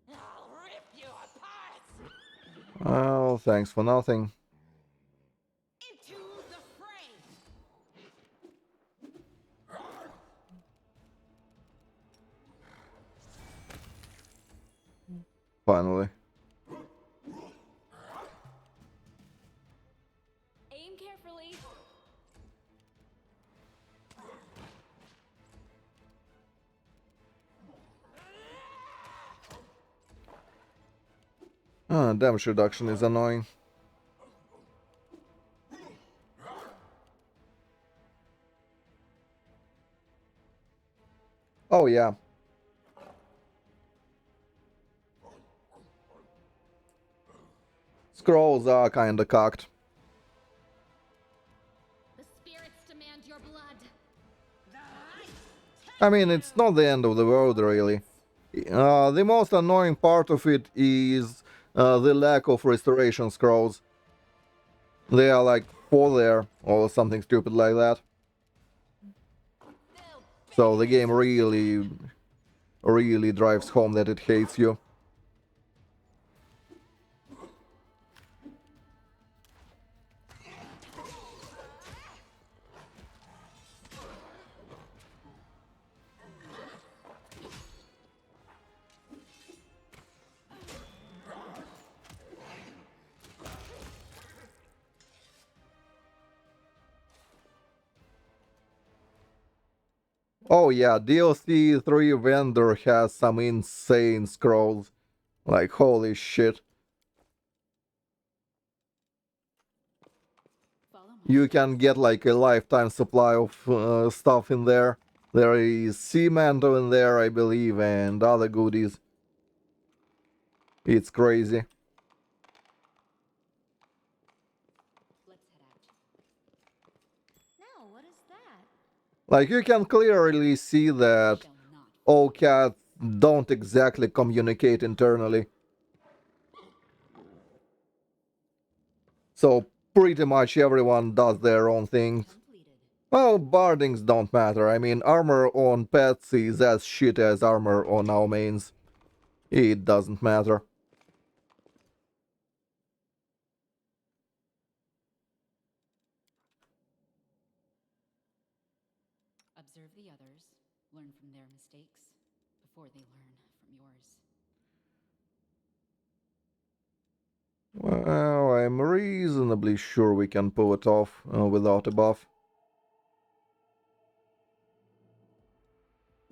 I'll rip you apart. Well, thanks for nothing. Into the fray! Finally. Aim carefully. Damage reduction is annoying. Oh yeah. Scrolls are kinda cocked. The spirits demand your blood. The light! I mean, it's not the end of the world, really. The most annoying part of it is the lack of restoration scrolls. They are like 4 there, or something stupid like that. So the game really, really drives home that it hates you. Oh yeah, DLC 3 vendor has some insane scrolls. Like, holy shit. Follow my You can get like a lifetime supply of stuff in there. There is cement in there, I believe, and other goodies. It's crazy. Let's head out. No, what is that? Like, you can clearly see that Shall not. all cats don't exactly communicate internally. So, pretty much everyone does their own things. Completed. Well, bardings don't matter. I mean, armor on pets is as shit as armor on our mains. It doesn't matter. Observe the others. Learn from their mistakes before they learn from yours. Well, I'm reasonably sure we can pull it off without a buff.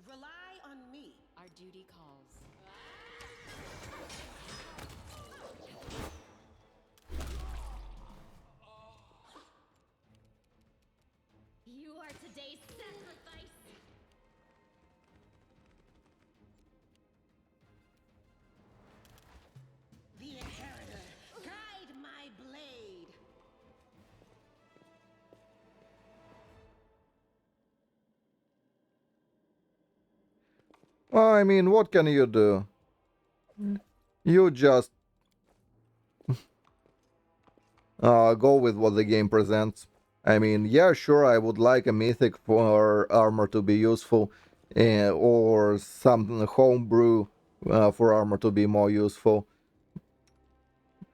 Rely on me. Our duty calls. You are today's sacrifice. The inheritor. Guide my blade. Well, I mean, what can you do? You just go with what the game presents. I mean, yeah, sure, I would like a mythic for armor to be useful, or some homebrew for armor to be more useful.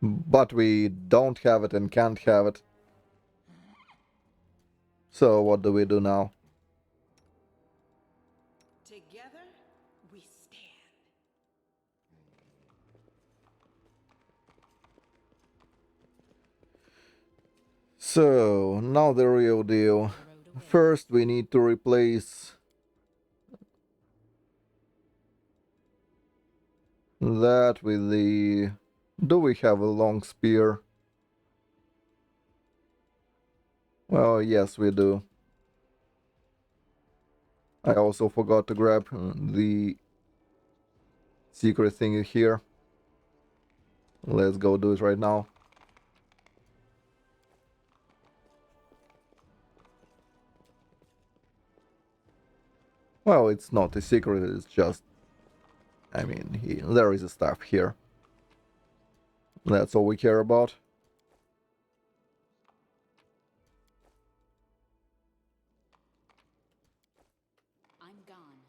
But we don't have it and can't have it. So what do we do now? Together, we stand. So, now the real deal. The road away. First, we need to replace that with the... Do we have a long spear? Well, yes, we do. I also forgot to grab the secret thing here. Let's go do it right now. Well, it's not a secret, it's just... I mean, there is a stuff here. That's all we care about. I'm gone.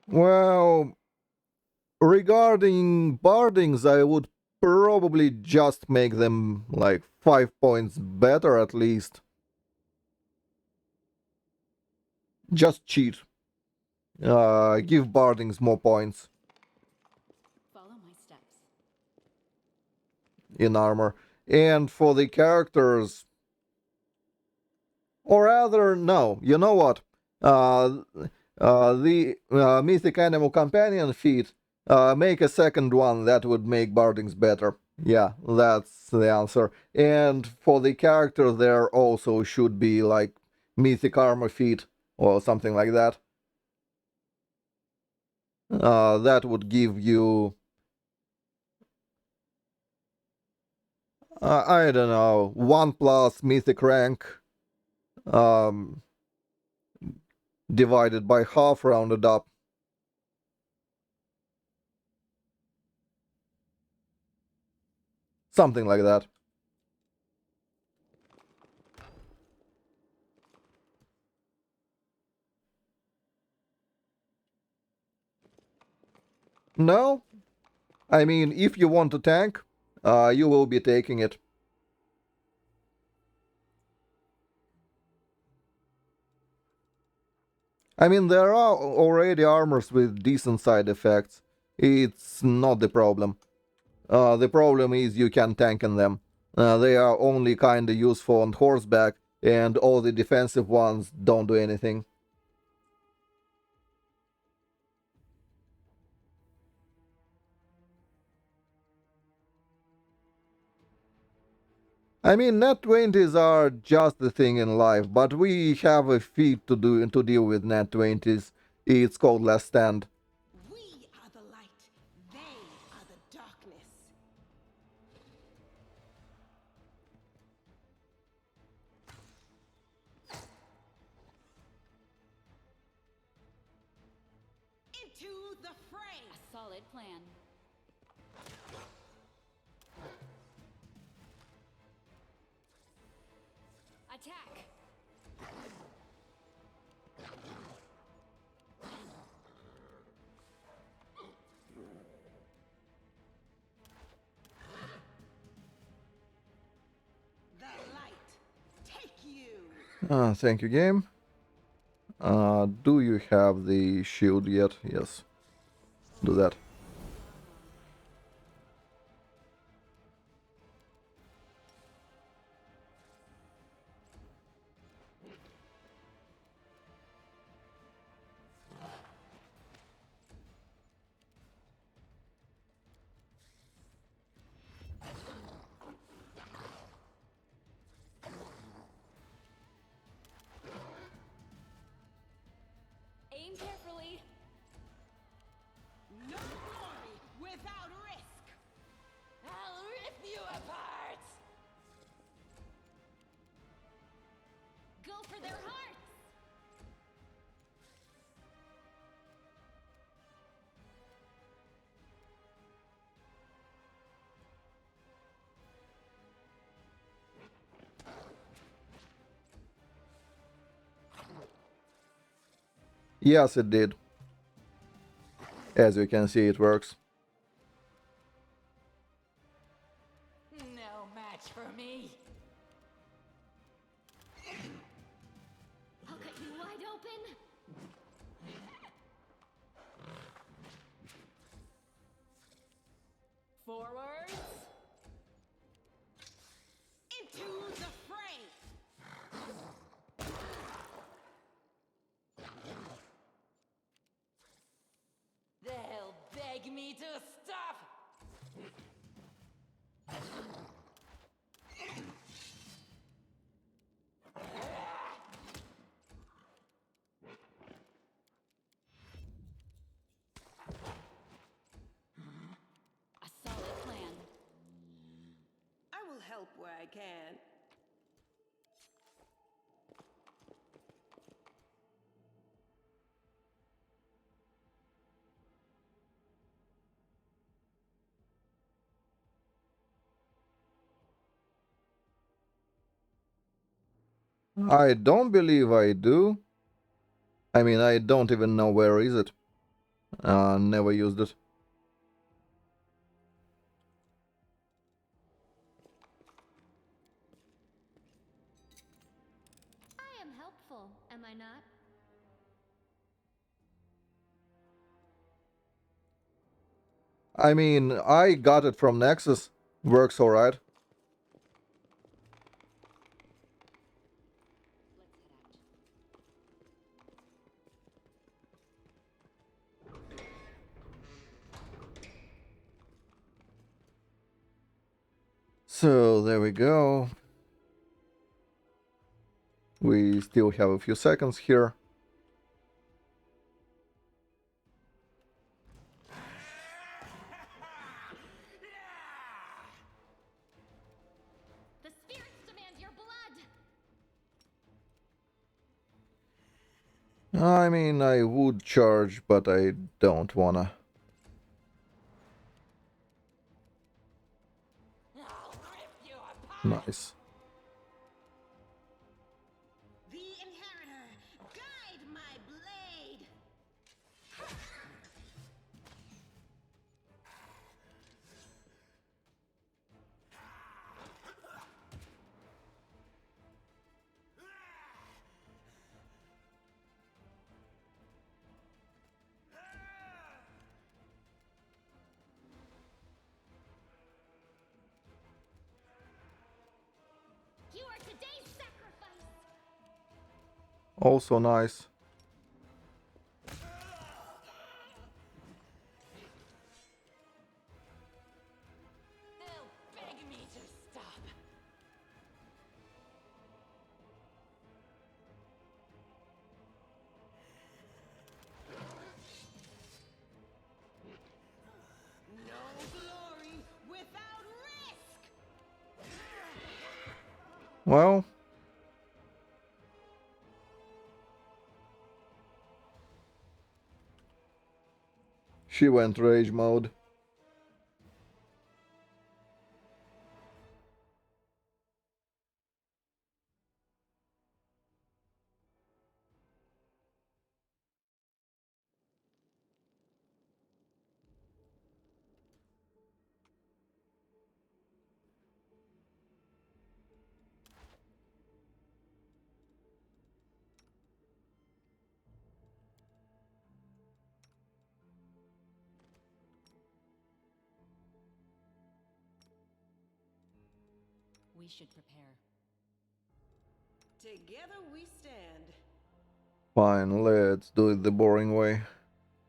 Well, regarding bardings, I would probably just make them like 5 points better at least. Just cheat. Give bardings more points Follow my steps. in armor. And for the characters, or rather, no, you know what? The Mythic Animal Companion feat, make a second one that would make bardings better. Yeah, that's the answer. And for the character, there also should be like Mythic Armor feat or something like that. That would give you, I don't know, 1 plus Mythic rank, um, divided by half, rounded up. Something like that. No? I mean, if you want to tank, you will be taking it. I mean, there are already armors with decent side effects. It's not the problem. The problem is you can tank in them. They are only kinda useful on horseback, and all the defensive ones don't do anything. I mean, net 20s are just the thing in life, but we have a feat to deal with net 20s. It's called Last Stand. We are the light. They are the darkness. Into the fray. A solid plan. Attack! The light. Take you. Thank you, game. Do you have the shield yet? Yes. Do that. Aim carefully. No glory without risk. I'll rip you apart! Go for their hearts! Yes, it did. As you can see, it works. No match for me. I'll cut you wide open. Forwards! Into the fray. They'll beg me to stop. A solid plan. I will help where I can. I don't believe I do. I mean, I don't even know where is it. Never used it. I am helpful, am I not? I mean, I got it from Nexus. Works alright. So, there we go. We still have a few seconds here. The spirits demand your blood. I mean, I would charge, but I don't wanna. I'll rip you apart! Nice. The inheritor. Guide my blade. Also nice. They'll beg me to stop. No glory without risk! Well, she went rage mode. We should prepare. Together we stand. Fine, let's do it the boring way.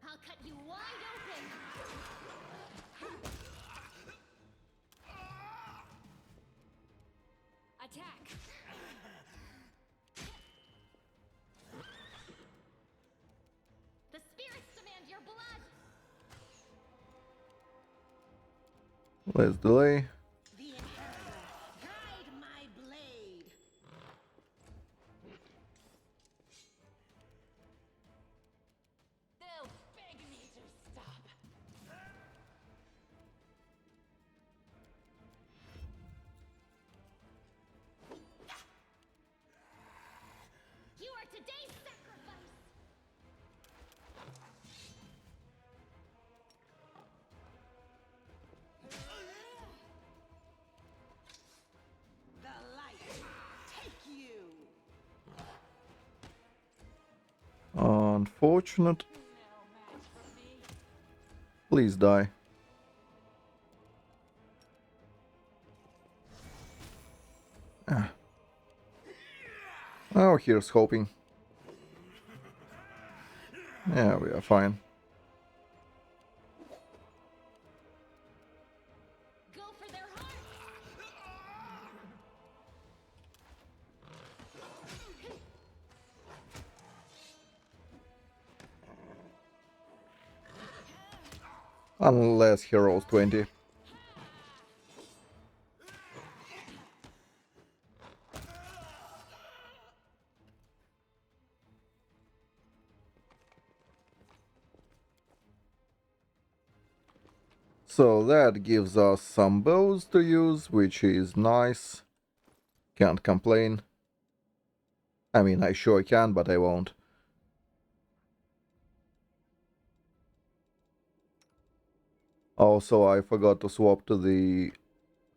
I'll cut you wide open. Attack! The spirits demand your blood. Let's delay. The inheritor, guide my blade. They'll beg me to stop. You are today's sacrifice. The light, take you. Unfortunate. Please die. Ah. Oh, here's hoping. Yeah, we are fine. Go for their hearts. Unless he rolls 20. So that gives us some bows to use, which is nice. Can't complain. I mean, I sure can, but I won't. Also, I forgot to swap to the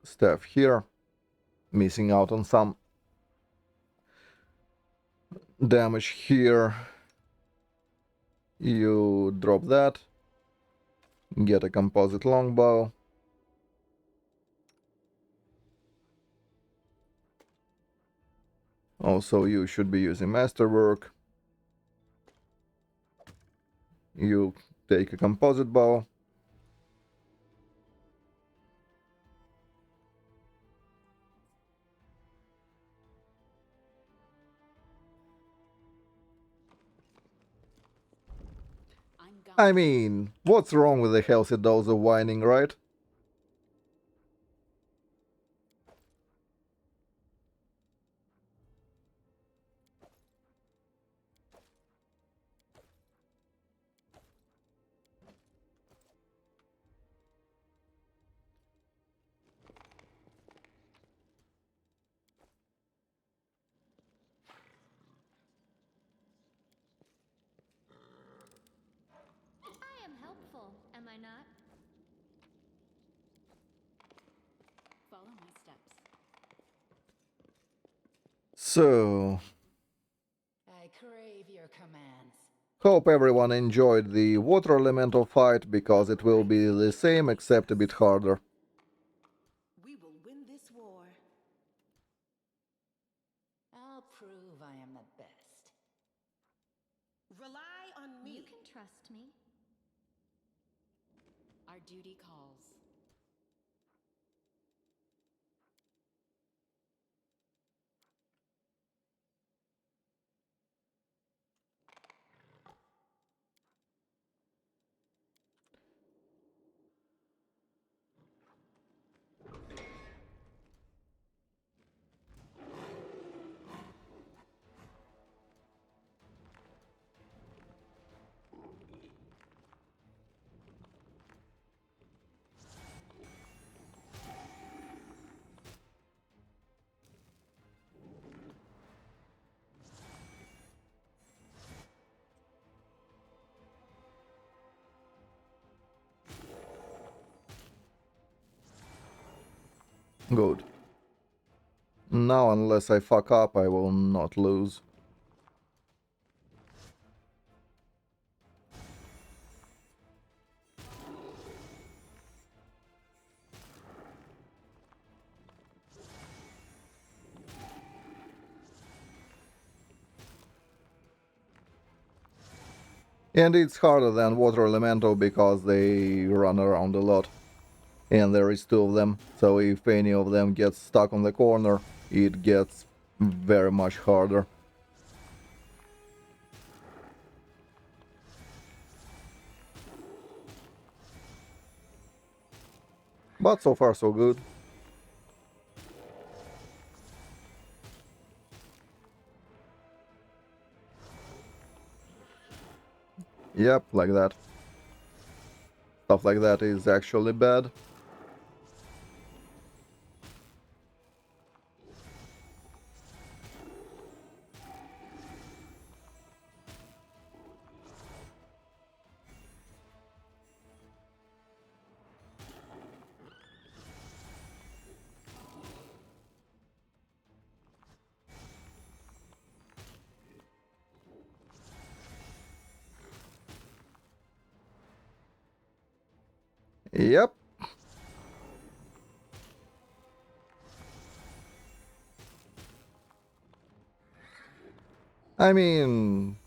staff here. Missing out on some damage here. You drop that. Get a composite longbow. Also, you should be using masterwork. You take a composite bow. I'm gone. I mean, what's wrong with a healthy dose of whining, right? I am helpful, am I not? Follow my steps. So, I crave your commands. hope everyone enjoyed the water elemental fight, because it will be the same except a bit harder. We will win this war. I'll prove I am the best. Rely on me. You can trust me. Our duty calls. Good. Now, unless I fuck up, I will not lose. And it's harder than Water Elemental because they run around a lot. And there is two of them, so if any of them gets stuck on the corner, it gets very much harder. But so far so good. Yep, like that. Stuff like that is actually bad. Yep. I mean,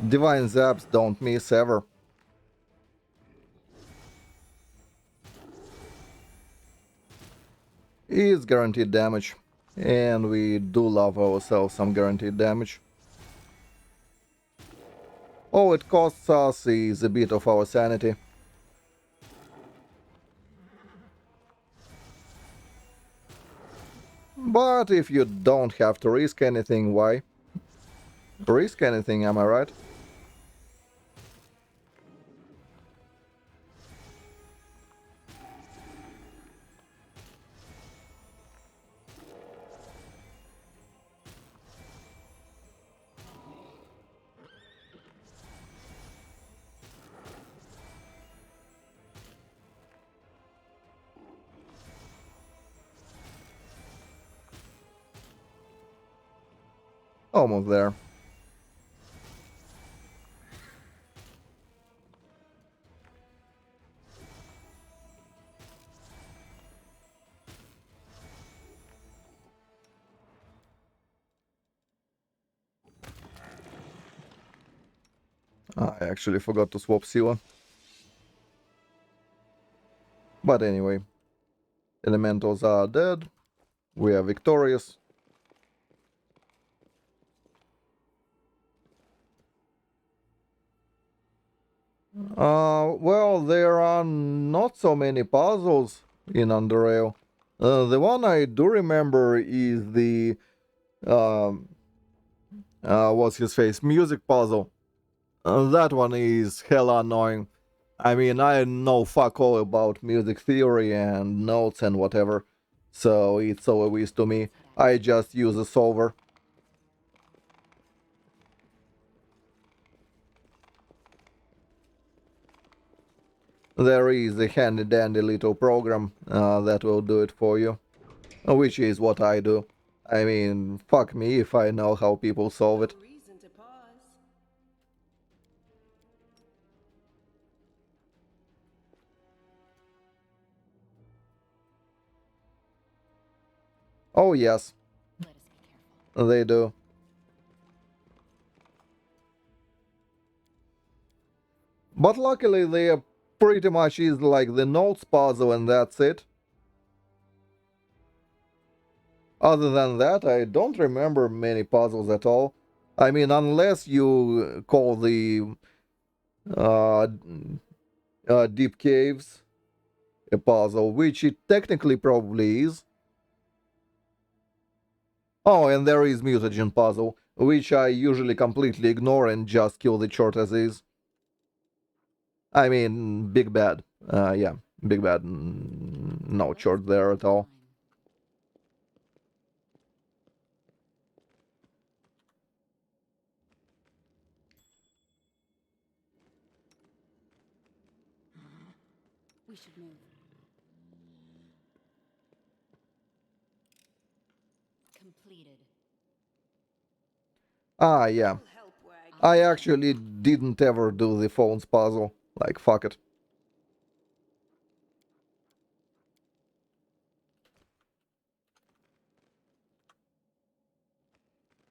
Divine Zaps don't miss ever. It's guaranteed damage. And we do love ourselves some guaranteed damage. All it costs us is a bit of our sanity. But if you don't have to risk anything, why? Risk anything, am I right? Almost there. I actually forgot to swap Sila. But anyway, elementals are dead. We are victorious. Well, there are not so many puzzles in Underrail. The one I do remember is the what's his face music puzzle. That one is hella annoying. I mean, I know fuck all about music theory and notes and whatever, so it's all a waste to me. I just use a solver. There is a handy dandy little program that will do it for you, which is what I do. I mean, fuck me if I know how people solve it. No reason to pause. Oh yes, Let us be careful. they do. But luckily they are pretty much is like the notes puzzle and that's it. Other than that, I don't remember many puzzles at all. I mean, unless you call the uh, deep caves a puzzle, which it technically probably is. Oh, and there is mutagen puzzle, which I usually completely ignore and just kill the chort as is. I mean, big bad. Yeah, big bad. No chort there at all. We should move. Completed. Ah, yeah. I'll help where I I actually didn't ever do the phones puzzle. Like, fuck it.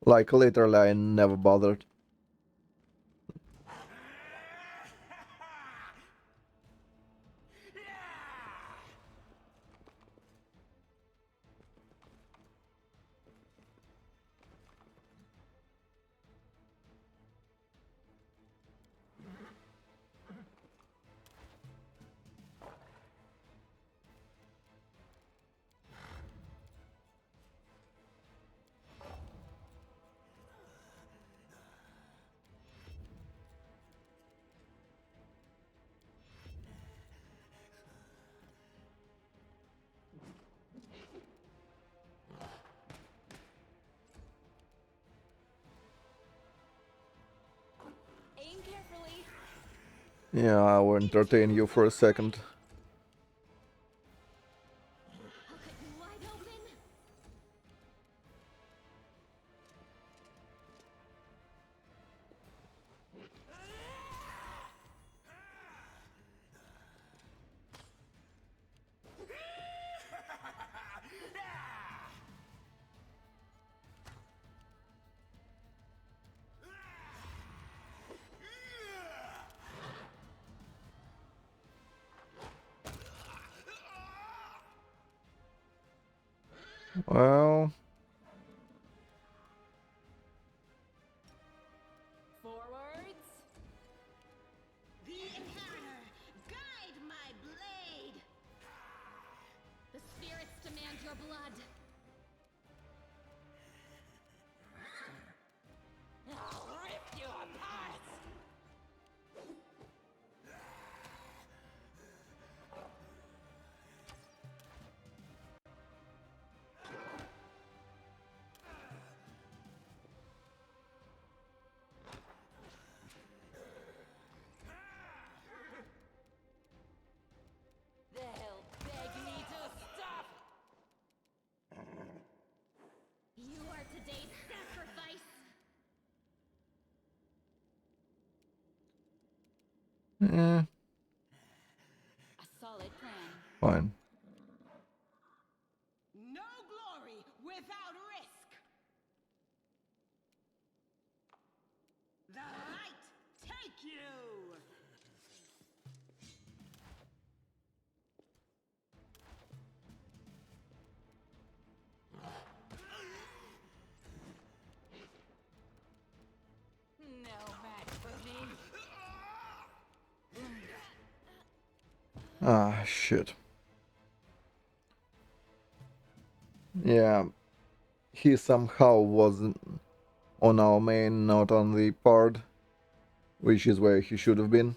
Like, literally, I never bothered. Aim carefully. Yeah, I will entertain you for a second. I'll cut you wide open. Well, Forwards. The Inheritor, guide my blade. The spirits demand your blood. I'll rip you apart! They'll beg me to stop! You are today's sacrifice. eh, A solid plan. fine. No glory without risk. The light take you. No match for me! Ah, shit. Yeah, he somehow was on our main, not on the part, which is where he should have been.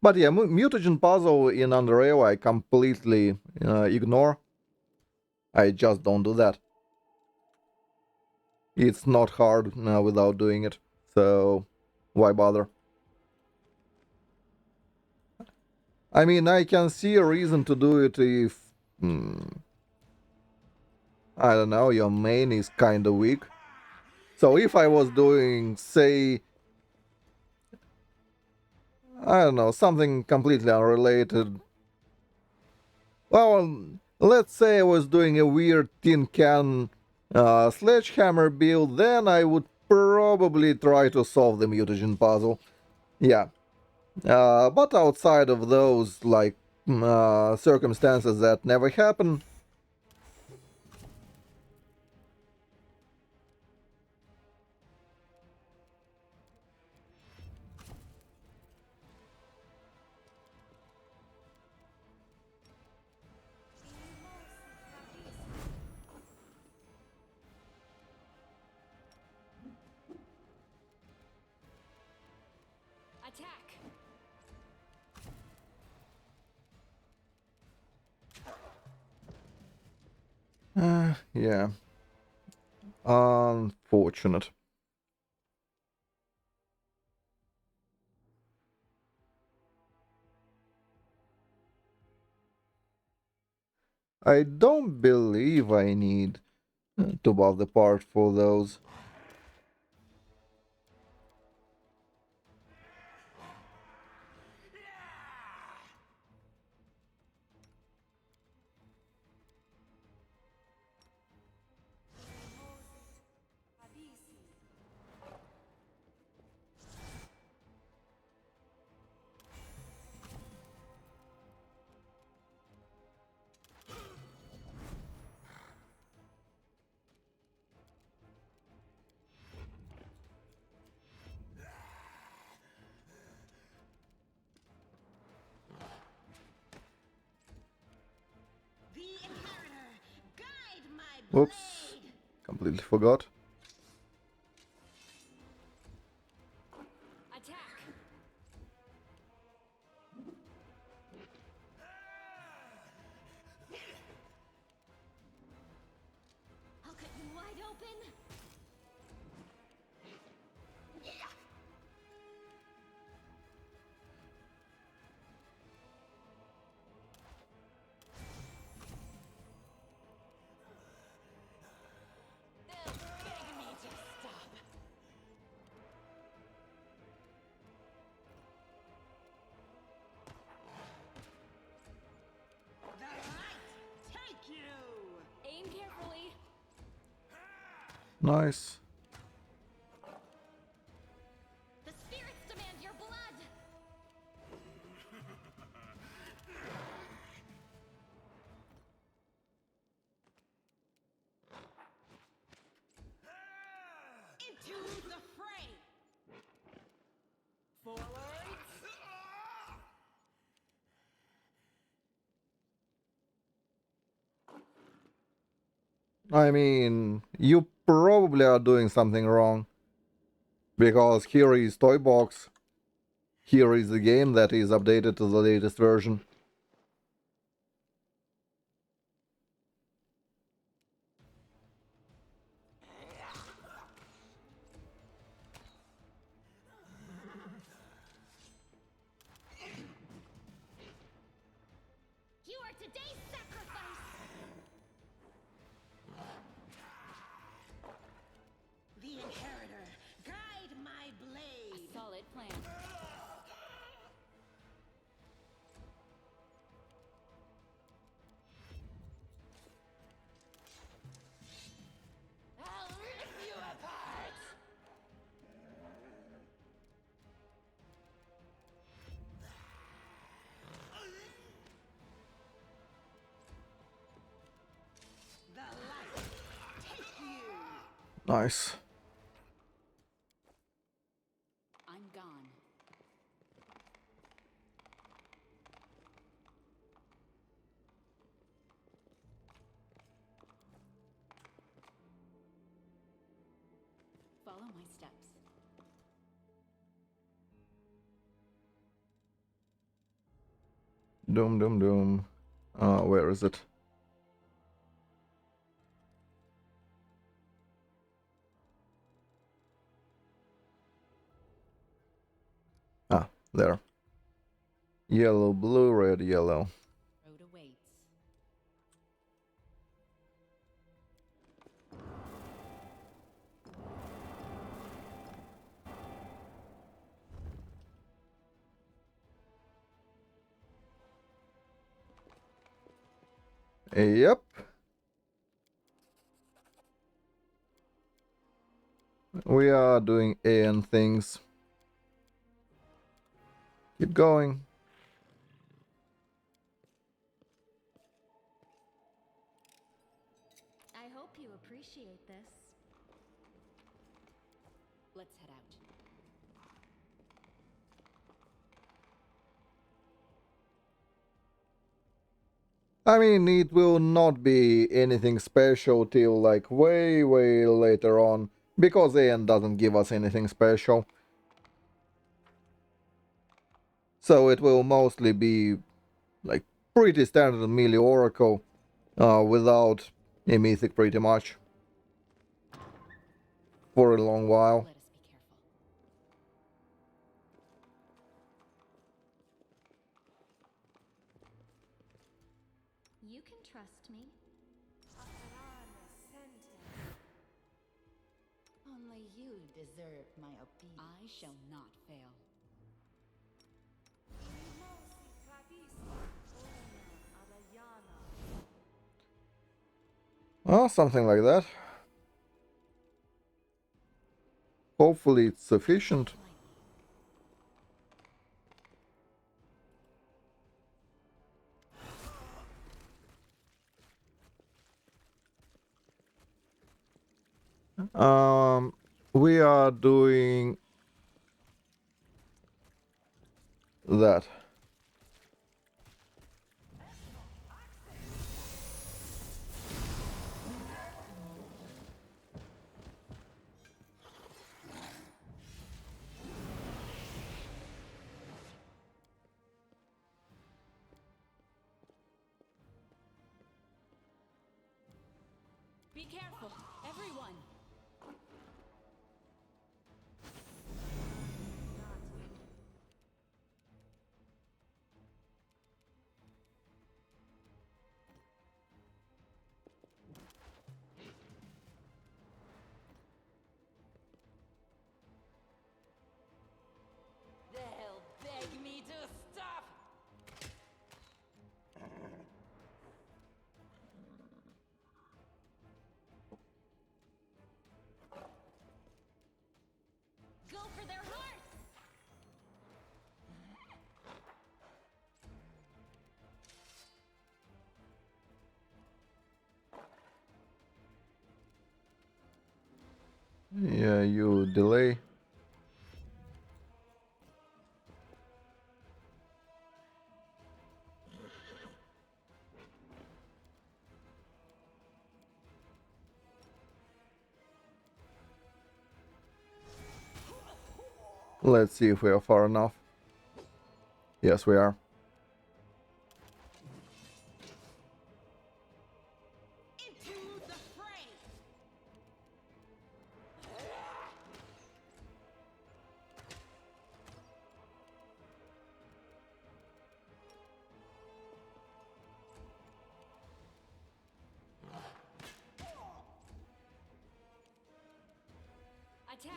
But yeah, mutagen puzzle in Underrail I completely ignore. I just don't do that. It's not hard without doing it, so why bother? I mean, I can see a reason to do it if... I don't know, your main is kinda weak. So if I was doing, say... I don't know, something completely unrelated. Well, let's say I was doing a weird tin can sledgehammer build, then I would probably try to solve the mutagen puzzle. Yeah. But outside of those, like, circumstances that never happen, Attack! yeah. Unfortunate. I don't believe I need to buff the part for those. The Inheritor, guide my Whoops. blade! Completely forgot. Attack! I'll cut you wide open! Beg me to stop. The light take you! Aim carefully! Nice. The spirits demand your blood! Into the fray! I mean, you probably are doing something wrong. Because here is Toy Box. Here is the game that is updated to the latest version. You are today's sacrifice! The Inheritor, guide my blade! Solid plan. I'll rip you apart! The light take you! Nice. I'm gone. Follow my steps. Doom, doom, doom. Where is it? Ah, there. Yellow, blue, red, yellow. Road awaits. Yep. We are doing Aeon things. Keep going. I hope you appreciate this. Let's head out. I mean, it will not be anything special till like way later on, because Aeon doesn't give us anything special. So it will mostly be like pretty standard melee oracle, without a mythic pretty much, for a long while. Let us be careful. You can trust me. Only you deserve my opinion. I shall not fail. Oh, something like that. Hopefully it's sufficient. We are doing that. Be careful, everyone! They'll beg me to stop. Go for their hearts! Yeah, you delay. Let's see if we are far enough. Yes, we are. Into the fray! Attack!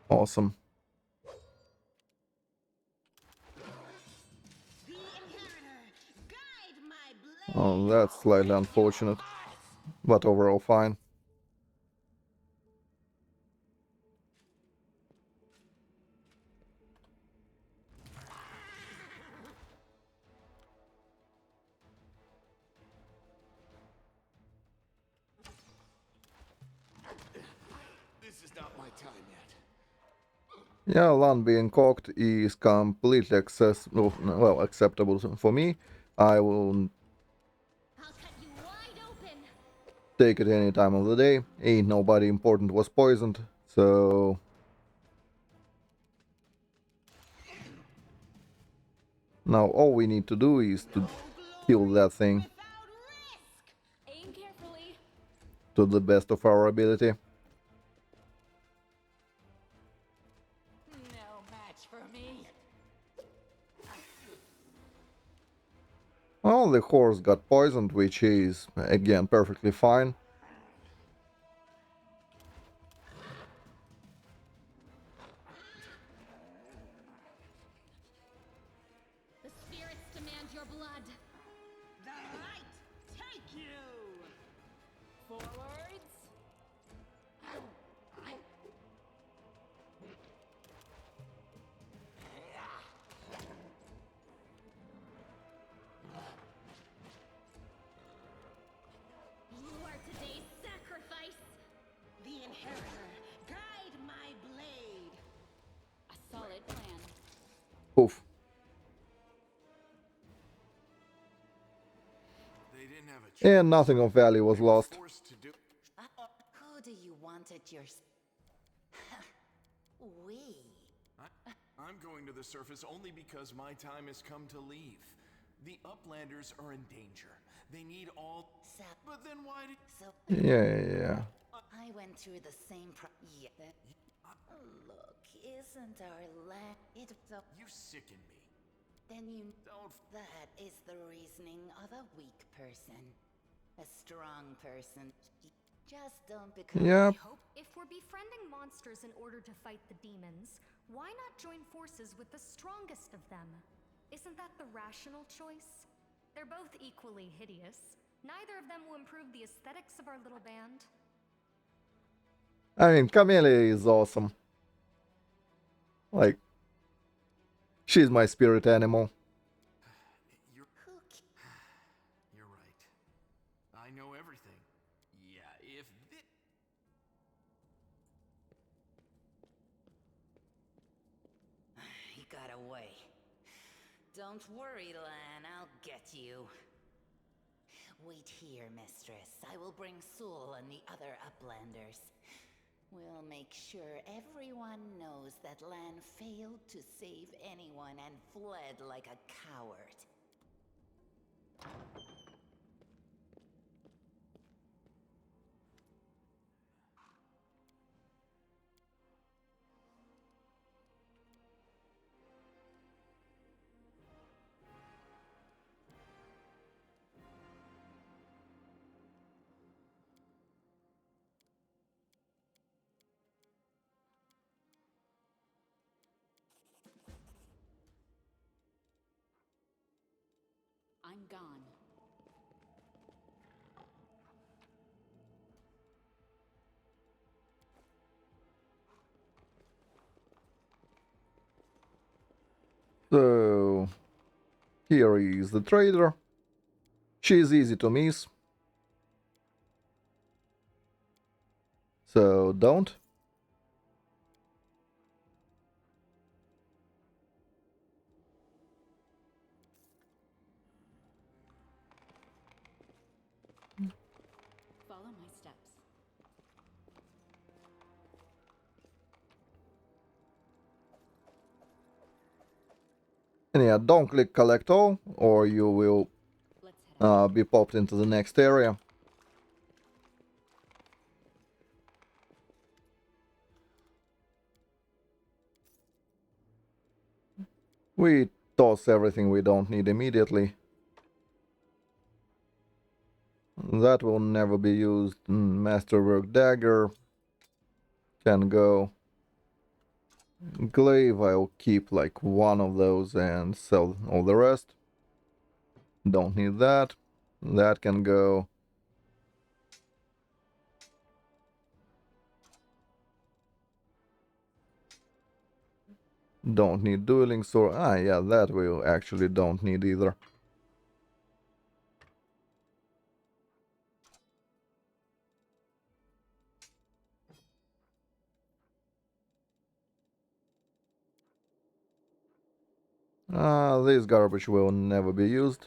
Awesome. The inheritor, guide my blade! Oh, that's slightly unfortunate, but overall fine. This is not my time yet. Yeah, land being cocked is completely accessible, well, acceptable for me. I will I'll cut you wide open! take it any time of the day. Ain't nobody important was poisoned, so... Now all we need to do is to kill that thing Aim carefully! to the best of our ability. No match for me. Well, the horse got poisoned, which is, again, perfectly fine. The spirits demand your blood. The light, take Forwards. You are today's sacrifice. The Inheritor, guide my blade. A solid plan. Oof. They didn't have a choice. And nothing of value was They were lost. forced to do. Who do you want at your... We. I'm going to the surface only because my time has come to leave. The Uplanders are in danger. They need all... So, But then why did... so Yeah. I went through the same yeah, look, isn't our land... It's so... You sicken me. Then you... Don't... That is the reasoning of a weak person. A strong person. Just don't become... Yep. If we're befriending monsters in order to fight the demons, why not join forces with the strongest of them? Isn't that the rational choice? They're both equally hideous. Neither of them will improve the aesthetics of our little band. I mean, Camellia is awesome. Like, she's my spirit animal. You're... You're right. I know everything. Yeah, if this... He got away. Don't worry, Lan, I'll get you. Wait here, mistress. I will bring Sul and the other Uplanders. We'll make sure everyone knows that Lan failed to save anyone and fled like a coward. I'm gone. So, here is the trader. She's easy to miss. So, don't. Follow my steps. And yeah, don't click collect all, or you will Let's head out. be popped into the next area. We toss everything we don't need immediately. That will never be used. Masterwork dagger can go. Glaive, I'll keep like one of those and sell all the rest. Don't need that. That can go. Don't need dueling sword. Ah, yeah, that we actually don't need either. This garbage will never be used.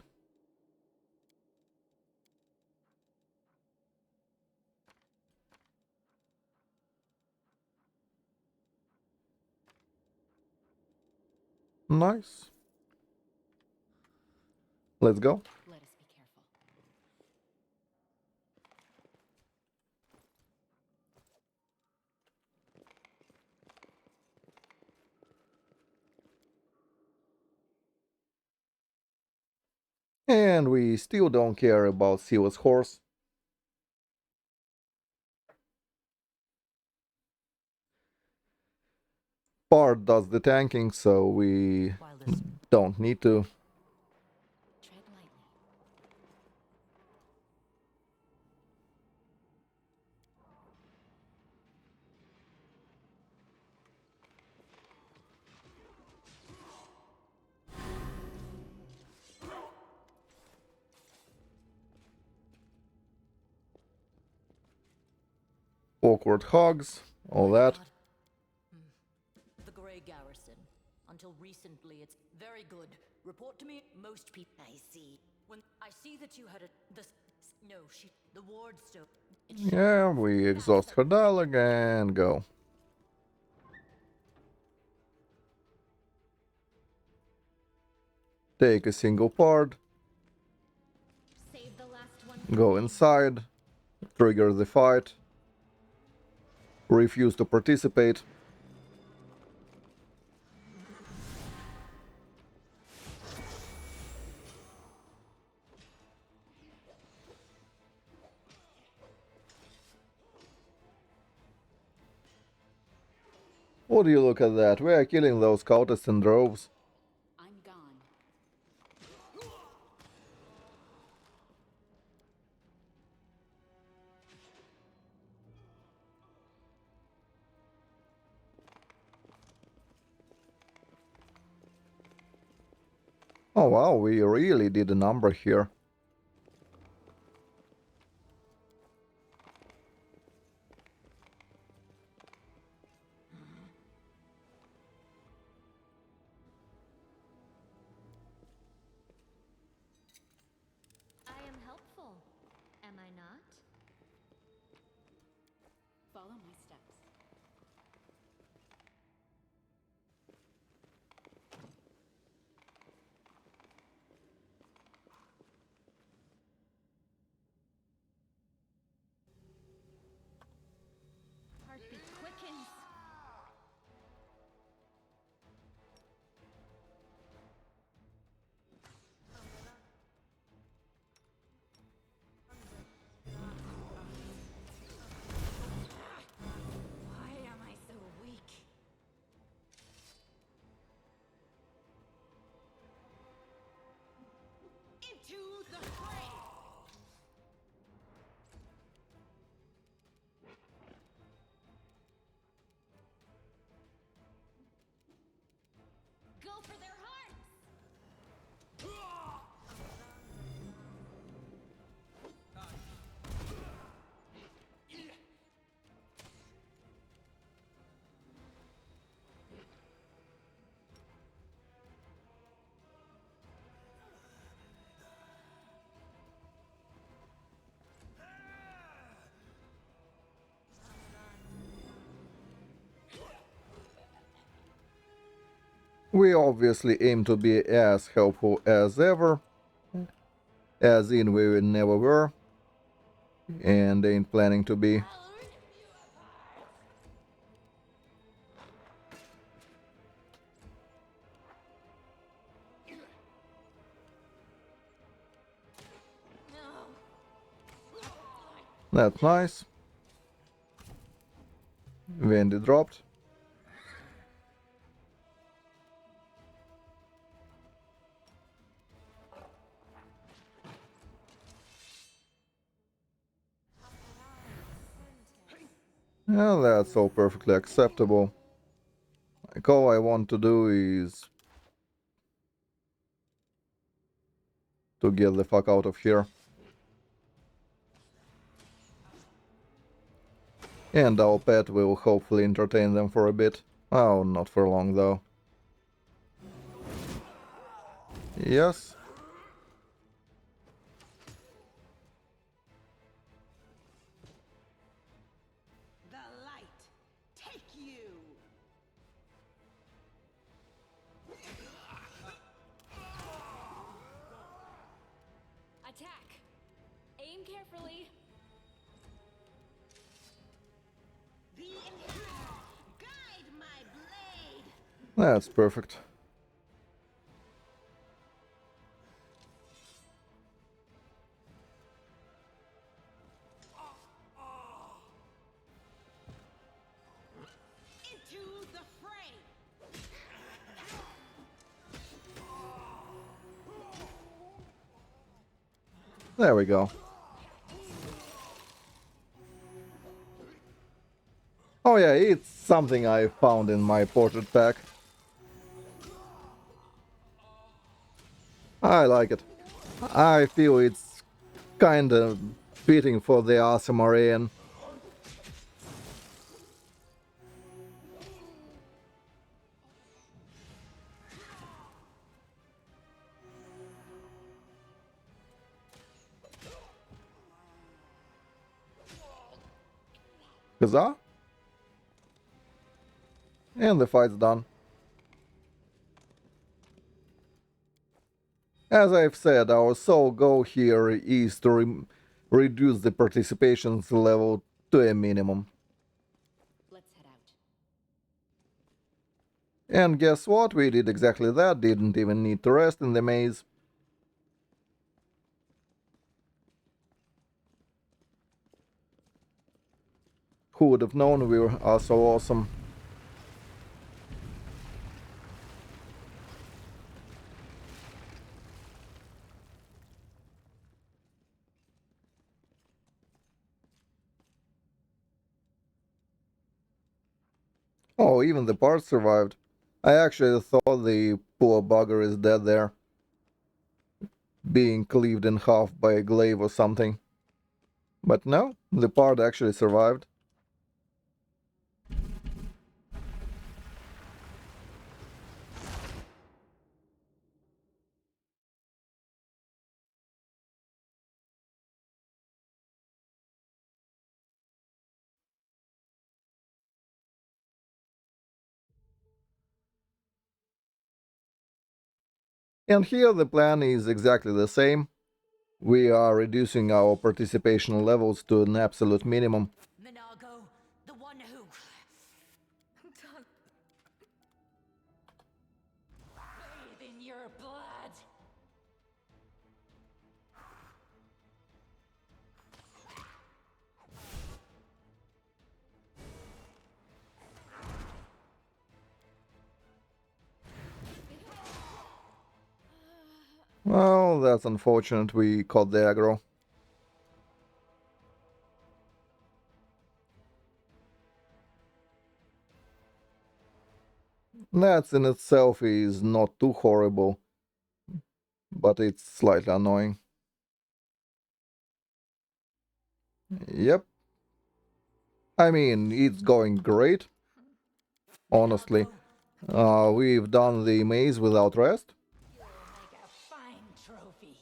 Nice. Let's go. Let us be careful. And we still don't care about Sila's horse. Part does the tanking, so we don't need to. Tread lightly. awkward hugs, all that. The Grey Garrison. Until recently, it's very good. Report to me. Most people. I see. When I see that you had the ward still. Yeah, we exhaust her dialogue and go. Take a single part, Save the last one. go inside, trigger the fight, refuse to participate. Would you look at that? We are killing those cultists in droves. I'm gone. Oh wow, we really did a number here. I am helpful, am I not? Follow my steps. Heartbeat quickens. Why am I so weak? Into the fray! Go for their hearts! We obviously aim to be as helpful as ever, as in we never were, and ain't planning to be. That's nice. Wendy dropped. Yeah, that's all perfectly acceptable. Like, all I want to do is to get the fuck out of here. And our pet will hopefully entertain them for a bit. Oh, not for long though. Yes. The light, take you! Attack! Aim carefully. The inhibitor, guide my blade! That's perfect. Into the fray! There we go. Oh yeah, it's something I found in my portrait pack. I like it. I feel it's kinda fitting for the awesome Aeon. Huzzah! And the fight's done. As I've said, our sole goal here is to reduce the participation level to a minimum. Let's head out. And guess what? We did exactly that, didn't even need to rest in the maze. Who would have known we are so awesome? Oh, even the part survived. I actually thought the poor bugger is dead there, being cleaved in half by a glaive or something. But no, the part actually survived. And here the plan is exactly the same. We are reducing our participation levels to an absolute minimum. Minago, the one who... bathe in your blood. Well, that's unfortunate, we caught the aggro. That in itself is not too horrible, but it's slightly annoying. Yep. I mean, it's going great, honestly. We've done the maze without rest. You'll make a fine trophy.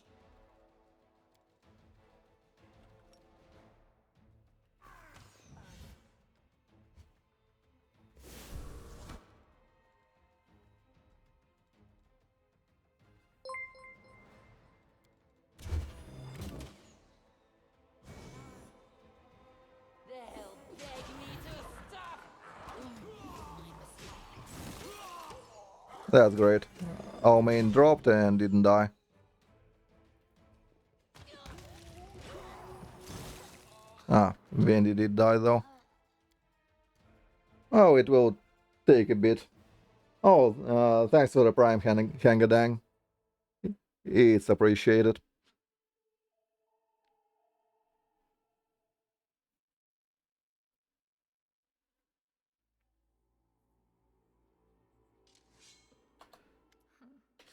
They'll beg me to stop. That's great. Our main dropped and didn't die. Ah, Wendy did die though. Oh, it will take a bit. Oh, thanks for the prime Hangadang. It's appreciated.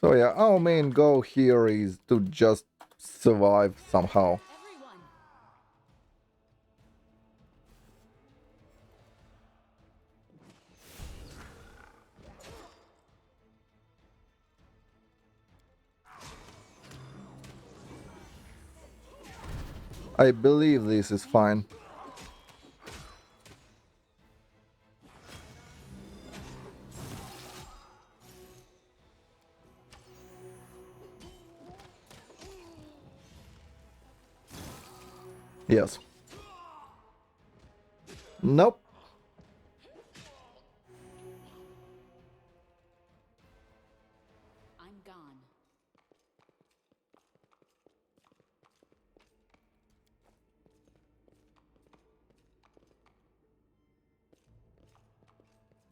So yeah, our main goal here is to just survive somehow. Everyone! I believe this is fine. Yes. Nope. I'm gone.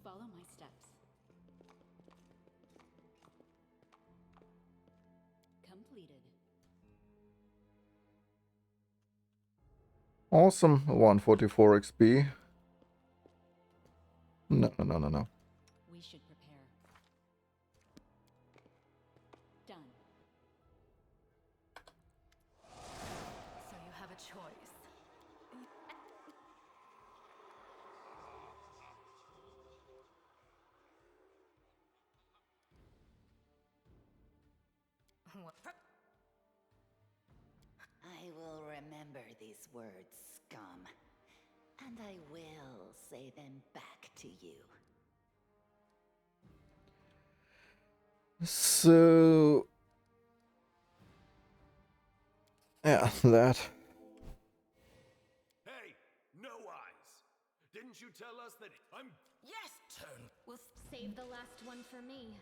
Follow my steps. Completed. Awesome. 144 XP. No, no, no, no, no. We should prepare. Done. So you have a choice. What? I will remember these words, scum. and I will say them back to you. So... yeah, that. Hey, no eyes! Didn't you tell us that I'm... Yes! Turn. We'll save the last one for me.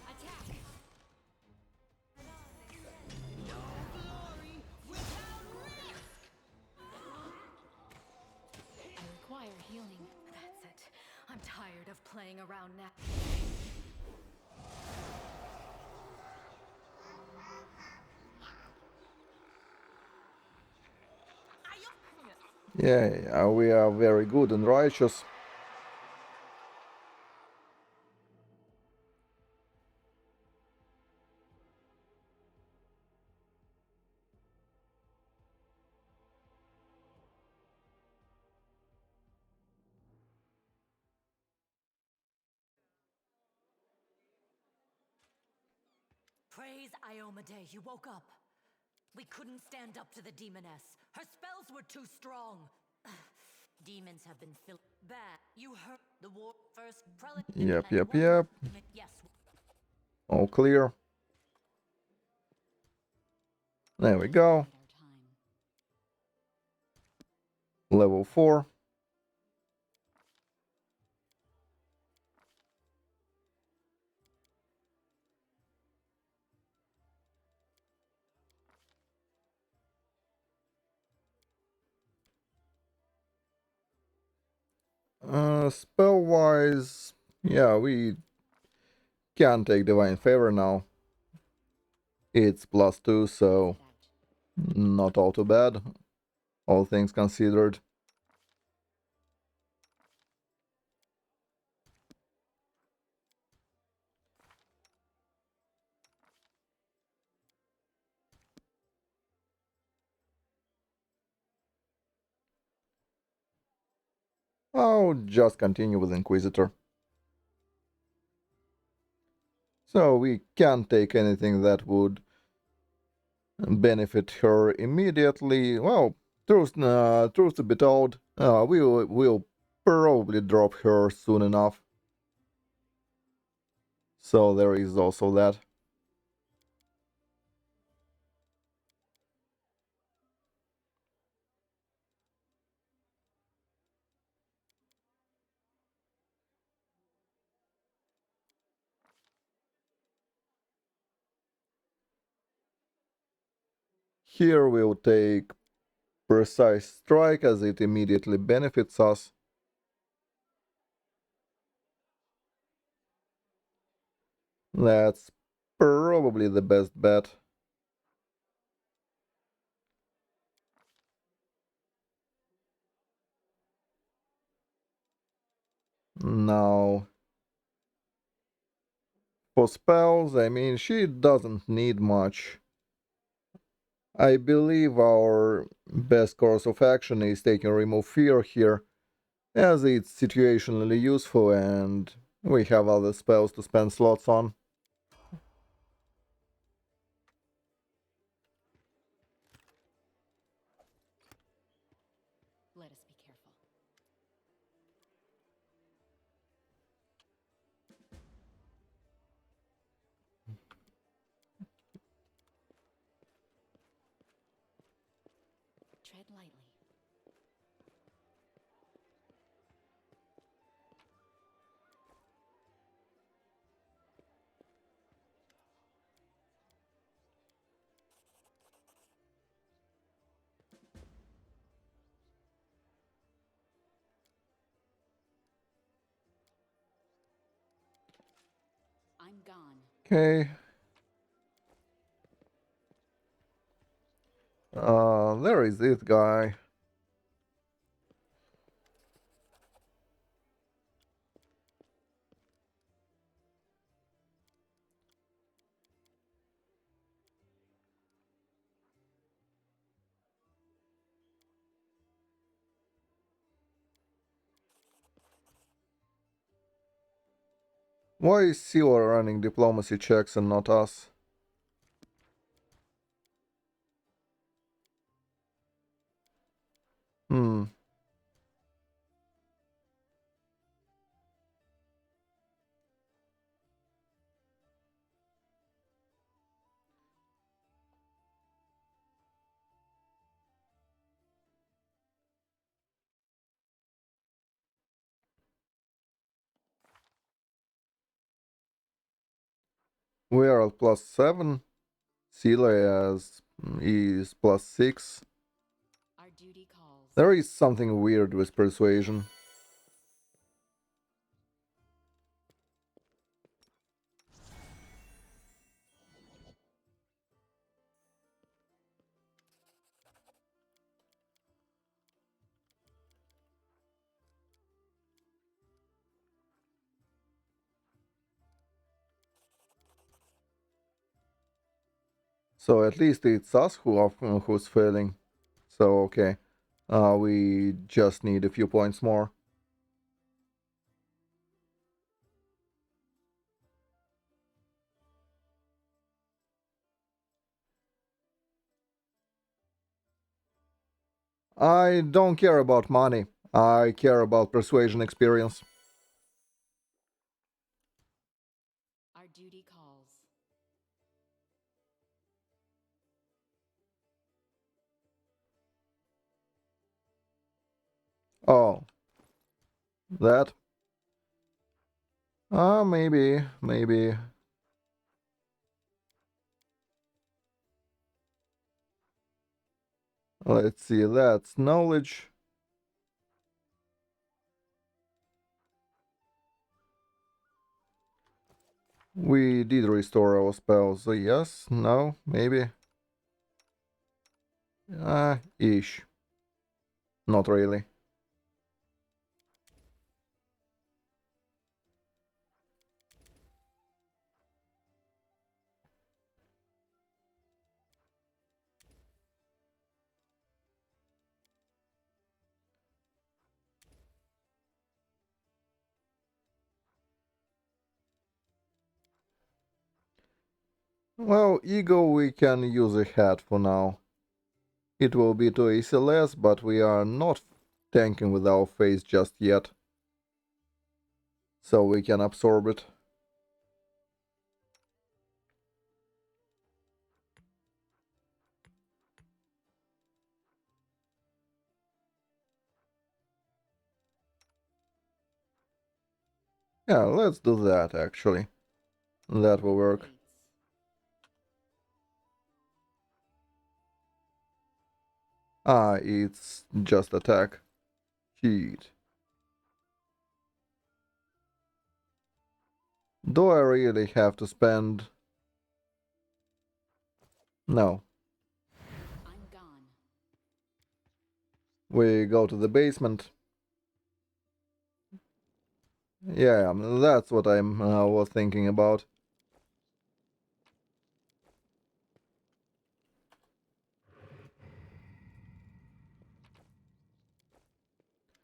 Attack! I require healing. That's it. I'm tired of playing around now. Yeah, we are very good and righteous. Praise Iomade, you woke up. We couldn't stand up to the demoness. Her spells were too strong. Demons have been filled. Bad. You heard the war first prelate. Yep. Yes. All clear. There we go. Bide our time. Level 4. Spell-wise, yeah, we can take Divine Favor now. It's +2, so Head out. not all too bad, all things considered. I'll just continue with Inquisitor. So we can't take anything that would benefit her immediately. Well, truth to be told, we'll probably drop her soon enough. So there is also that. Here we'll take Precise Strike as it immediately benefits us. That's probably the best bet. Now, for spells, I mean, she doesn't need much. I believe our best course of action is taking Remove Fear here, as it's situationally useful and we have other spells to spend slots on. Let us be careful. Tread lightly. I'm gone. Okay. There is this guy. Why is Sila running diplomacy checks and not us? We are at +7. Sila is +6. Our duty calls. There is something weird with persuasion. So at least it's us who's failing. So okay, we just need a few points more. I don't care about money. I care about persuasion experience. Our duty calls. Oh, that? Maybe. Let's see, that's knowledge. We did restore our spells, so yes, no, maybe. Ish. Not really. Well, ego we can use a hat for now. It will be to ACLS, but we are not tanking with our face just yet. So we can absorb it. Yeah, let's do that actually. That will work. Waits. It's just attack. Cheat. Do I really have to spend... No. I'm gone. We go to the basement. Yeah, that's what I was thinking about.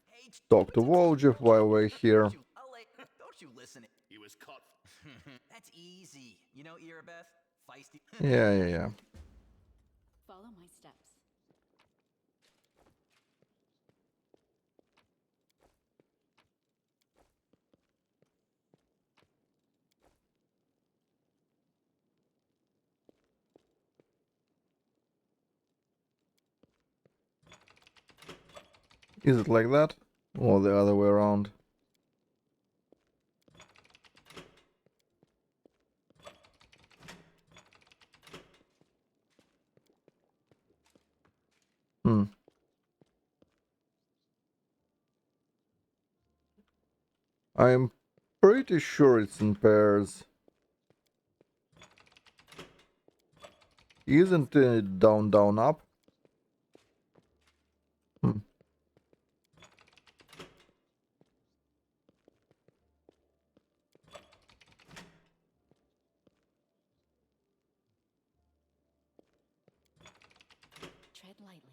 Hey, Talk to Wojciech while we're here. don't you listen? He was caught. That's easy. You know, Erebeth, feisty. Yeah. Follow my steps. Is it like that? Or the other way around? Hmm. I'm pretty sure it's in pairs. Isn't it down, down, up? Hmm. Tread lightly.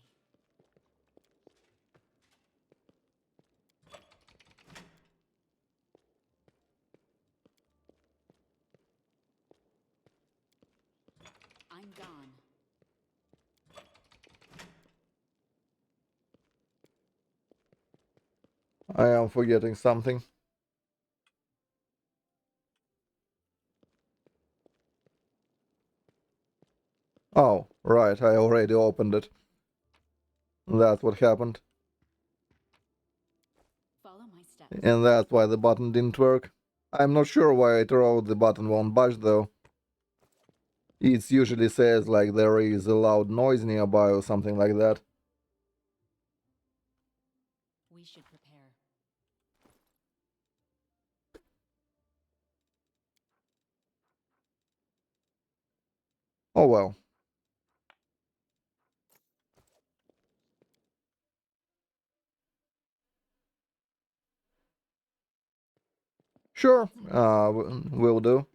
I'm gone. I am forgetting something. Oh, right, I already opened it. That's what happened. Follow my steps. And that's why the button didn't work. I'm not sure why I wrote the button won't budge though. It usually says like there is a loud noise nearby or something like that. We should prepare. Oh well. Sure, will do.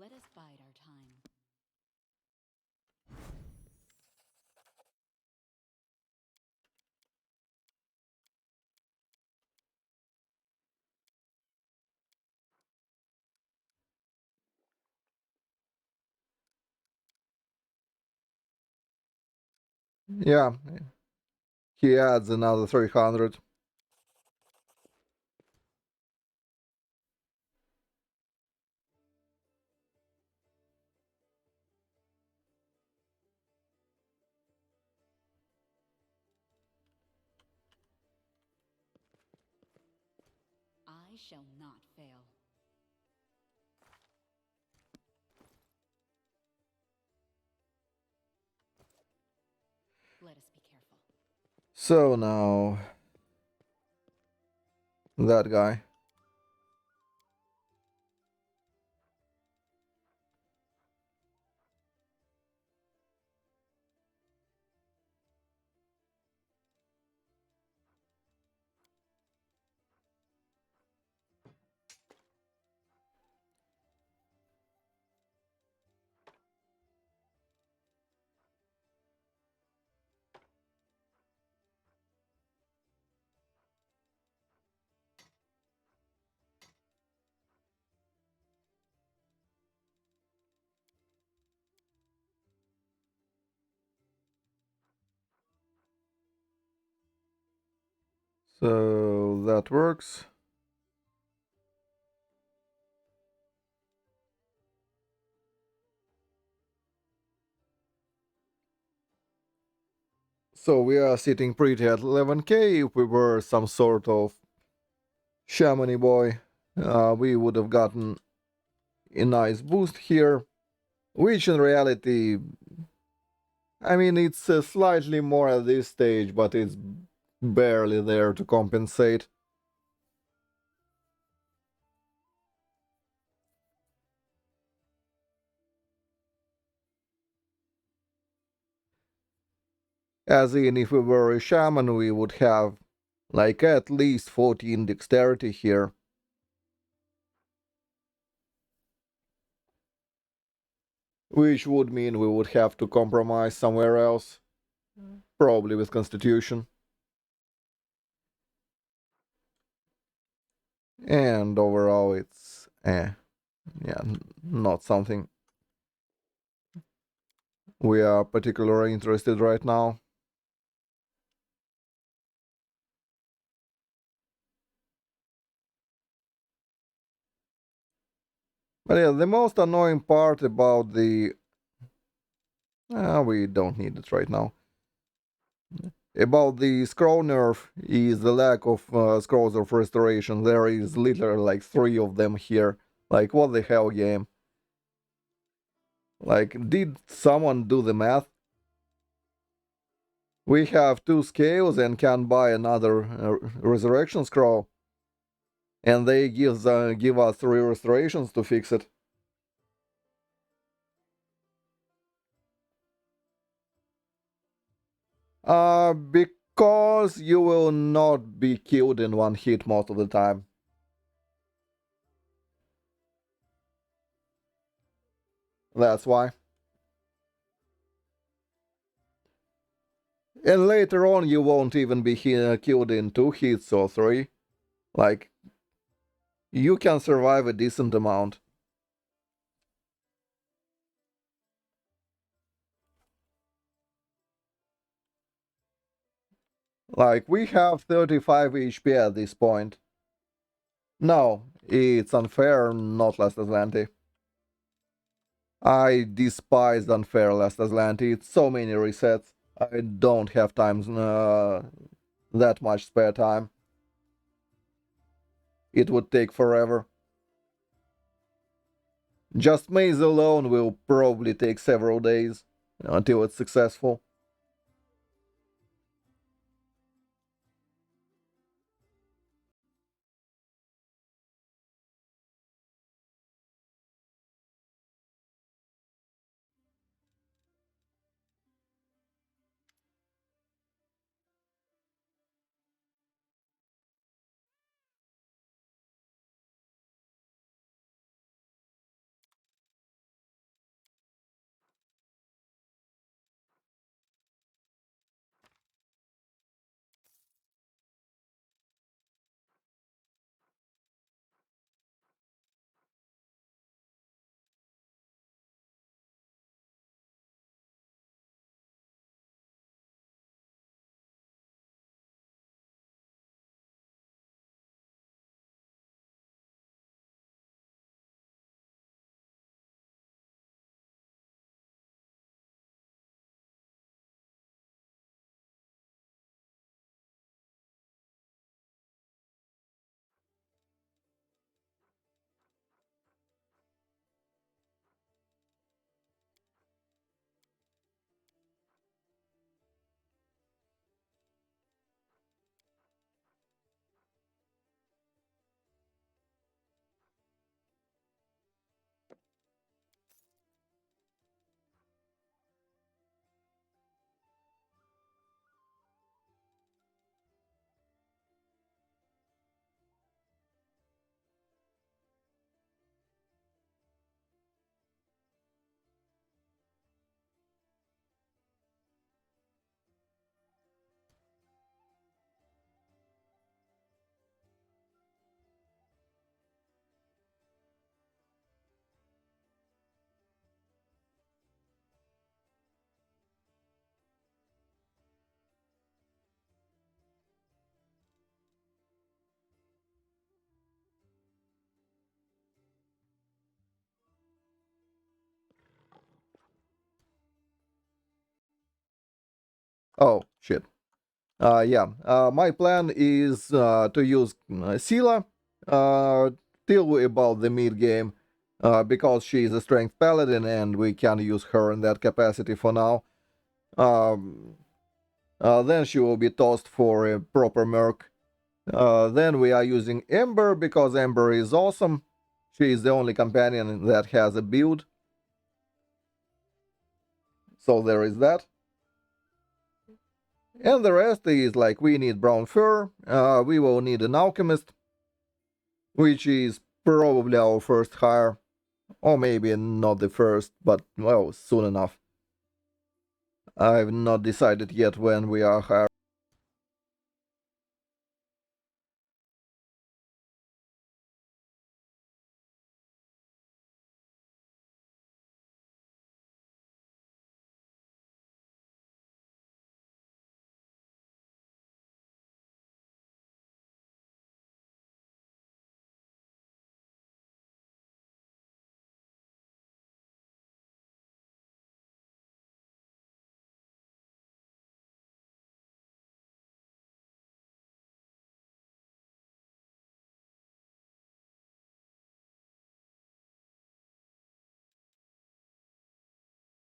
Let us bide our time. Yeah, he adds another 300. I shall not fail. Let us be careful. So now, that guy. So that works. So we are sitting pretty at 11k. If we were some sort of shamany boy, we would have gotten a nice boost here, which in reality, I mean, it's slightly more at this stage, but it's barely there to compensate. As in, if we were a shaman, we would have like at least 14 dexterity here. Which would mean we would have to compromise somewhere else. Probably with constitution. And overall it's yeah, not something we are particularly interested right now. But yeah, the most annoying part about the we don't need it right now. About the scroll nerf is the lack of scrolls of restoration. There is literally like 3 of them here. Like, what the hell, game? Like, did someone do the math? We have 2 scales and can buy another resurrection scroll. And they give us 3 restorations to fix it. Because you will not be killed in one hit most of the time. That's why. And later on you won't even be killed in 2 hits or 3. Like, you can survive a decent amount. Like, we have 35 HP at this point. No, it's unfair, not Last Atlantis. I despise unfair Last Atlantis. It's so many resets. I don't have that much spare time. It would take forever. Just maze alone will probably take several days until it's successful. Oh, shit. Yeah, my plan is to use Scylla till about the mid game because she is a strength paladin and we can use her in that capacity for now. Um, then she will be tossed for a proper merc. Then we are using Ember because Ember is awesome. She is the only companion that has a build. So there is that. And the rest is like we need brown fur, we will need an alchemist, which is probably our first hire. Or maybe not the first, but well, soon enough. I've not decided yet when we are hiring.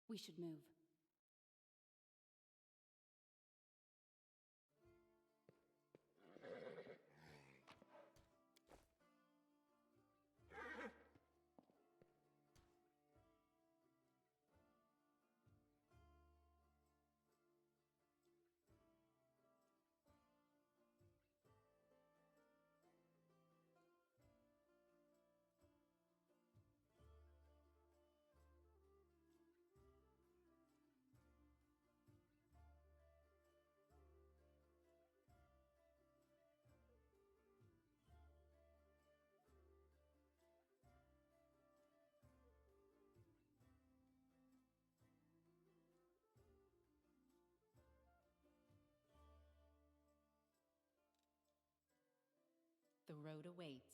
We should move. The road awaits.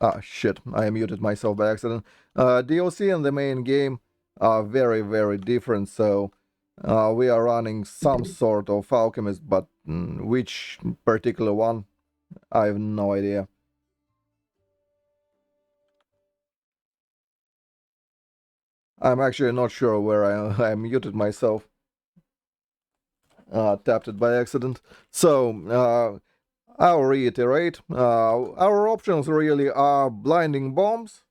Ah, shit, I muted myself by accident. DLC and the main game are very, very different, so we are running some sort of Alchemist, but which particular one, I have no idea. I'm actually not sure where I muted myself. Tapped it by accident. So, I'll reiterate. Our options really are blinding bombs.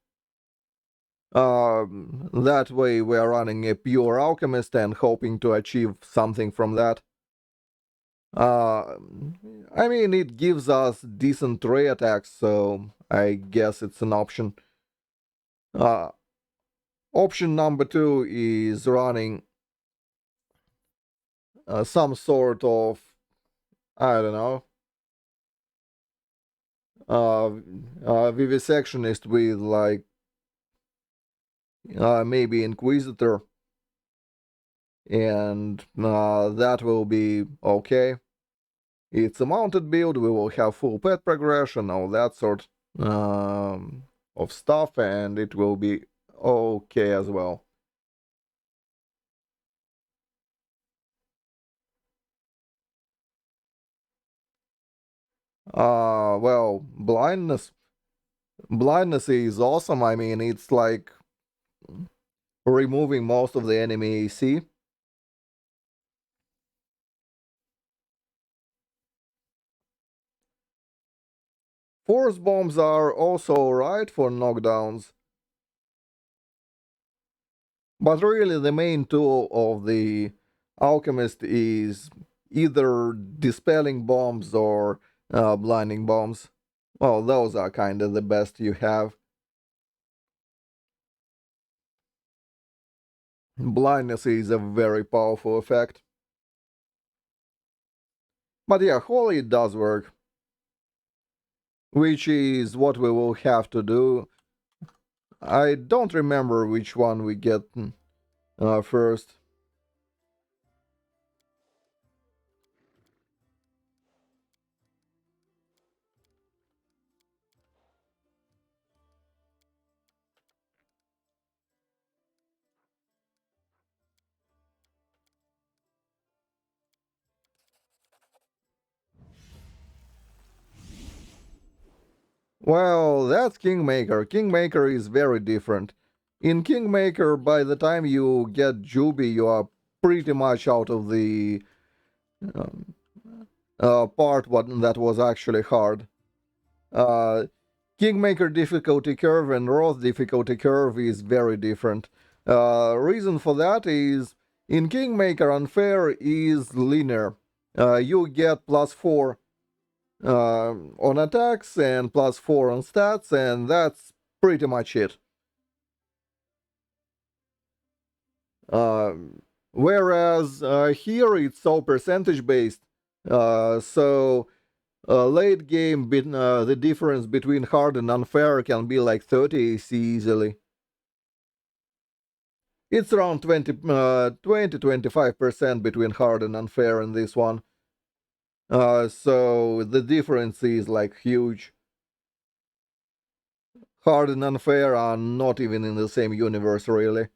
That way we are running a pure alchemist and hoping to achieve something from that. I mean, it gives us decent ray attacks, so I guess it's an option. Uh, Option number 2 is running some sort of, I don't know, vivisectionist with like maybe Inquisitor, and that will be okay. It's a mounted build, we will have full pet progression, all that sort of stuff, and it will be okay as well. Well, blindness. Blindness is awesome. I mean, it's like removing most of the enemy AC. Force bombs are also alright for knockdowns. But really, the main tool of the Alchemist is either dispelling bombs or blinding bombs. Well, those are kind of the best you have. Blindness is a very powerful effect. But yeah, Holy does work. Which is what we will have to do. I don't remember which one we get first. Well, that's Kingmaker. Kingmaker is very different. In Kingmaker, by the time you get Juby, you are pretty much out of the um, part that was actually hard. Uh, Kingmaker difficulty curve and Roth difficulty curve is very different. Reason for that is in Kingmaker Unfair is linear. You get +4 on attacks and +4 on stats, and that's pretty much it. Whereas here it's all percentage based. So late game, the difference between hard and unfair can be like 30 AC easily. It's around 20-25% between hard and unfair in this one. So the difference is like huge. Hard and unfair are not even in the same universe, really.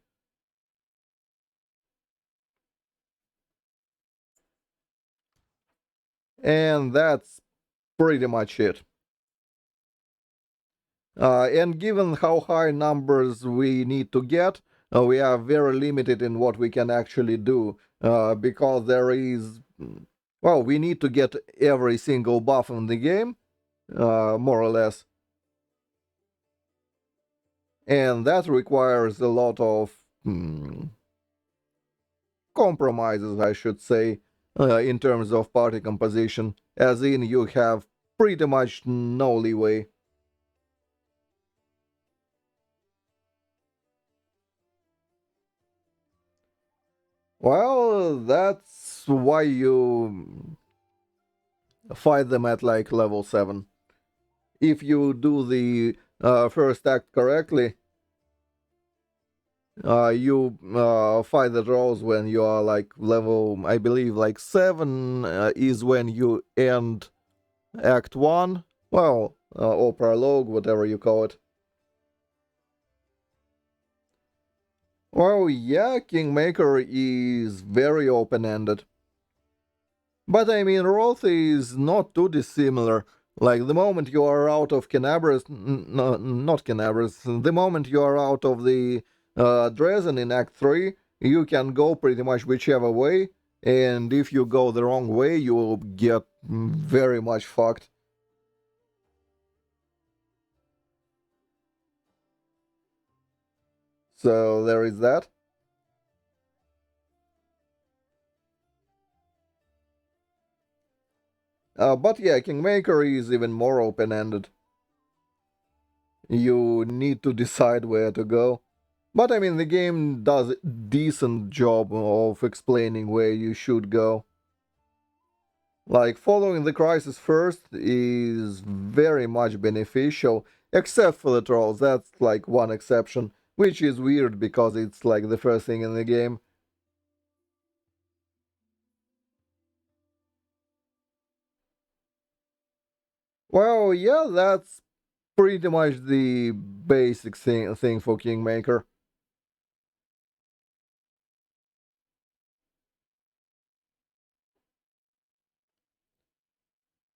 And that's pretty much it. And given how high numbers we need to get, we are very limited in what we can actually do, because there is, well, we need to get every single buff in the game, more or less. And that requires a lot of compromises, I should say, in terms of party composition, as in you have pretty much no leeway. Well, that's why you fight them at like level 7. If you do the first act correctly, you fight the draws when you are like level, I believe, like 7 is when you end Act 1. Well, or prologue, whatever you call it. Well, yeah, Kingmaker is very open-ended. But I mean, Roth is not too dissimilar. Like, the moment you are out of Canabras, no, not Canabras, the moment you are out of the Dresden in Act 3, you can go pretty much whichever way, and if you go the wrong way, you will get very much fucked. So there is that. But yeah, Kingmaker is even more open-ended. You need to decide where to go. But I mean, the game does a decent job of explaining where you should go. Like, following the crisis first is very much beneficial, except for the trolls. That's like one exception, which is weird because it's like the first thing in the game. Well, yeah, that's pretty much the basic thing for Kingmaker.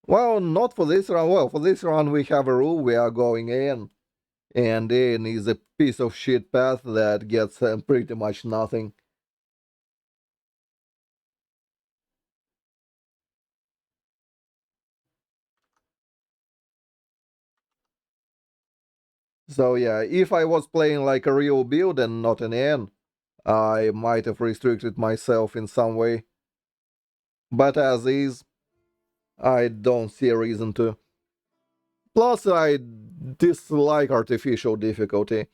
Well, not for this round. Well, for this round we have a rule, we are going in. And Aeon is a piece of shit path that gets pretty much nothing. So yeah, if I was playing like a real build and not an Aeon, I might have restricted myself in some way. But as is, I don't see a reason to. Plus, I dislike artificial difficulty.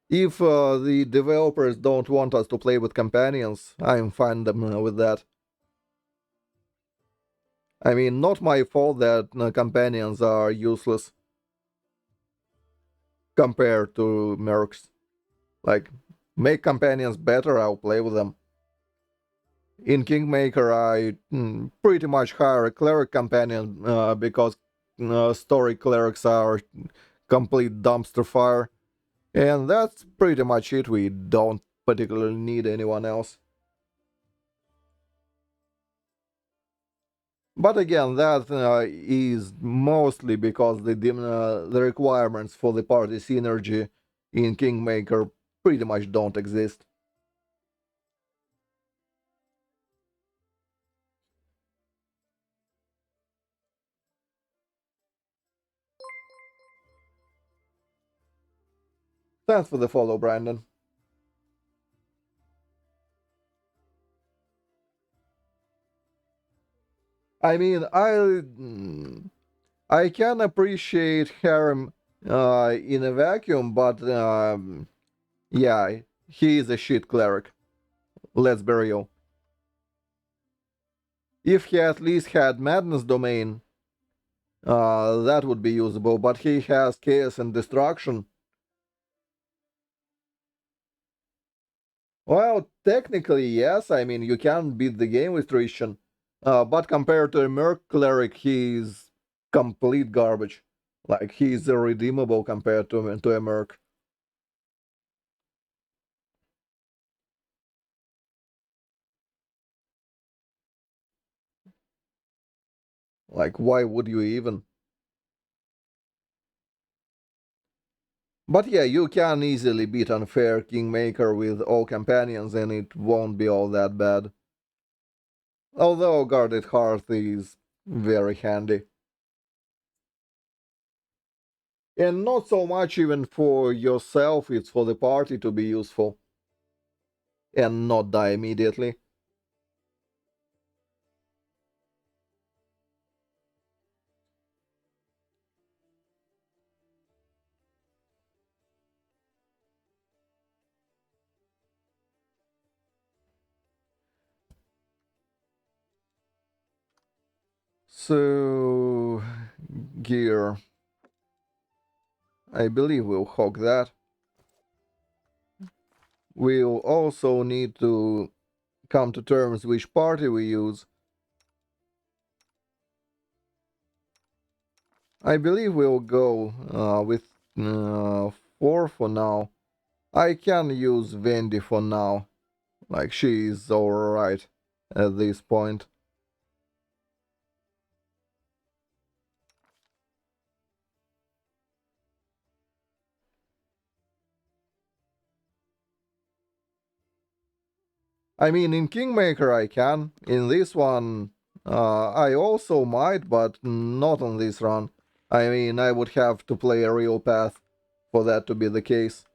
If the developers don't want us to play with companions, I'm fine with that. I mean, not my fault that companions are useless compared to mercs. Like, make companions better, I'll play with them. In Kingmaker, I pretty much hire a cleric companion because story clerics are complete dumpster fire. And that's pretty much it. We don't particularly need anyone else. But again, that is mostly because the requirements for the party synergy in Kingmaker pretty much don't exist. Thanks for the follow, Brandon. I mean, I can appreciate Harem in a vacuum, but yeah, he is a shit cleric. Let's be real. If he at least had Madness Domain, that would be usable, but he has Chaos and Destruction. Well, technically, yes. I mean, you can beat the game with Christian. But compared to a Merc Cleric, he's complete garbage. Like, he's irredeemable compared to a Merc. Like, why would you even? But yeah, you can easily beat Unfair Kingmaker with all companions and it won't be all that bad. Although Guarded Hearth is very handy. And not so much even for yourself, it's for the party to be useful. And not die immediately. So, gear. I believe we'll hog that. We'll also need to come to terms which party we use. I believe we'll go with 4 for now. I can use Wendy for now. Like, she is alright at this point. I mean, in Kingmaker I can. In this one, I also might, but not on this run. I mean, I would have to play a real path for that to be the case.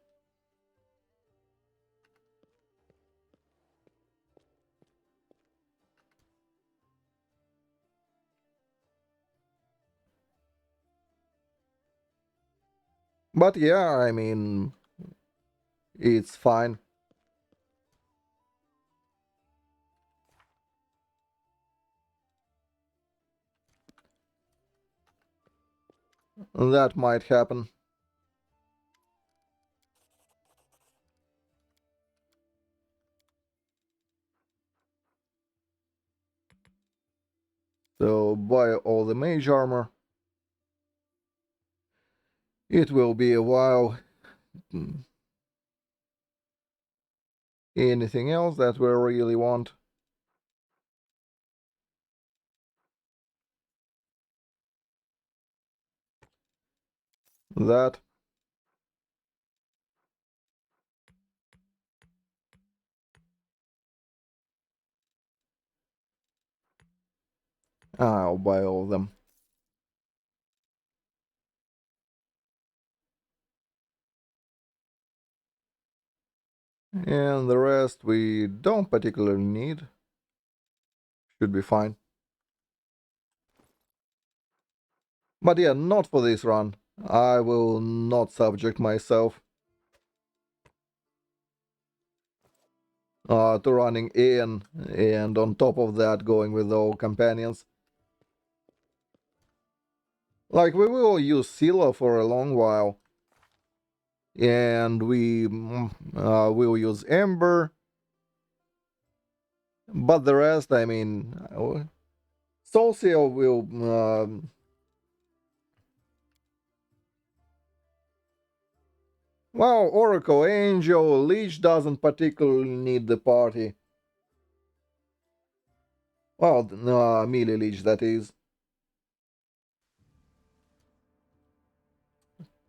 But yeah, I mean, it's fine. That might happen. So buy all the mage armor. It will be a while. Anything else that we really want? That. I'll buy all of them. And the rest we don't particularly need. Should be fine. But yeah, not for this run. I will not subject myself to running Aeon, and on top of that going with all companions. Like, we will use Scylla for a long while. And we will use Ember. But the rest, I mean, Solcio will... well, Oracle, Angel, Lich doesn't particularly need the party. Well, melee Lich, that is.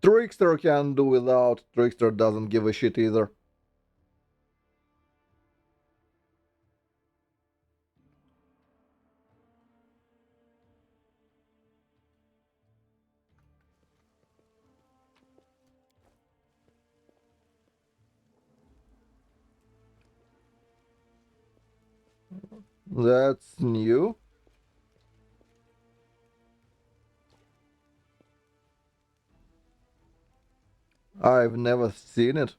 Trickster can do without. Trickster doesn't give a shit either. That's new. I've never seen it.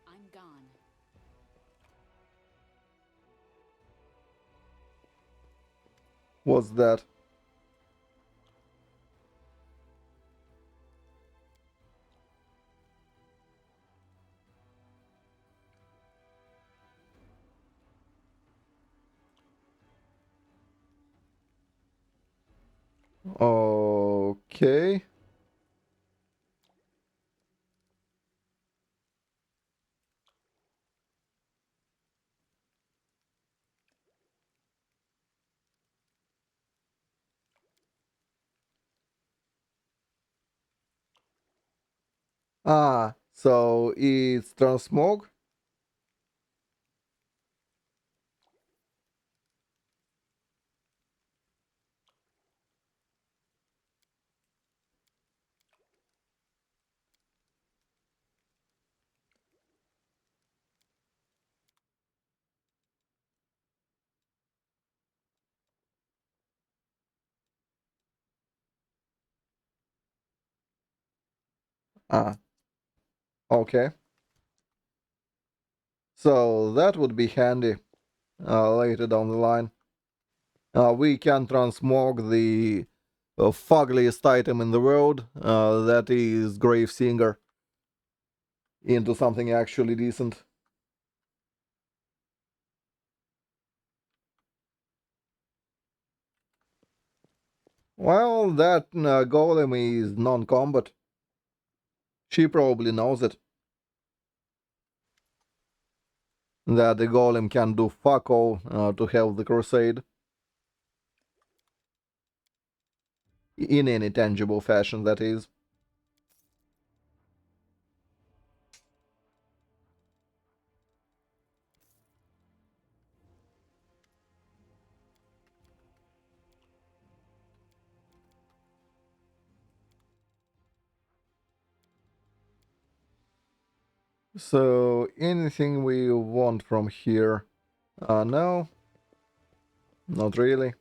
I'm gone. What's that? Okay. Ah, so it's transmog? Ah, okay. So that would be handy later down the line. We can transmog the fuggliest item in the world, that is Gravesinger, into something actually decent. Well, that golem is non-combat. She probably knows it. That the golem can do fuck all to have the crusade. In any tangible fashion, that is. So, anything we want from here? No, not really.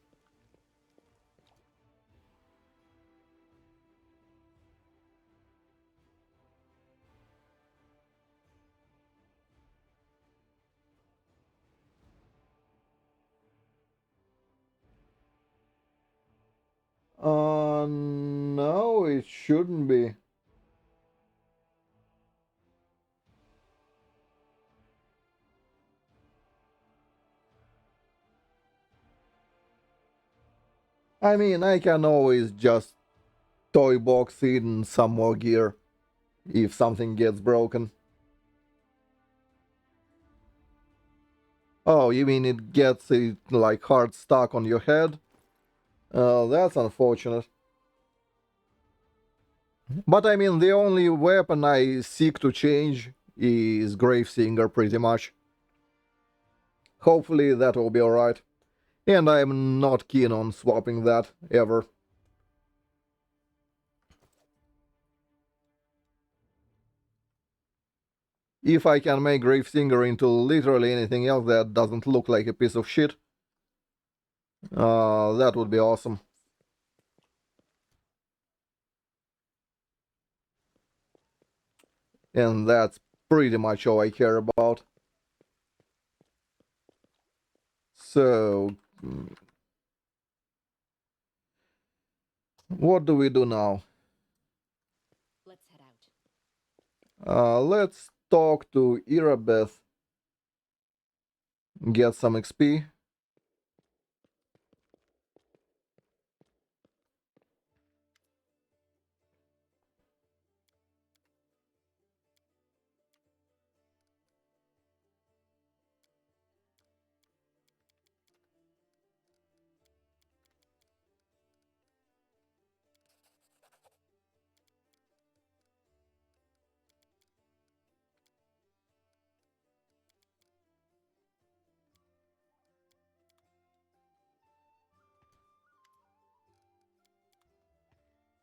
No, it shouldn't be. I mean, I can always just toy box in some more gear if something gets broken. Oh, you mean it gets it like hard stuck on your head? That's unfortunate. But I mean, the only weapon I seek to change is Gravesinger, pretty much. Hopefully that will be alright. And I'm not keen on swapping that, ever. If I can make Gravesinger into literally anything else that doesn't look like a piece of shit, that would be awesome. And that's pretty much all I care about. So, what do we do now? Let's head out. Let's talk to Irabeth, get some XP.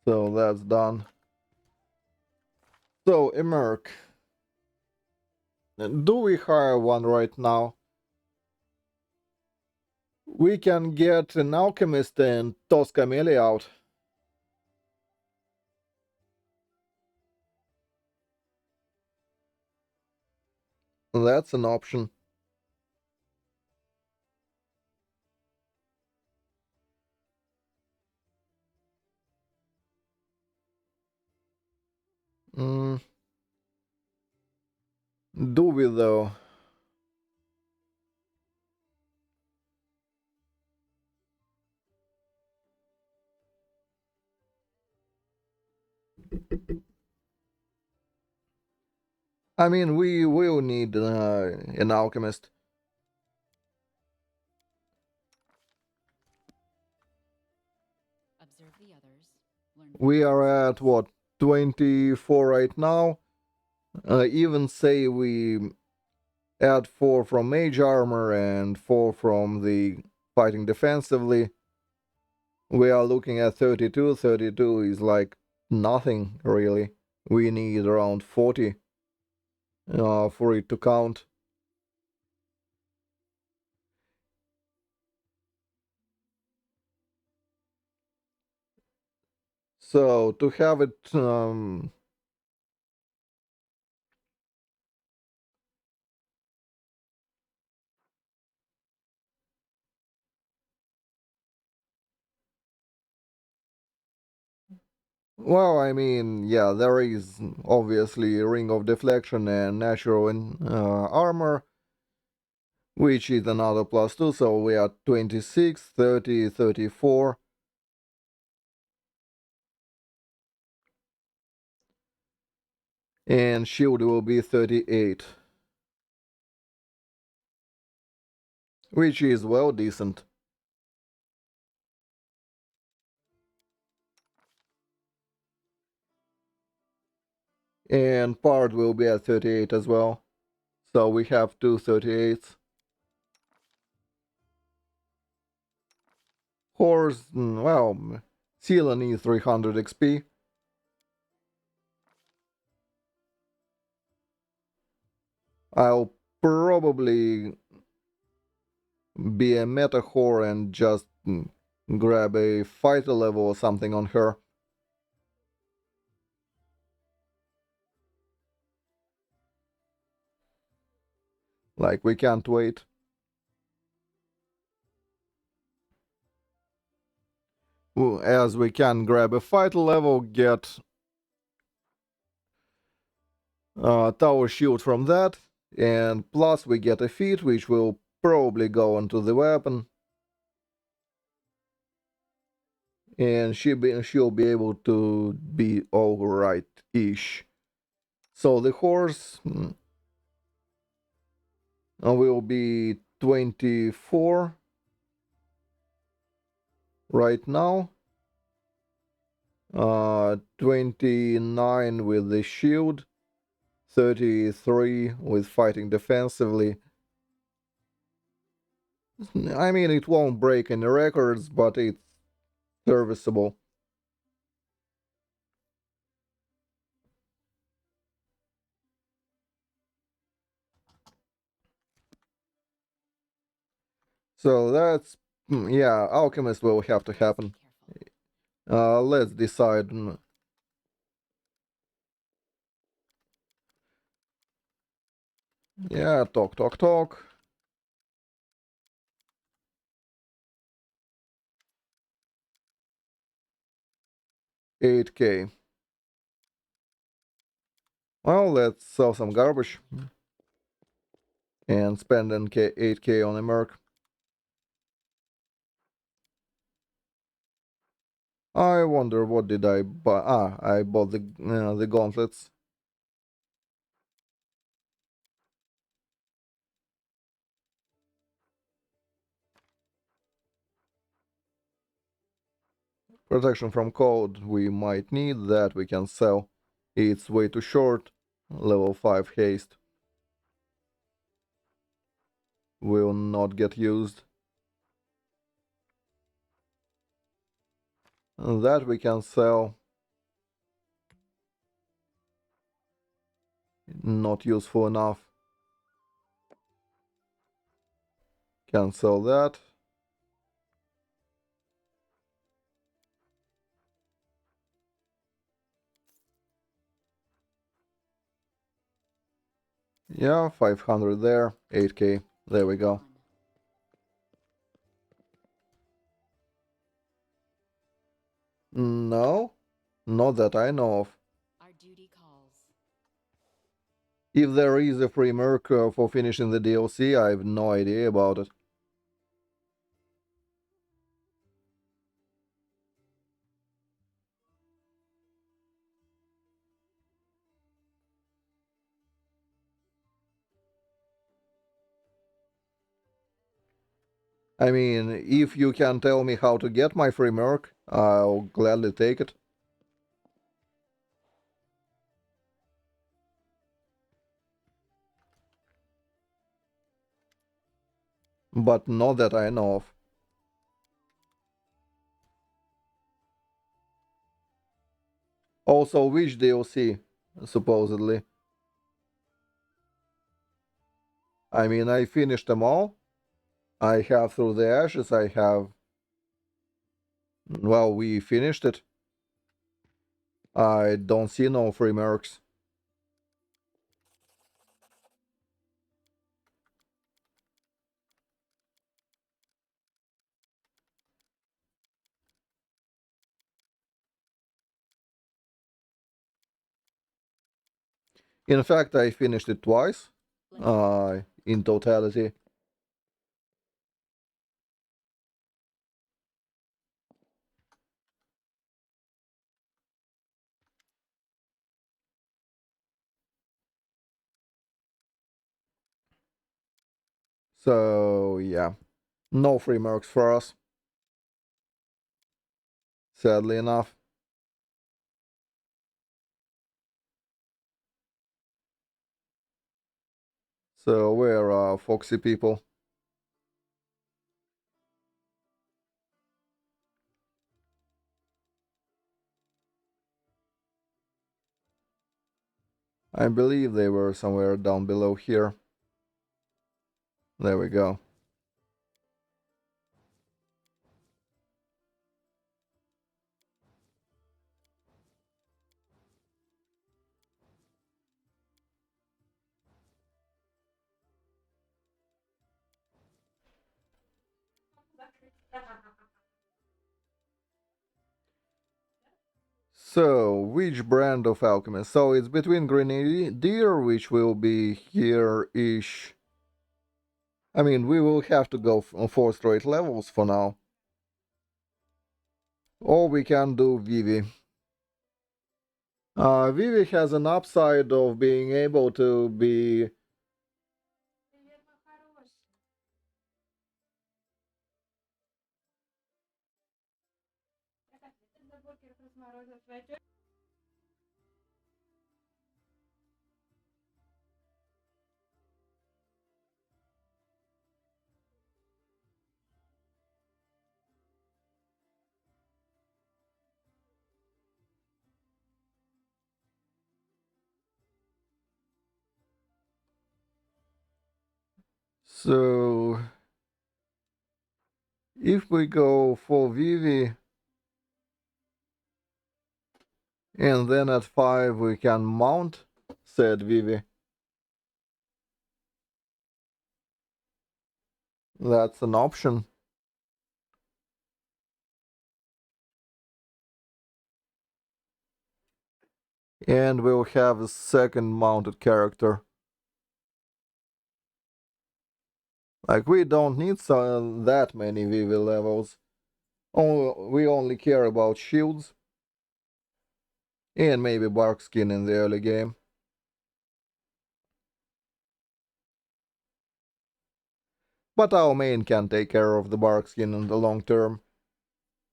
So that's done. So, Emerk, do we hire one right now? We can get an Alchemist and toss Camille out. That's an option. Mm, do we though? I mean, we will need an Alchemist. Observe the others. Learn from We their are at mistakes. what, 24 right now? Even say we add 4 from mage armor and 4 from the fighting defensively. We are looking at 32. 32 is like nothing, really. We need around 40 for it to count. So to have it Well, I mean, yeah, there is obviously Ring of Deflection and Natural Armor, which is another +2, so we are 26, 30, 34. And shield will be 38, which is well decent. And part will be at 38 as well. So we have two 38s. Horse, well, Seal needs 300 XP. I'll probably be a meta whore and just grab a fighter level or something on her. Like, we can't wait. As we can grab a fighter level, get tower shield from that, and plus we get a feat, which will probably go into the weapon. And she'll be able to be alright-ish. So the horse will be 24 right now. 29 with the shield. 33 with fighting defensively. I mean, it won't break any records, but it's serviceable. So that's, yeah, Alchemist will have to happen. Let's decide. Yeah, talk, talk, talk. 8k. Well, let's sell some garbage. And spend 8k on a merc. I wonder what did I buy. I bought the gauntlets. Protection from cold, we might need that, we can sell. It's way too short. Level 5 haste. Will not get used. That we can sell. Not useful enough. Can sell that. Yeah, 500 there. 8k. There we go. No, not that I know of. Our duty calls. If there is a free merc for finishing the DLC, I have no idea about it. I mean, if you can tell me how to get my free merc, I'll gladly take it. But not that I know of. Also, which DLC, supposedly? I mean, I finished them all. I have Through the Ashes, I have... Well, we finished it. I don't see no free mercs. In fact, I finished it twice, in totality. So, yeah. No free mercs for us. Sadly enough. So, where are Foxy people? I believe they were somewhere down below here. There we go. So, which brand of Alchemist? So, it's between Grenadier, which will be here-ish. I mean, we will have to go on 4 straight levels for now. Or we can do Vivi. Vivi has an upside of being able to be... So... if we go for Vivi, and then at 5 we can mount, said Vivi. That's an option. And we'll have a second mounted character. Like, we don't need that many Vivi levels. We only care about shields. And maybe bark skin in the early game. But our main can take care of the bark skin in the long term.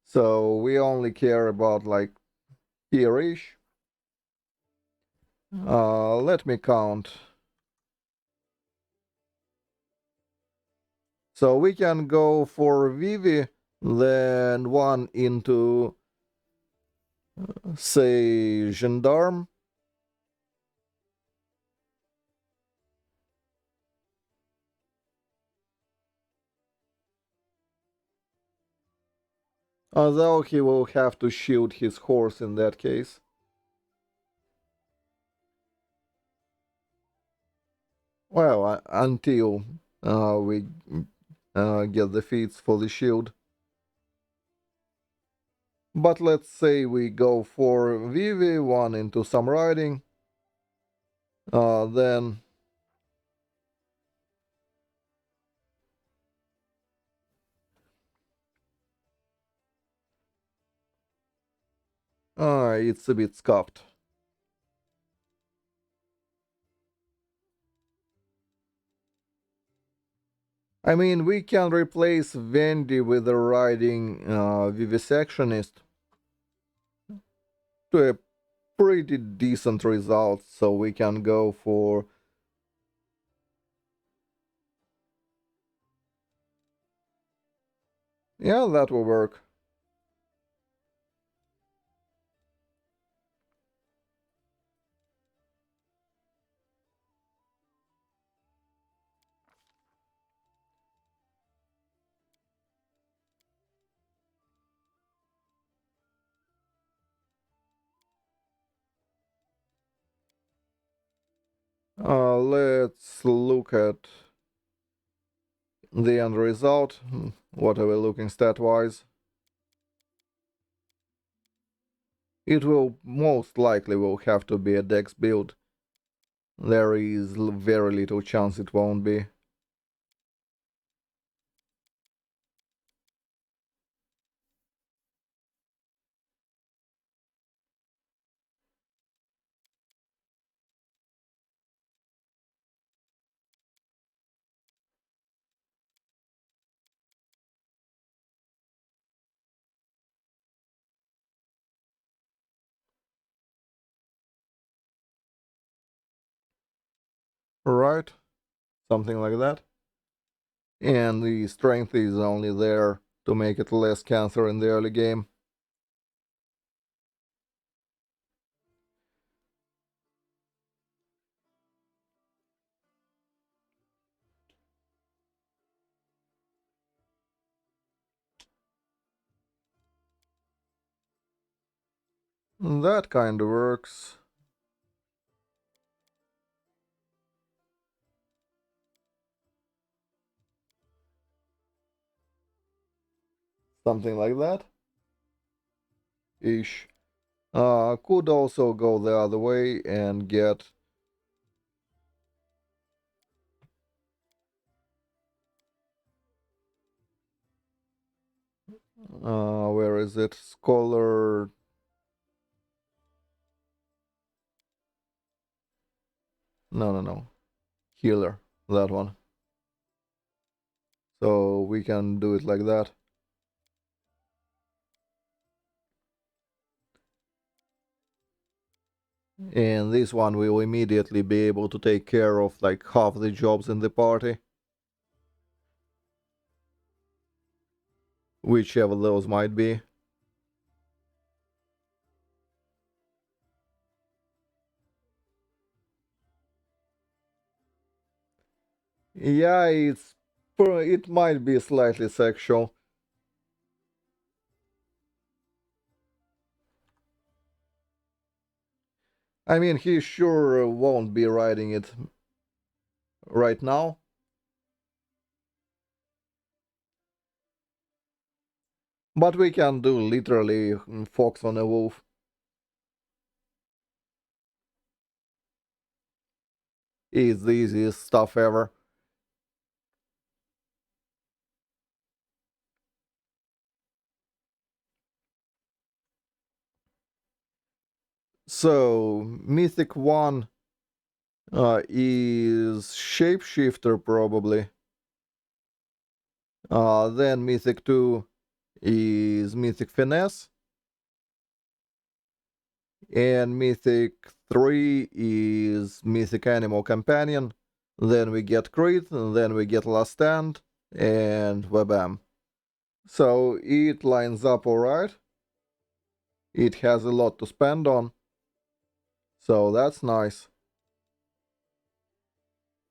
So we only care about, like, here-ish. Let me count. So we can go for Vivi, then one into, say, Gendarme. Although he will have to shield his horse in that case. Well, until we get the feats for the shield. But let's say we go for Vivi, one into some riding. Then... it's a bit scuffed. I mean, we can replace Vendi with a riding vivisectionist to a pretty decent result, so we can go for... yeah, that will work. Let's look at the end result. What are we looking stat-wise? It will most likely will have to be a dex build. there is very little chance it won't be. Right? Something like that. And the strength is only there to make it less cancer in the early game. That kind of works. Something like that. Ish. Could also go the other way and get... where is it? Scholar... No. Healer. That one. So we can do it like that. And this one will immediately be able to take care of like half the jobs in the party. Whichever those might be. Yeah, it might be slightly sexual. I mean, he sure won't be riding it right now. But we can do literally fox on a wolf. It's the easiest stuff ever. So, Mythic 1 is Shapeshifter probably. Then Mythic 2 is Mythic Finesse. And Mythic 3 is Mythic Animal Companion. Then we get Crit, then we get Last Stand, and wabam. So it lines up alright. It has a lot to spend on. So that's nice.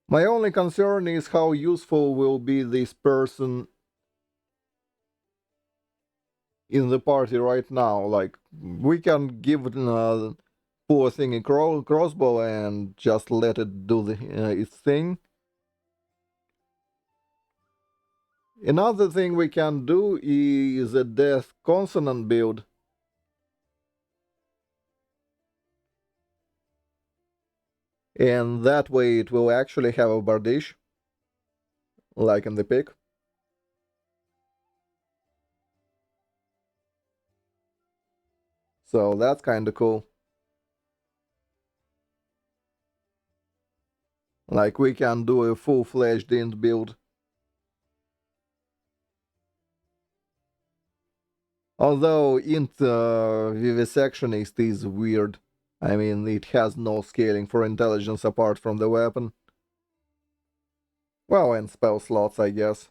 My only concern is how useful will be this person in the party right now. Like, we can give poor thing a crossbow and just let it do its thing. Another thing we can do is a death consonant build. And that way it will actually have a bardish, like in the pick. So that's kinda cool. Like, we can do a full-fledged int build. Although int vivisectionist is weird. I mean, it has no scaling for intelligence apart from the weapon. Well, and spell slots, I guess.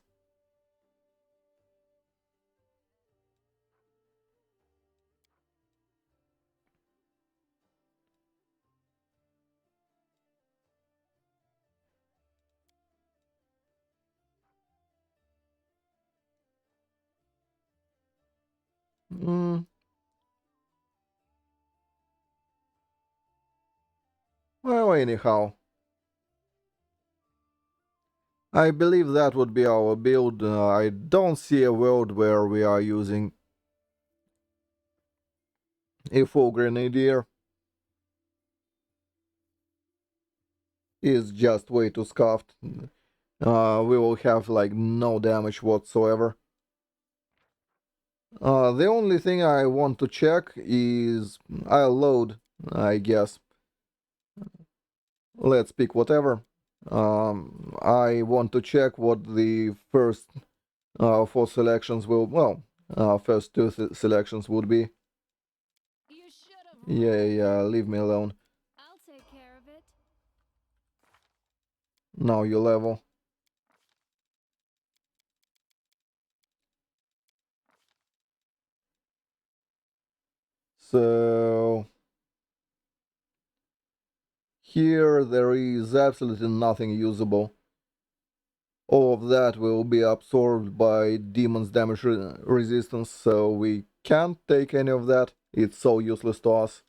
Mm, well, anyhow. I believe that would be our build. I don't see a world where we are using a full grenadier. is just way too scuffed. We will have like no damage whatsoever. The only thing I want to check is I'll load, I guess. Let's pick whatever. I want to check what the first four selections will, well, first two selections would be. You should have. Yeah, leave me alone. I'll take care of it. Now you level. So here there is absolutely nothing usable. All of that will be absorbed by demon's damage resistance, so we can't take any of that. It's so useless to us.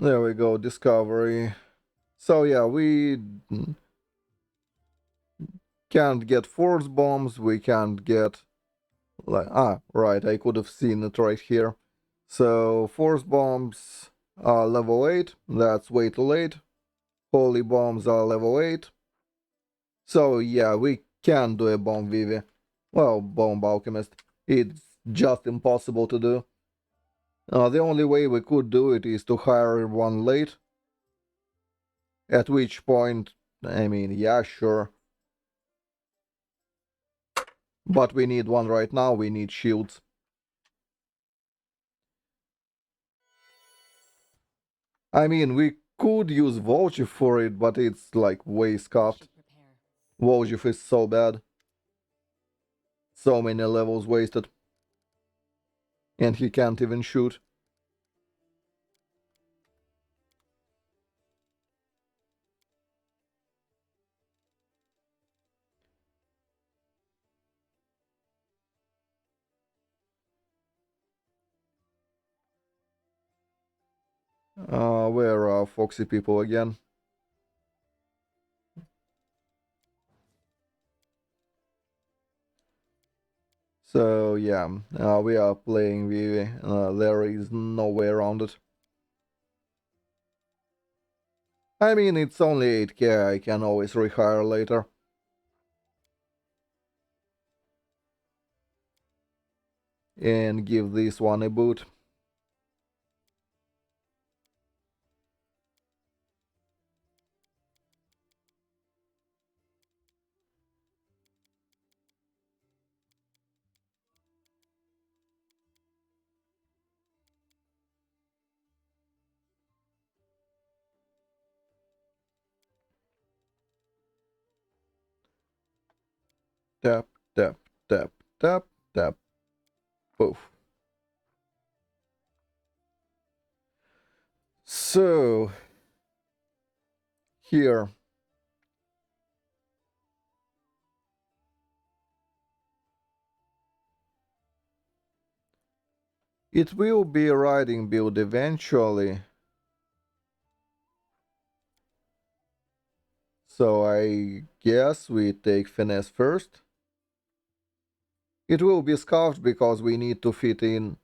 There we go, discovery. So yeah, we can't get force bombs, we can't get... like, right, I could have seen it right here. So, force bombs are level 8, that's way too late. Holy bombs are level 8. So yeah, we can do a bomb Vivi. Well, bomb Alchemist. It's just impossible to do. The only way we could do it is to hire one late. At which point, I mean, yeah, sure. But we need one right now, we need shields. I mean, we could use Volchif for it, but it's like way scuffed. Volchif is so bad. So many levels wasted. And he can't even shoot. Where are foxy people again? So yeah, we are playing Vivi. There is no way around it. I mean, it's only 8k, I can always rehire later. And give this one a boot. Tap, tap, tap, tap, tap. Poof. So, here. It will be a riding build eventually. So I guess we take finesse first. It will be scuffed because we need to fit in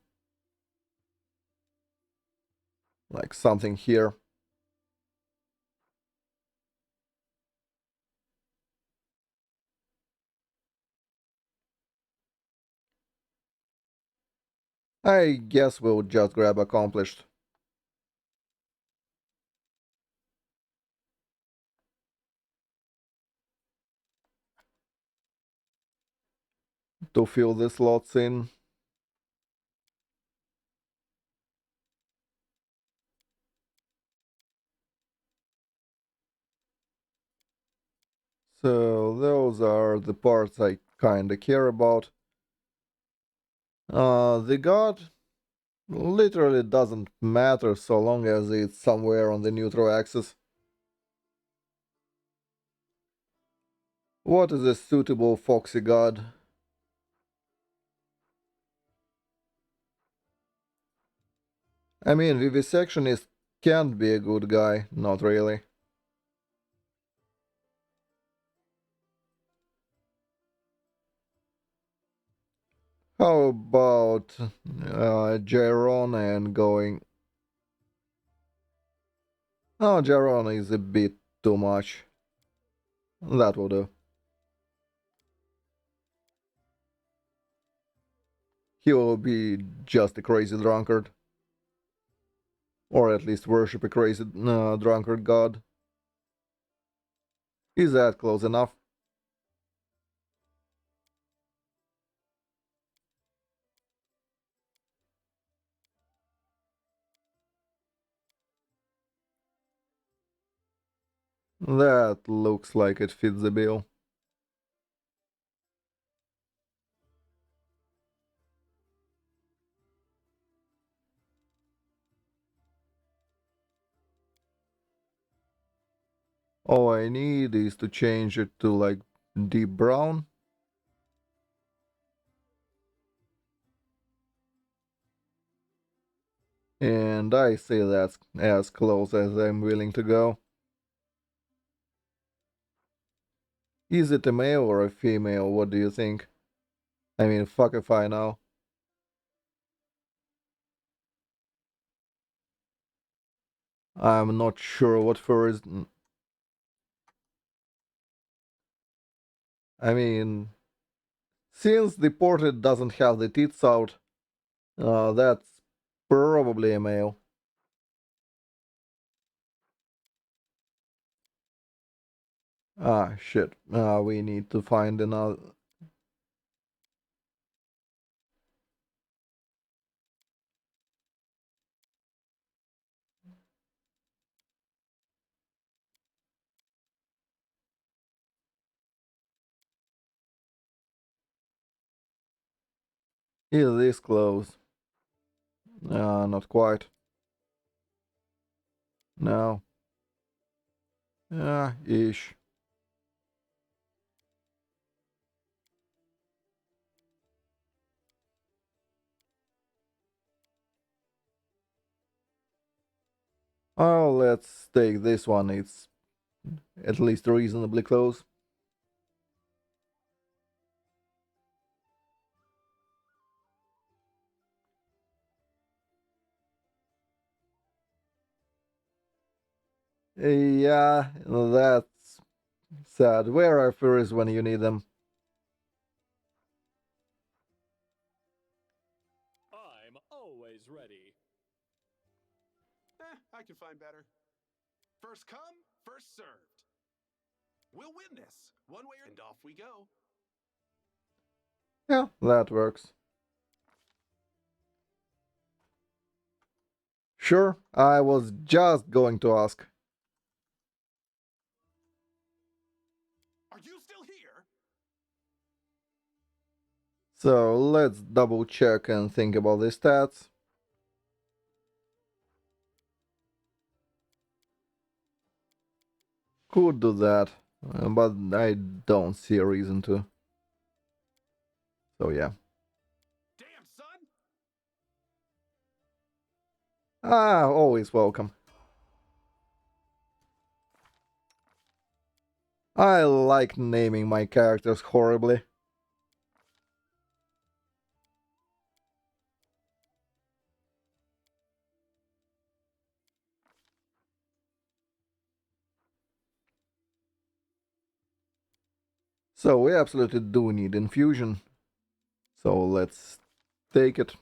like something here. I guess we'll just grab accomplished. To fill the slots in. So those are the parts I kinda care about. The god literally doesn't matter so long as it's somewhere on the neutral axis. What is a suitable foxy god? I mean, vivisectionist can't be a good guy, not really. How about Gyron and going... Oh, Gyron is a bit too much. That will do. He will be just a crazy drunkard. Or at least worship a crazy drunkard god. Is that close enough? That looks like it fits the bill. All I need is to change it to like deep brown. And I say that's as close as I'm willing to go. Is it a male or a female? What do you think? I mean, fuck if I know. I'm not sure what fur is. I mean, since the portrait doesn't have the teeth out, that's probably a male. Ah, shit. We need to find another. Is this close? Not quite. No. Ish. Oh, let's take this one. It's at least reasonably close. Yeah, that's sad. Where are furries when you need them? I'm always ready. I can find better. First come, first served. We'll win this, one way or... And off we go. Yeah, that works. Sure, I was just going to ask. Are you still here? So let's double check and think about the stats. Could do that, but I don't see a reason to. So yeah. Damn, son! Always welcome. I like naming my characters horribly. So we absolutely do need infusion. So let's take it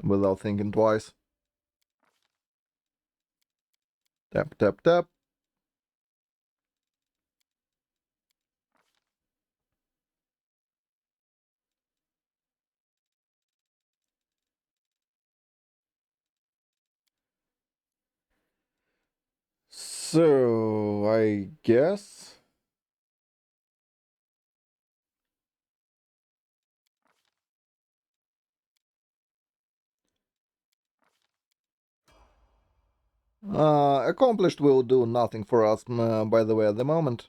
without thinking twice. Tap, tap, tap. So I guess accomplished will do nothing for us, by the way, at the moment.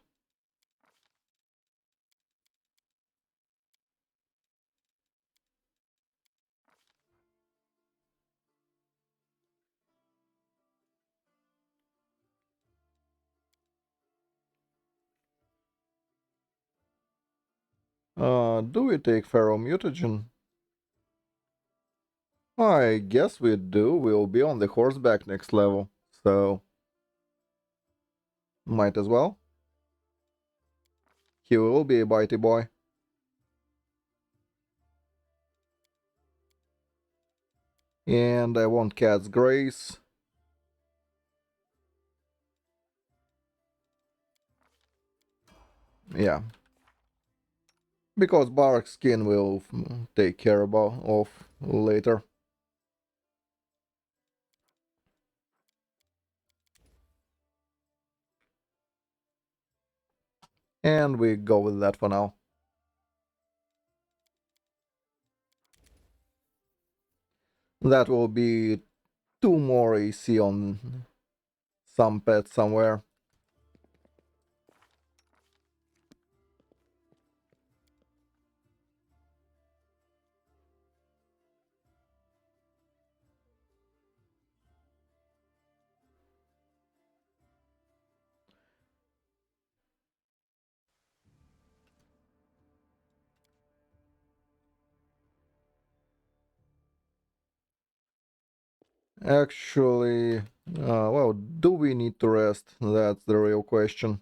Do we take ferromutagen? I guess we do. We'll be on the horseback next level, so might as well. He will be a bitey boy. And I want Cat's Grace. Yeah. Because Bark Skin will take care of later. And we go with that for now. That will be 2 more AC on some pet somewhere. Actually, well, do we need to rest? That's the real question.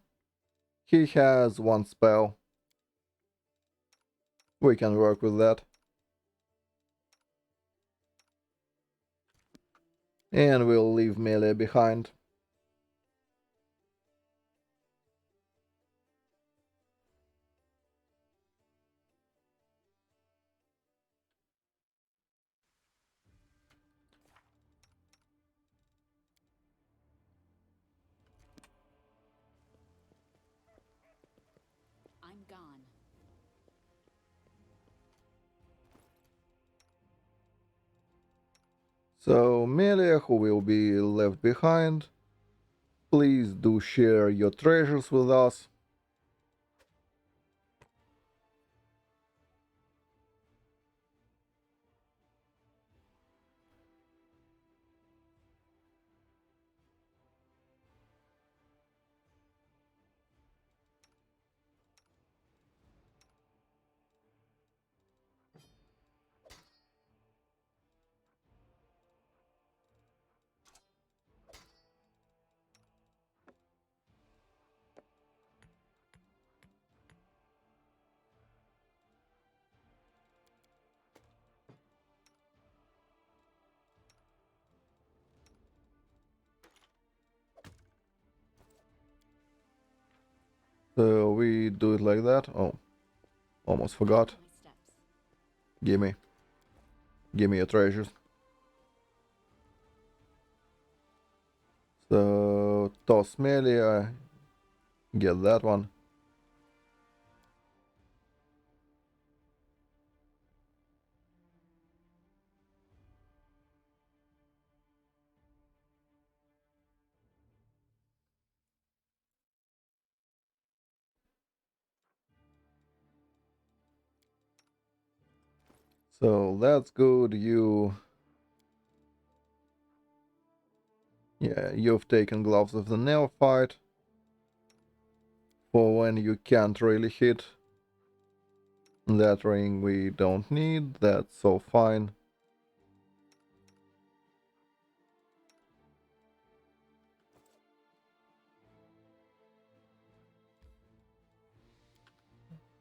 He has 1 spell. We can work with that. And we'll leave melee behind. I'm gone. So, melee who will be left behind, please do share your treasures with us. So we do it like that. Oh, almost forgot. My steps. Gimme. Gimme your treasures. So, toss melee, get that one. So that's good. Yeah, you've taken Gloves of the Neophyte for when you can't really hit. That ring we don't need, that's so fine.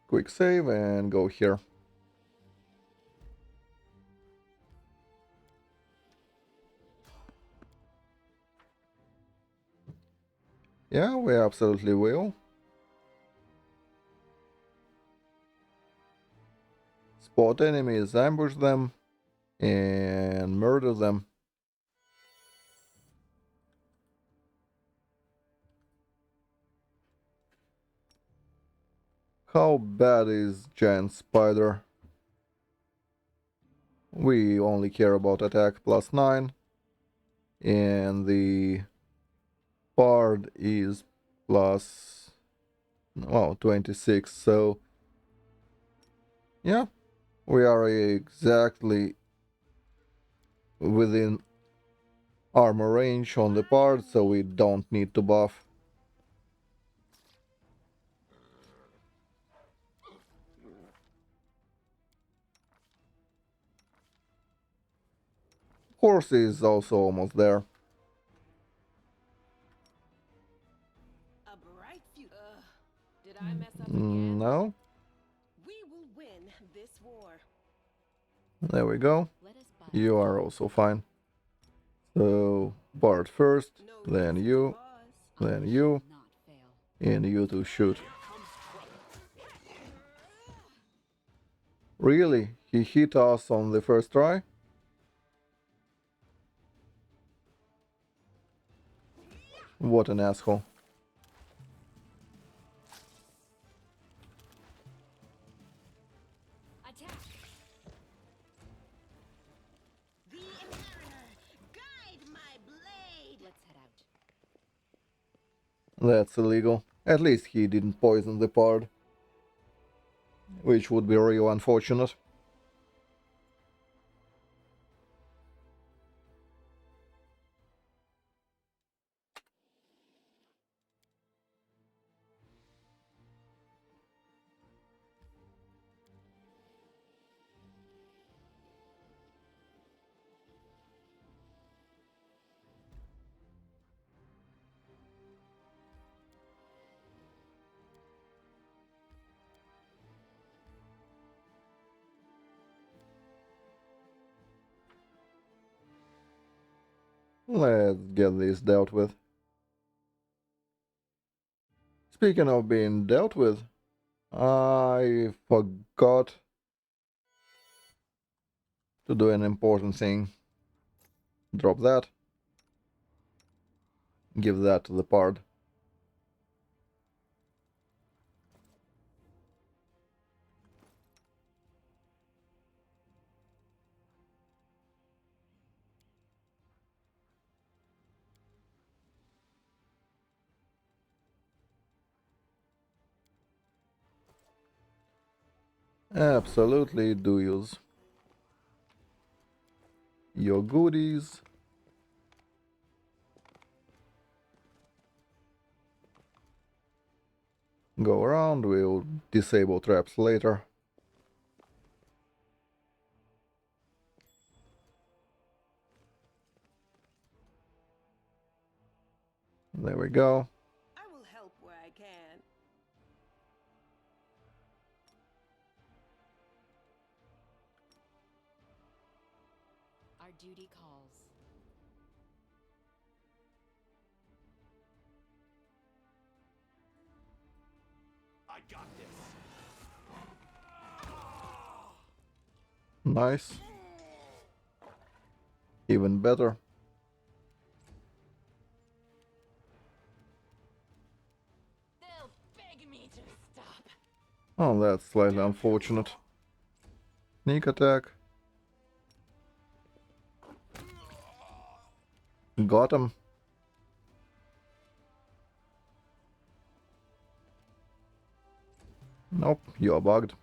Quick save and go here. Yeah, we absolutely will. Spot enemies, ambush them, and murder them. How bad is Giant Spider? We only care about attack +9, and the Bard is plus, well, 26, so yeah, we are exactly within armor range on the part, so we don't need to buff. Horse is also almost there. A bright future. Did I mess up again? No. We will win this war. There we go. Let us bide You our are time. also fine. So, Bart first, No then reason to you, pause. then I you, shall not fail. and you to shoot. Really? He hit us on the first try? What an asshole. Attack! The Mariner, guide my blade. Let's head out. That's illegal. At least he didn't poison the part, which would be real unfortunate. Let's get this dealt with. Speaking of being dealt with, I forgot to do an important thing. Drop that. Give that to the part. Absolutely do use your goodies. Go around, we'll disable traps later. There we go. I will help where I can. Our duty calls. I got this. Nice. Even better. They'll beg me to stop. Oh, that's slightly unfortunate. Sneak attack. Got him. Nope, you're bugged.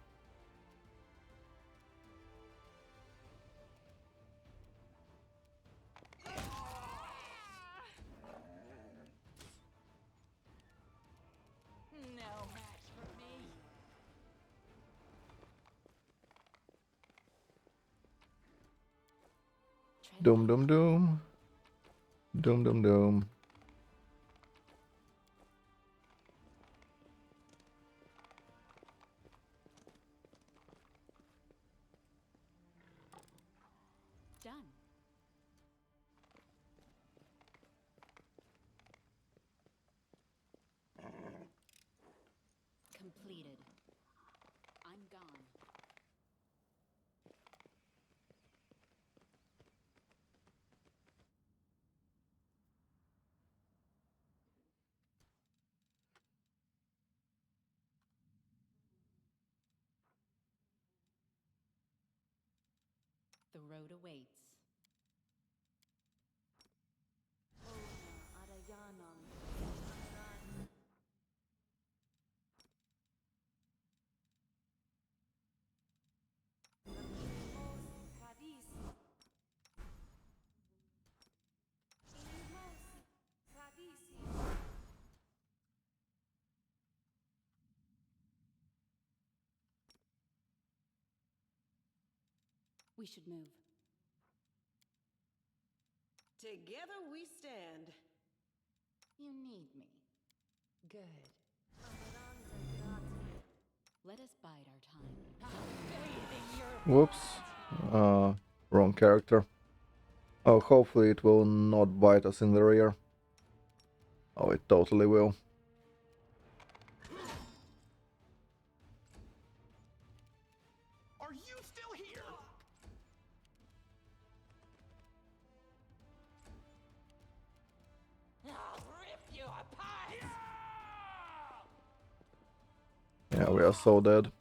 No match for me. Tread Doom, lightly. doom, doom. Doom, doom, doom. Done. Completed. I'm gone. The road awaits. We should move. Together we stand. You need me. Good. Let us bide our time. Whoops. Wrong character. Oh, hopefully it will not bite us in the rear. Oh, it totally will. Are you still here? I'll rip you apart! Yeah, we are so dead.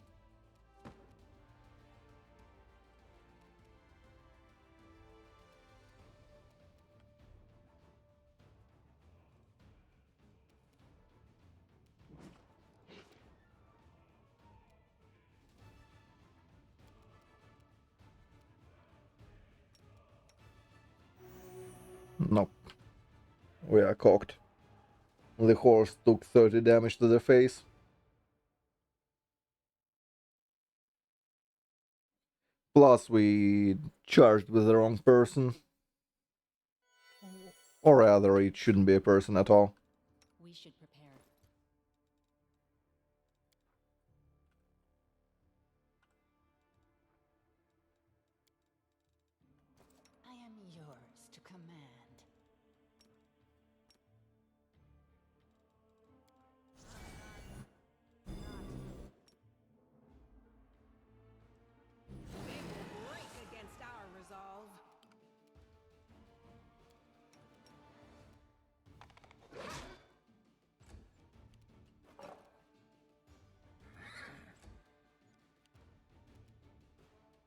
Nope. We are cocked. The horse took 30 damage to the face. Plus we charged with the wrong person. Or rather, it shouldn't be a person at all. We should prepare. I am yours to command. They will break against our resolve.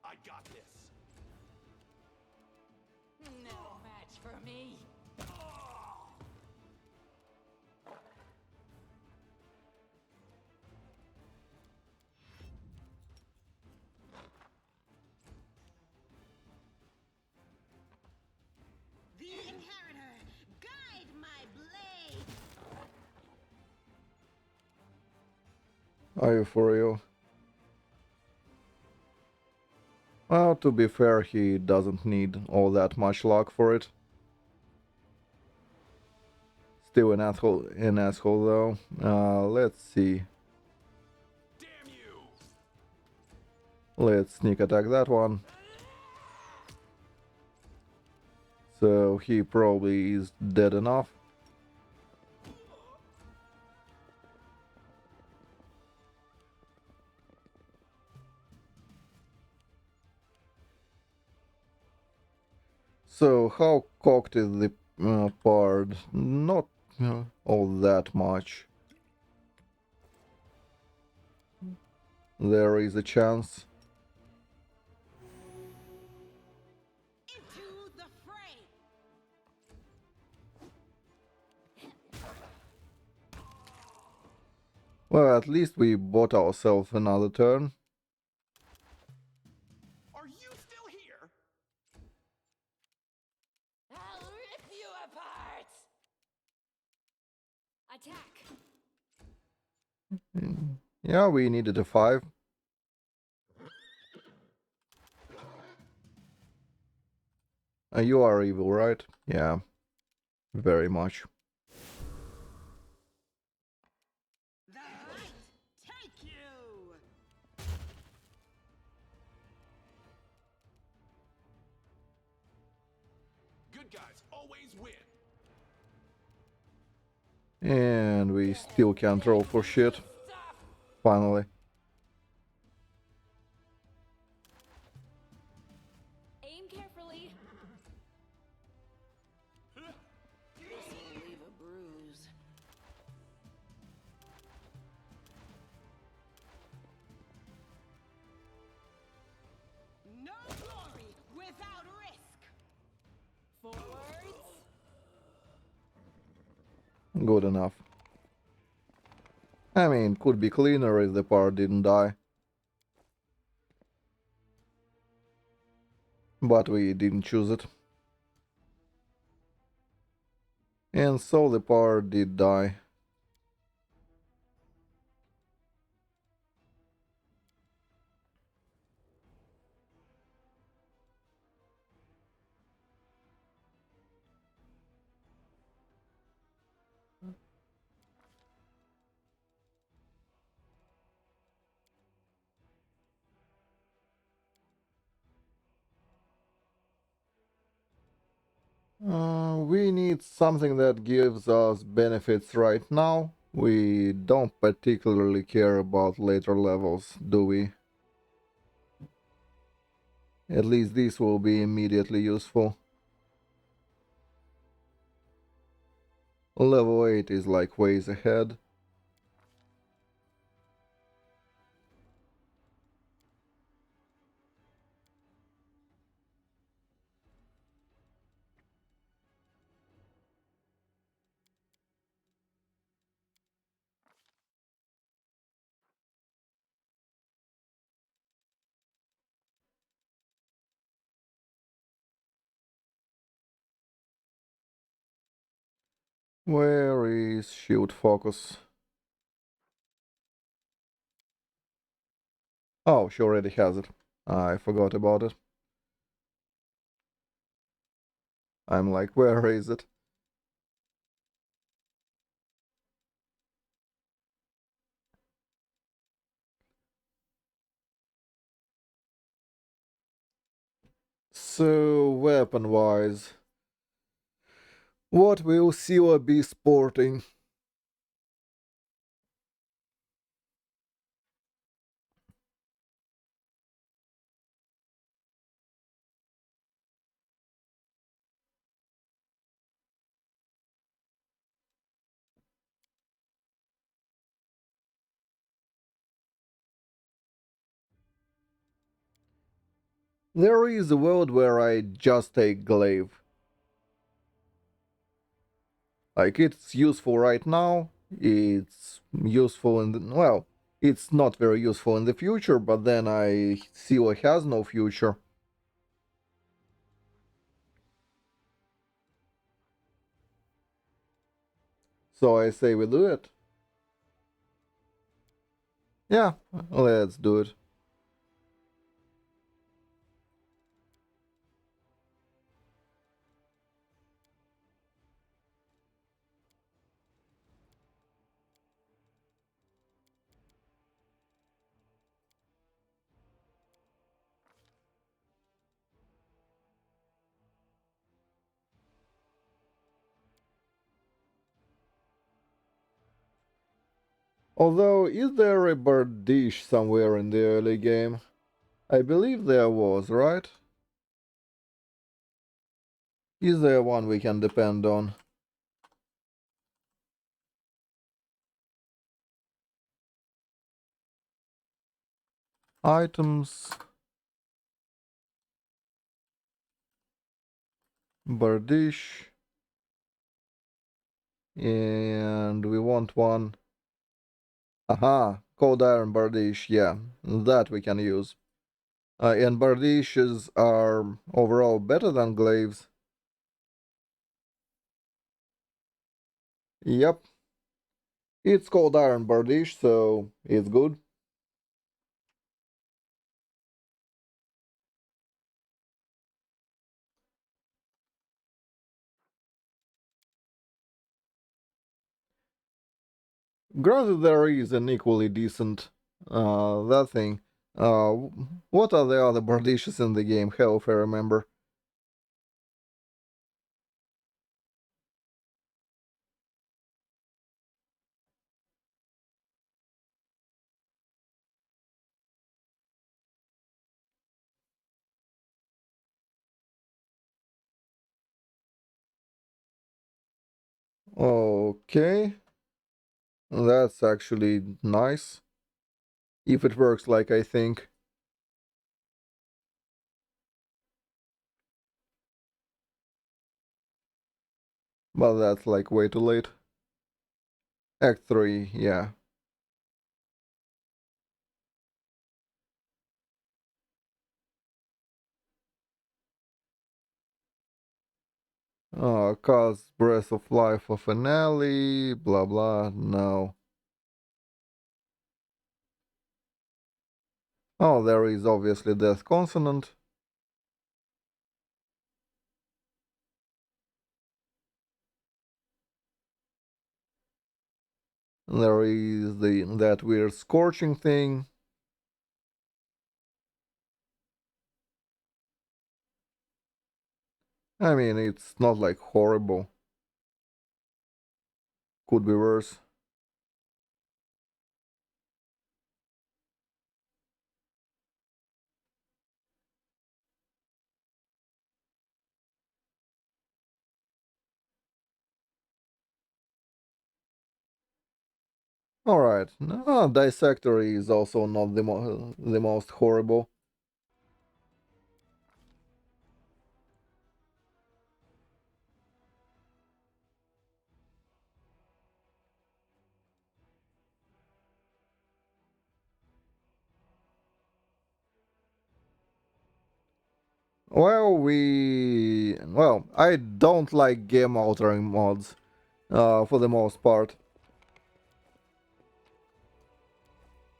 I got this. No match for me. The Inheritor, guide my blade! Are you for real? Well, to be fair, he doesn't need all that much luck for it. Still an asshole though. Let's see. Damn you! Let's sneak attack that one. So he probably is dead enough. So how cocked is the part? Not all that much. There is a chance. Into the fray! Well, at least we bought ourselves another turn. Are you still here? I'll rip you apart! Attack! Yeah, we needed a 5. You are evil, right? Yeah, very much. The light take you! Good guys always win. And we still can't roll for shit. Finally. Aim carefully. This'll leave a bruise. No glory without risk! Forwards. Good enough. I mean, could be cleaner if the part didn't die. But we didn't choose it. And so the part did die. We need something that gives us benefits right now. We don't particularly care about later levels, do we? At least this will be immediately useful. Level 8 is like ways ahead. Where is shield focus? Oh, she already has it. I forgot about it. I'm like, where is it? So, weapon-wise, what will Sila be sporting? There is a world where I just take glaive. Like, it's useful right now, it's useful in the... well, it's not very useful in the future, but then Sila has no future. So I say we do it. Yeah, let's do it. Although, is there a bird dish somewhere in the early game? I believe there was, right? Is there one we can depend on? Items. Bird dish. And we want one. Aha, cold iron bardiche, yeah, that we can use. And bardiches are overall better than glaives. Yep, it's cold iron bardiche, so it's good. Granted, there is an equally decent that thing. Uh, what are the other bardiches in the game? Hell, if I remember. Okay, that's actually nice. If it works like I think. But that's like way too late. Act 3, yeah. Cause Breath of Life a finale, blah blah, no. Oh, there is obviously Death Consonant. There is that weird scorching thing. I mean, it's not like horrible. Could be worse. Alright, no, Dissector is also not the most horrible. Well, I don't like game-altering mods, for the most part.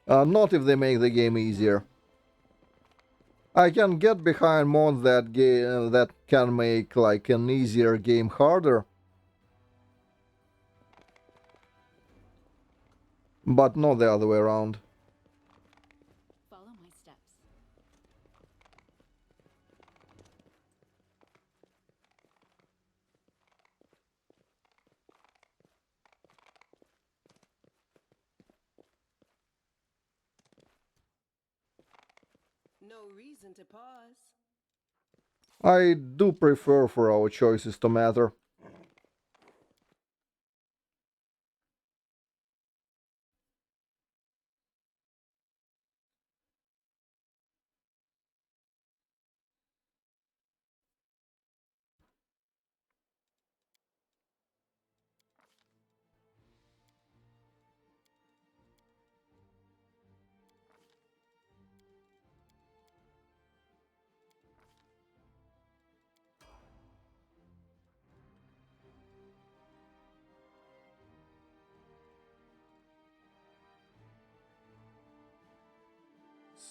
Not if they make the game easier. I can get behind mods that can make like an easier game harder, but not the other way around. Follow my steps. No reason to pause. I do prefer for our choices to matter.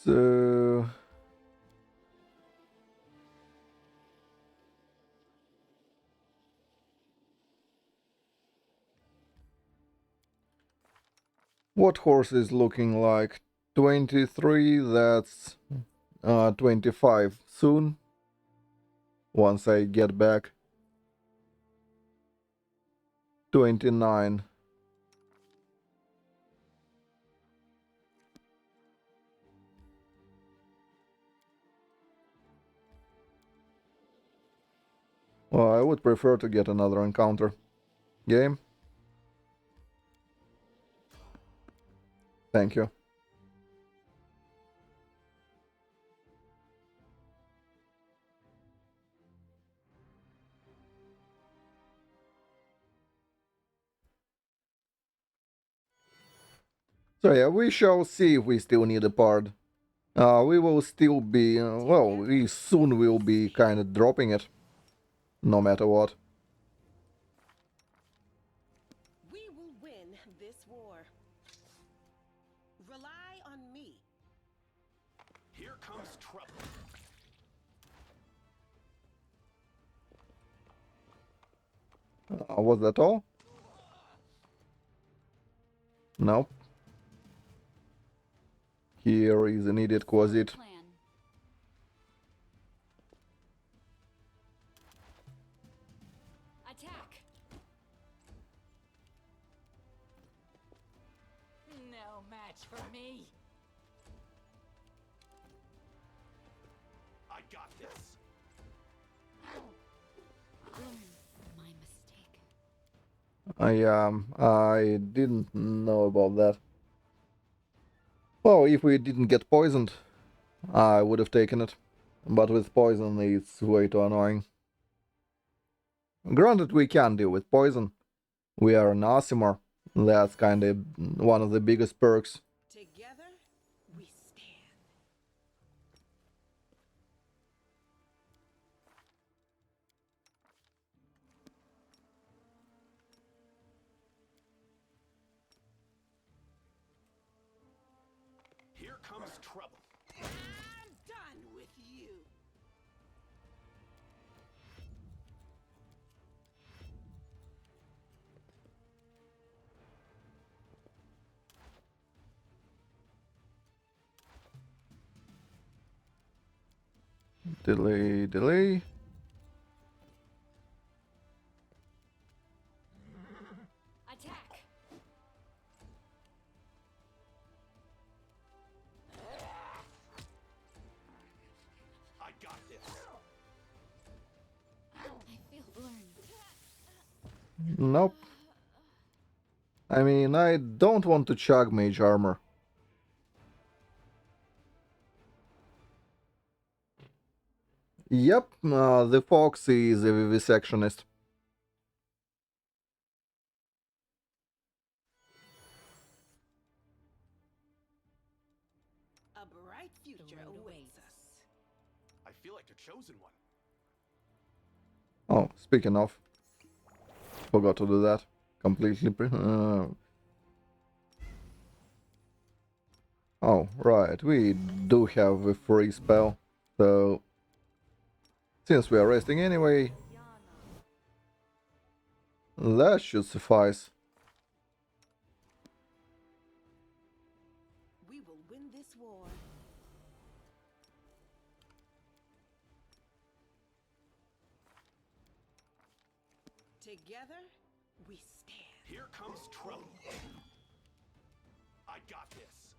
So... What horse is looking like? 23, that's 25 soon, once I get back. 29. Well, I would prefer to get another encounter. Game? Thank you. So yeah, we shall see if we still need a part. We will still be, well, we soon will be kind of dropping it, no matter what. We will win this war. Rely on me. Here comes trouble. Was that all? Nope. Here is an idiot quasit. Plan. Attack. No match for me. I got this. My mistake. I didn't know about that. Well, if we didn't get poisoned, I would have taken it. But with poison, it's way too annoying. Granted, we can deal with poison. We are an Asimar. That's kind of one of the biggest perks. Together, we stand. Here comes trouble. I'm done with you. Delay, delay. Nope. I mean, I don't want to chug mage armor. Yep, the fox is a vivisectionist. A bright future awaits us. I feel like the chosen one. Oh, speaking of, forgot to do that. Completely. Oh, right, we do have a free spell, so since we are resting anyway, that should suffice. We will win this war. Together, we stand. Here comes trouble. I got this.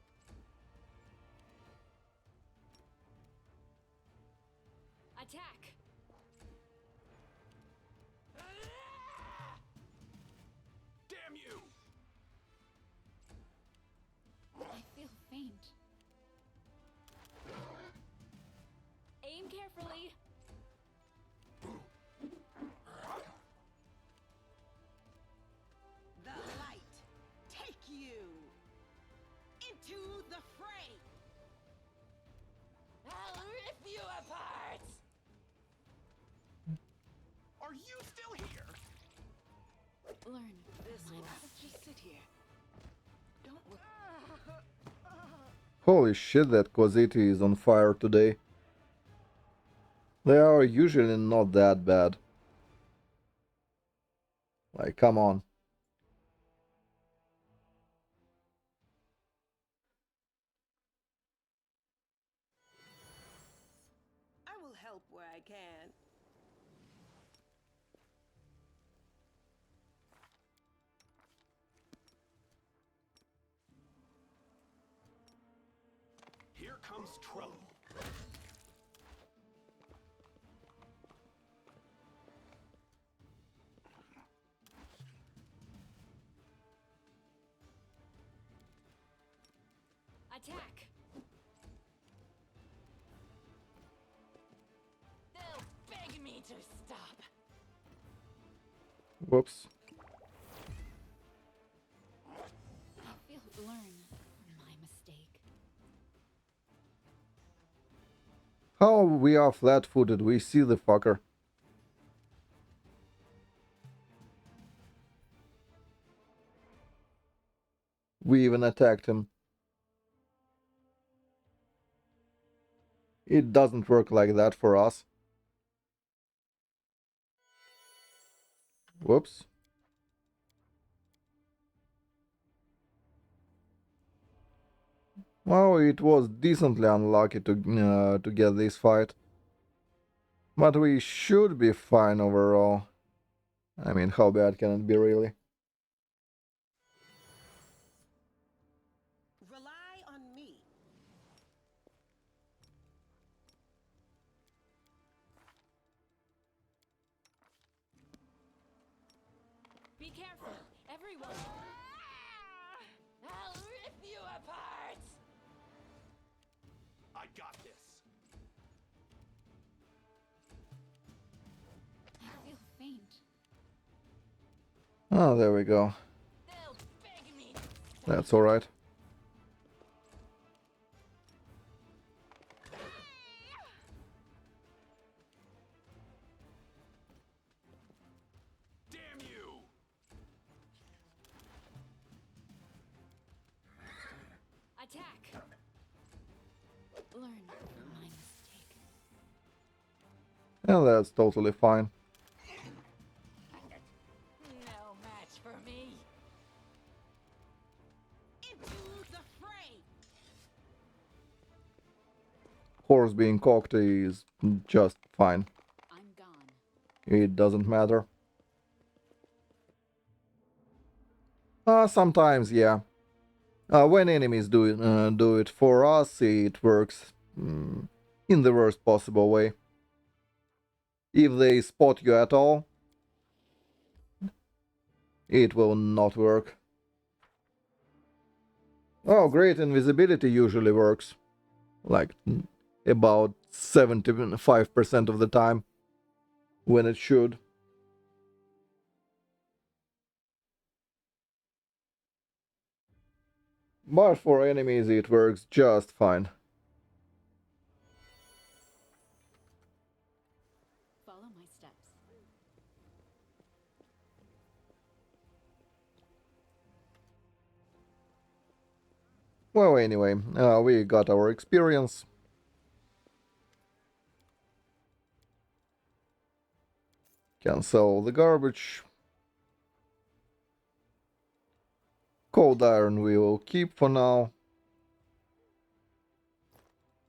Attack! Damn you! I feel faint. Aim carefully. The light, take you into the fray. I'll rip you apart! Are you still here? Learn. This my will mistake. just sit here. Don't look. Holy shit, that Quasiti is on fire today. They are usually not that bad. Like, come on. I will help where I can. Here comes trouble. Attack! They'll beg me to stop. Whoops. I feel learn from my mistake. How we are flat-footed, we see the fucker. We even attacked him. It doesn't work like that for us. Whoops. Well, it was decently unlucky to get this fight. But we should be fine overall. I mean, how bad can it be, really? Rely on me. Be careful, everyone! I'll rip you apart! I got this. I feel faint. Oh, there we go. They'll beg me. That's alright. Damn you! Attack! Learn from my mistake. And that's totally fine. No match for me. Into the fray. Horse being cocked is just fine. I'm gone. It doesn't matter. Sometimes, yeah. When enemies do it for us, it works in the worst possible way. If they spot you at all, it will not work. Oh, great, invisibility usually works. Like, about 75% of the time. When it should. But for enemies it works just fine. Follow my steps. Well, anyway, we got our experience. Can sell the garbage. Cold iron we will keep for now.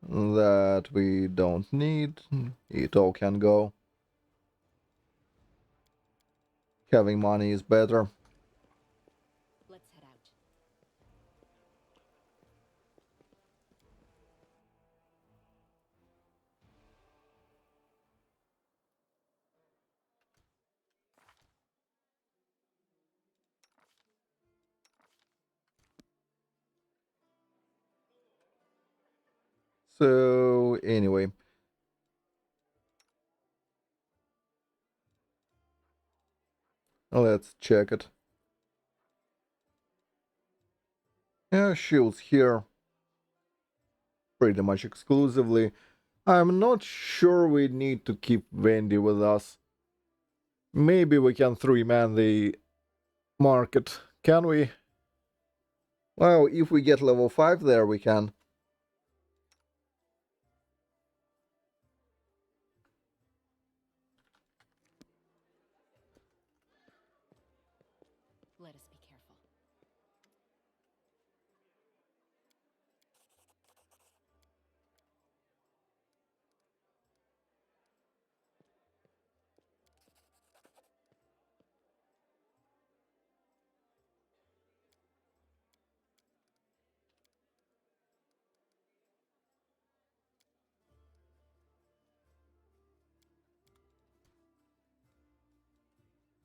That we don't need. It all can go. Having money is better. Let's head out. So, anyway. Let's check it. Yeah, shields here. Pretty much exclusively. I'm not sure we need to keep Wendy with us. Maybe we can 3-man the market. Can we? Well, if we get level 5 there, we can. Let us be careful.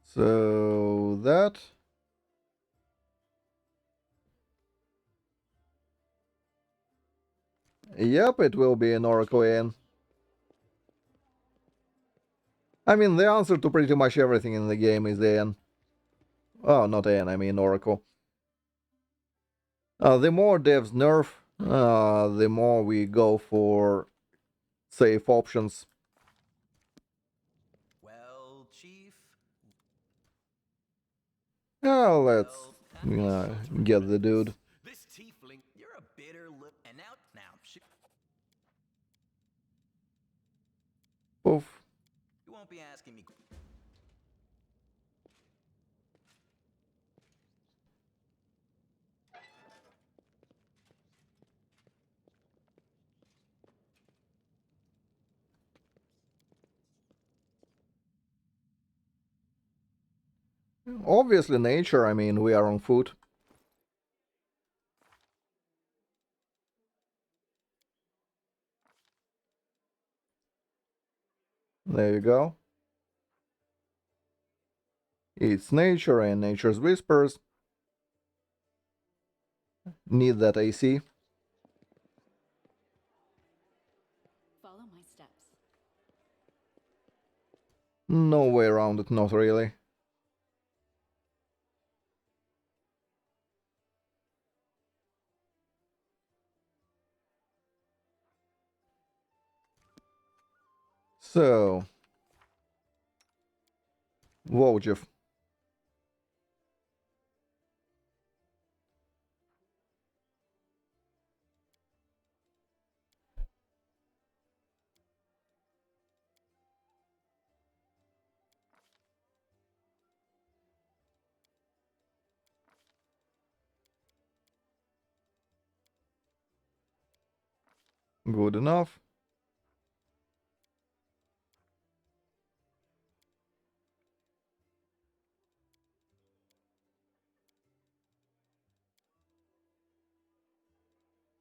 So that. Yep, it will be an Oracle Aeon. I mean, the answer to pretty much everything in the game is Aeon. Oh, not Aeon, I mean Oracle. The more devs nerf, the more we go for safe options. Well, Chief. Let's get the dude. This tiefling, you're a bitter look. And now, Poof. you won't be asking me. Obviously nature, I mean, we are on foot. There you go. It's nature and nature's whispers. Need that AC. Follow my steps. No way around it, not really. So, Wojciech. Good enough.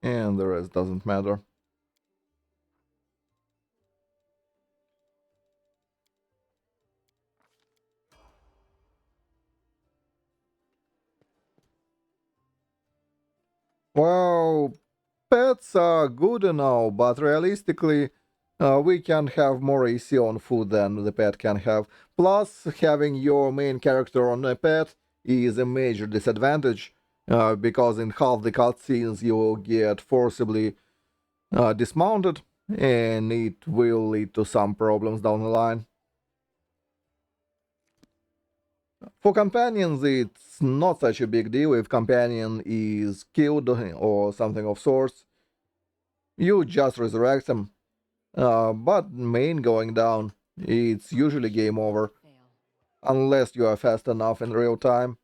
And the rest doesn't matter. Well, pets are good and all, but realistically, we can have more AC on food than the pet can have. Plus, having your main character on a pet is a major disadvantage, because in half the cutscenes you will get forcibly dismounted, and it will lead to some problems down the line. For companions, it's not such a big deal if companion is killed or something of sorts. You just resurrect them. But main going down, it's usually game over, Fail. unless you are fast enough in real time.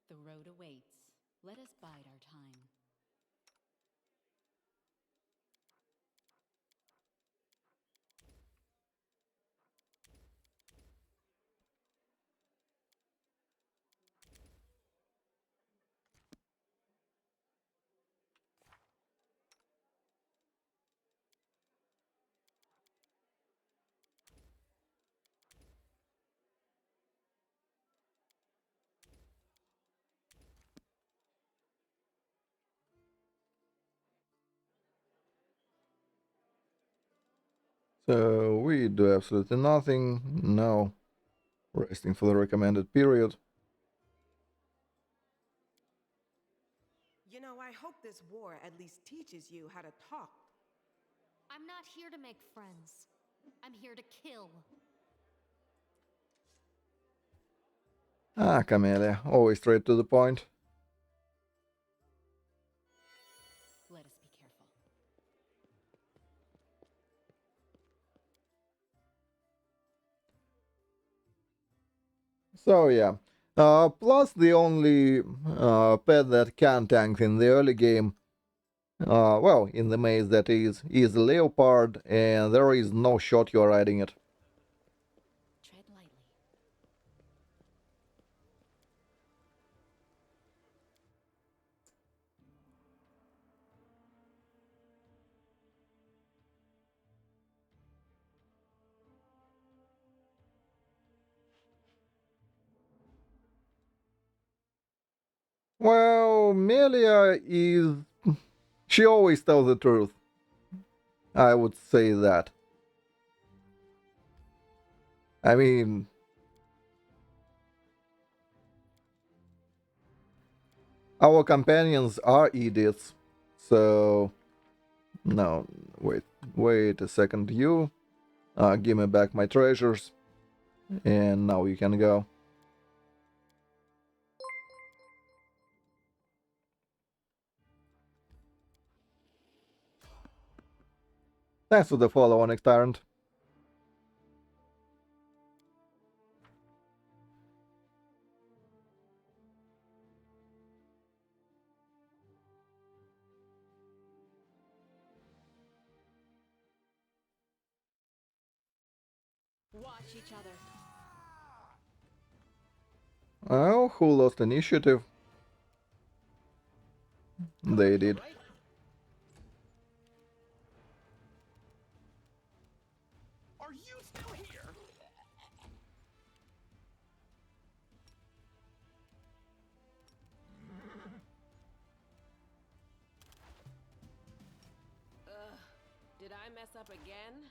The road awaits. Let us bide our time. So we do absolutely nothing. No. Resting for the recommended period. You know, I hope this war at least teaches you how to talk. I'm not here to make friends. I'm here to kill. Ah, Camellia, always straight to the point. Let us be careful. So yeah. Plus the only pet that can tank in the early game, well, in the maze that is a leopard, and there is no shot you're riding it. Tread lightly. Well, Melia is... She always tells the truth. I would say that. I mean, our companions are idiots. So, no, wait a second. You, give me back my treasures, and now you can go. Thanks for the follow, Onyx Tyrant. Watch each other. Oh, who lost initiative? They did. Right? Are you still here? Ugh, did I mess up again?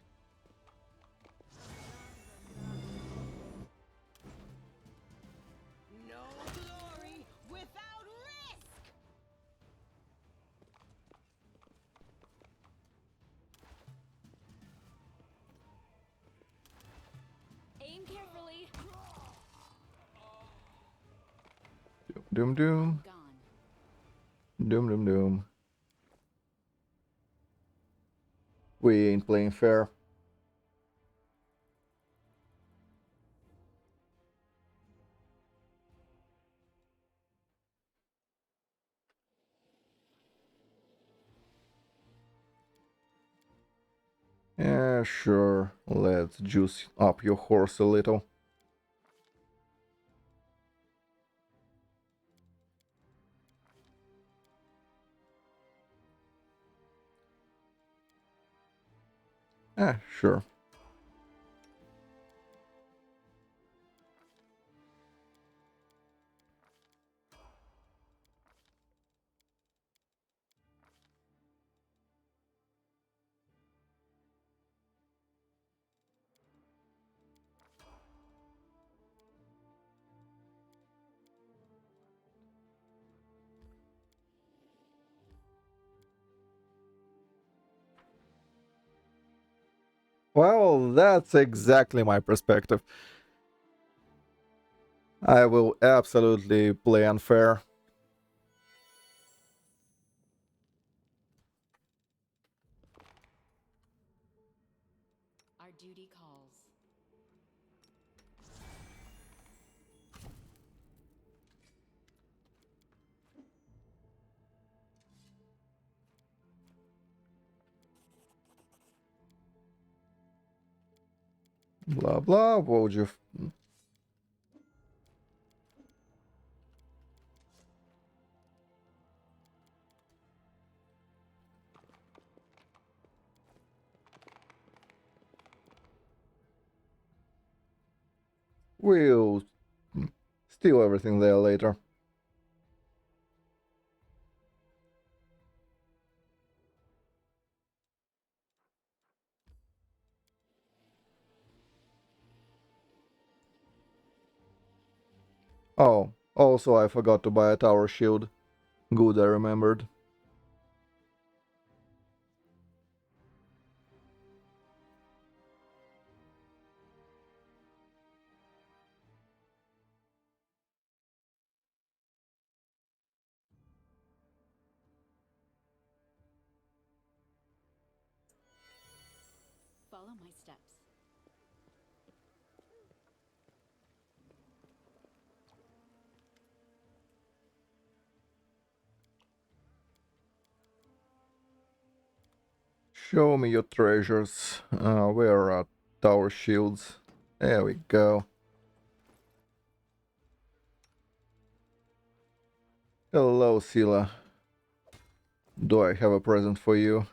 No glory without risk! Aim carefully. Doom doom. Gone. Doom doom doom. We ain't playing fair. Yeah, sure. Let's juice up your horse a little. Ah, sure. Well, that's exactly my perspective. I will absolutely play unfair. Our duty calls. Blah blah. What would you? We'll steal everything there later. Oh, also I forgot to buy a tower shield. Good, I remembered. Follow my steps. Show me your treasures. Where are tower shields? There we go. Hello, Sila. Do I have a present for you?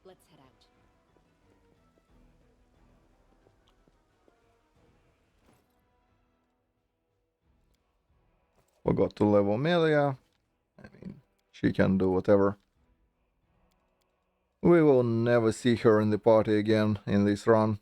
Let's head out. Forgot to level Melia. I mean, she can do whatever. We will never see her in the party again in this run.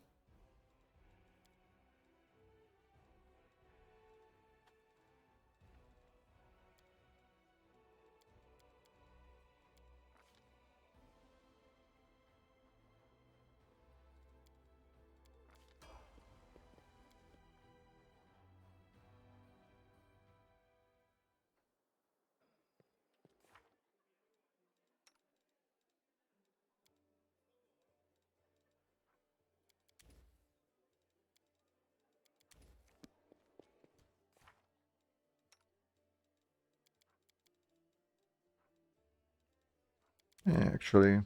Actually,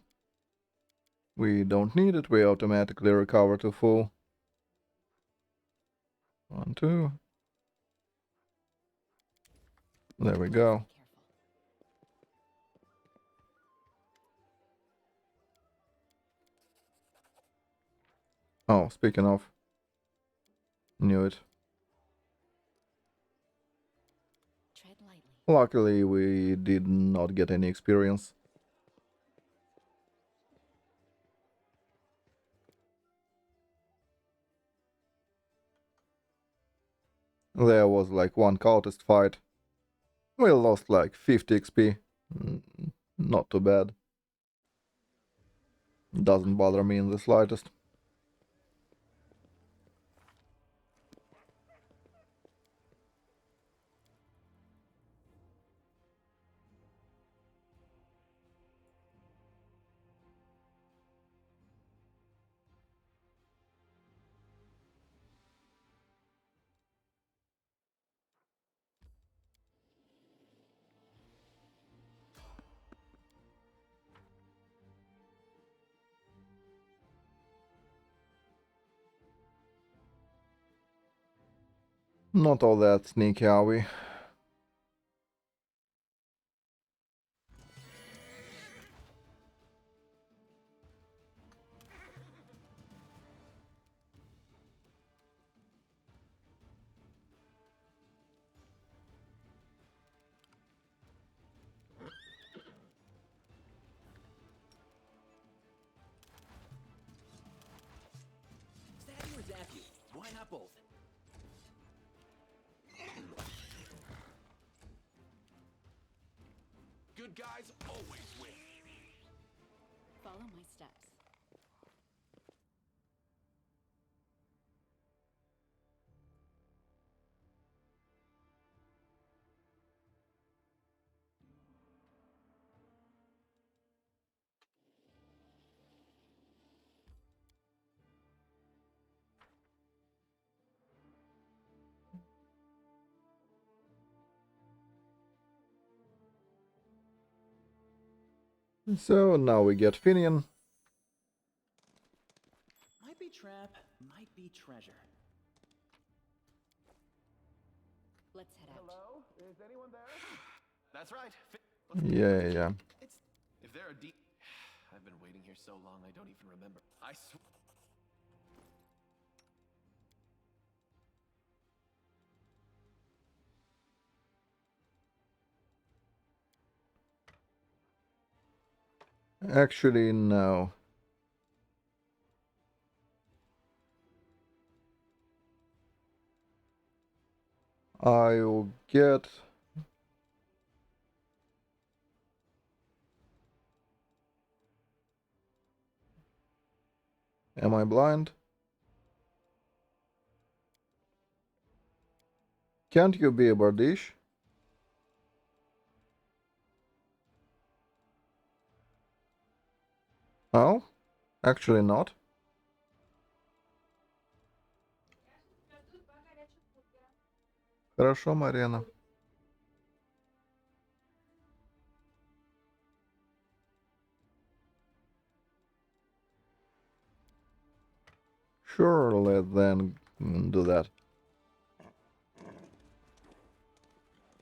we don't need it. We automatically recover to full. 1, 2. There we go. Careful. Oh, speaking of. Knew it. Tread lightly. Luckily, we did not get any experience. There was like one cultist fight. We lost like 50 XP. Not too bad. Doesn't bother me in the slightest. Not all that sneaky, are we? Stab you or zap you? Why not both? guys always win. Follow my steps. So now we get Finian. Might be trap, might be treasure. Let's head out. Hello? Is anyone there? That's right. Yeah. It's if there are deep. I've been waiting here so long I don't even remember. I swear. Actually, no. I'll get... Am I blind? Can't you be a Bardish? Oh? Actually not. Хорошо, Марина. Sure, let's then do that.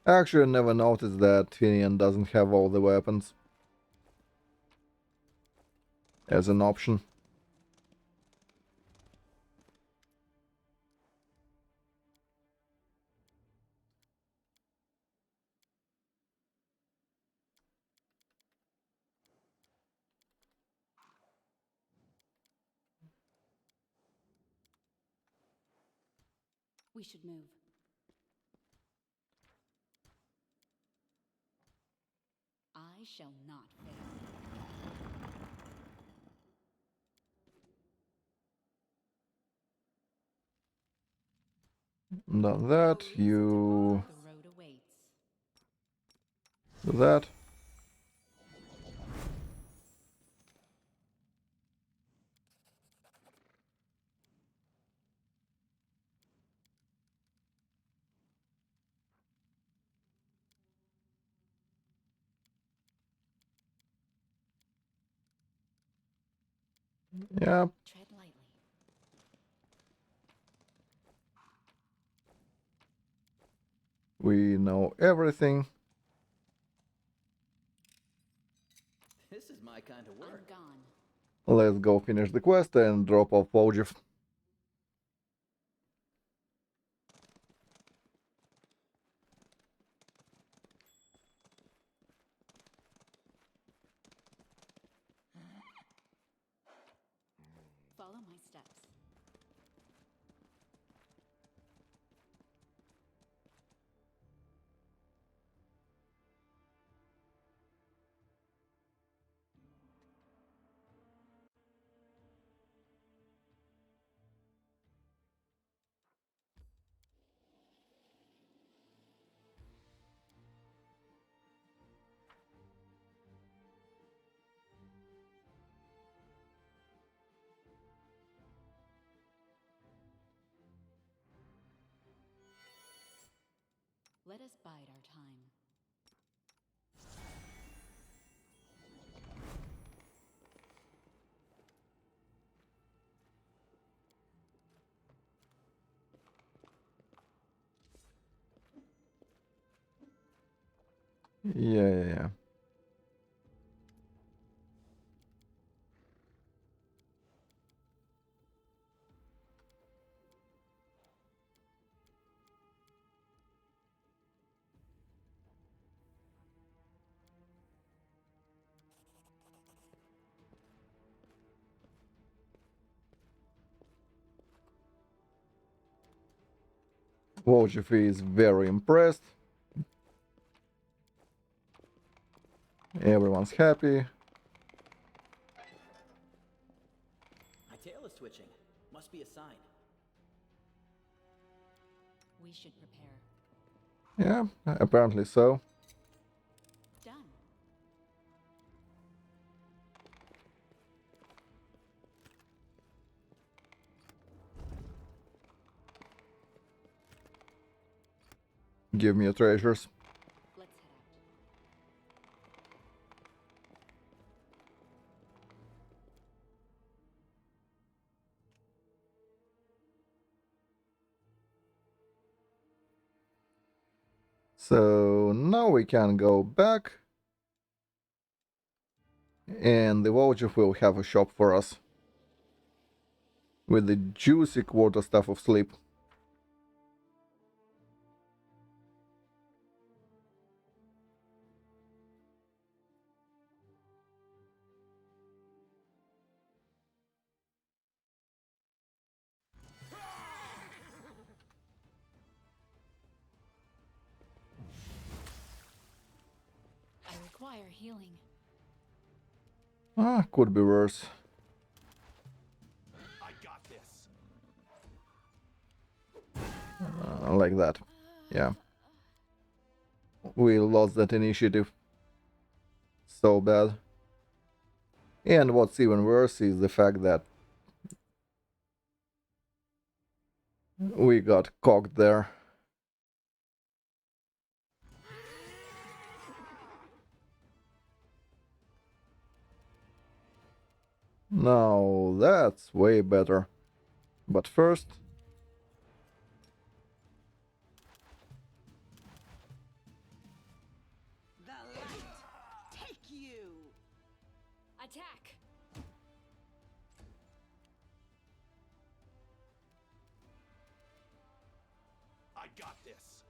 Actually, I never noticed that Finian doesn't have all the weapons as an option. We should move. I shall not fail. Done that, you The road awaits. do that. Yeah, Tread lightly. we know everything. This is my kind of work. I'm gone. Let's go finish the quest and drop off Wojif. Follow my steps. Let us bide our time. Yeah. Wojif is very impressed. Everyone's happy. My tail is twitching. Must be a sign. We should prepare. Yeah, apparently so. Done. Give me your treasures. Let's head out. So now we can go back. And the voucher will have a shop for us. With the juicy quarter staff of sleep. I require healing. Could be worse. I got this. Like that. Yeah. We lost that initiative. So bad. And what's even worse is the fact that we got cocked there. Now that's way better. But first... The light take you. Attack! I got this.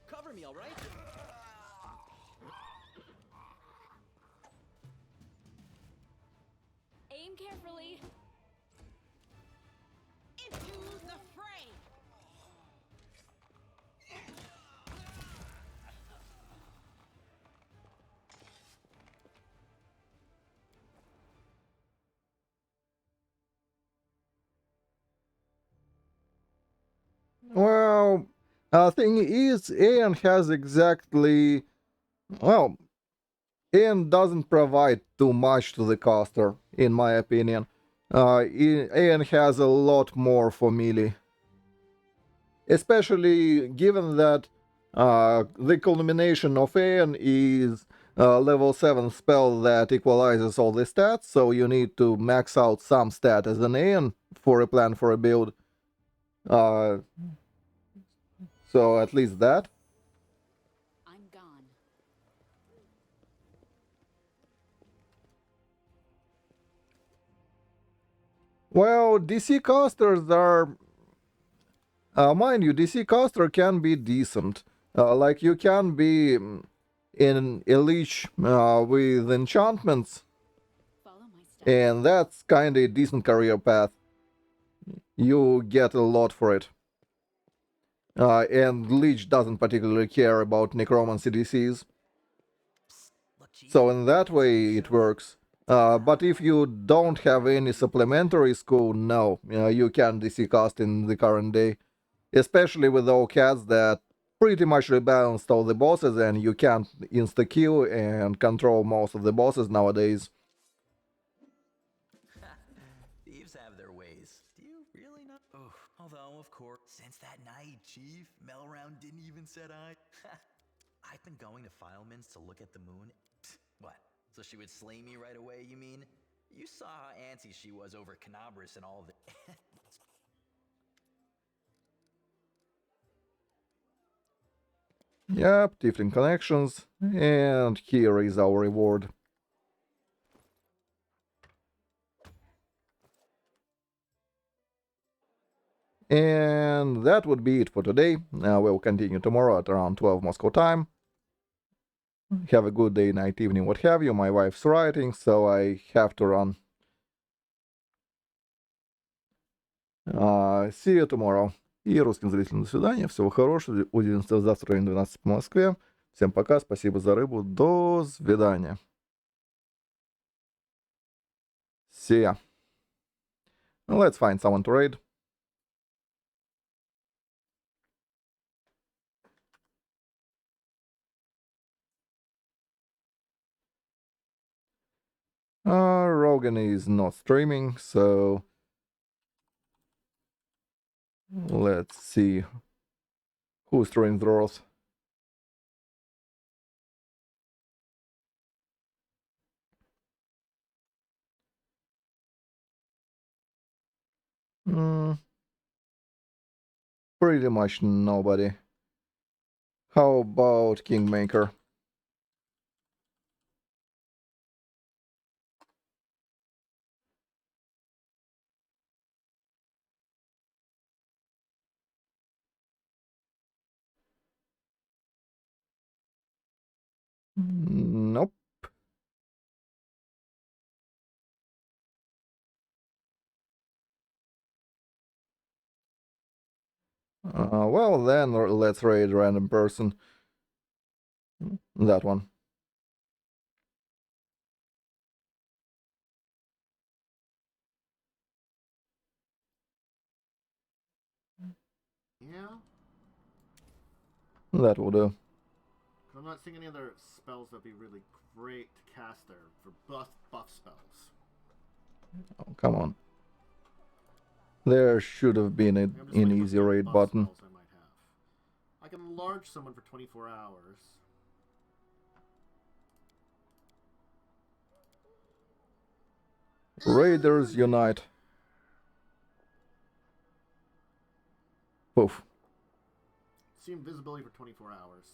Cover me, all right? Aim carefully. Into the fray. Well, thing is, Aeon has exactly... Well, Aeon doesn't provide too much to the caster, in my opinion. Aeon has a lot more for melee. Especially given that the culmination of Aeon is a level 7 spell that equalizes all the stats, so you need to max out some stat as an Aeon for a plan for a build. So at least that. I'm gone. Well, DC casters are... mind you, DC caster can be decent. Like, you can be in a Lich with enchantments, Follow my steps. and that's kinda a decent career path. You get a lot for it. And Lich doesn't particularly care about necromancy DCs. So in that way, it works. But if you don't have any supplementary school, no, you can't DC cast in the current day. Especially with all cats that pretty much rebalanced all the bosses and you can't insta-kill and control most of the bosses nowadays. Thieves have their ways. Do you really know? Oh, although, of course, since that night, Chief, Melround didn't even set eye. I've been going to Filemans to look at the moon. Psst, what? So she would slay me right away, you mean? You saw how antsy she was over Canabras and all of it. Yep, Tiefling connections, and here is our reward. And that would be it for today. We'll continue tomorrow at around 12 Moscow time. Have a good day, night, evening, what have you. My wife's writing, so I have to run. See you tomorrow. И русским зрителям до свидания. Всего хорошего. Увидимся завтра в районе 12 по Москве. Всем пока. Спасибо за рыбу. До свидания. See ya. Let's find someone to raid. Rogan is not streaming, so let's see who's streaming the Roth. Pretty much nobody. How about Kingmaker? Nope. Well then, let's raid random person. That one. Yeah? That will do. I'm not seeing any other spells that'd be really great to cast there for buff spells. Oh, come on. There should have been an easy raid button. I can enlarge someone for 24 hours. Raiders unite. Poof. See invisibility for 24 hours.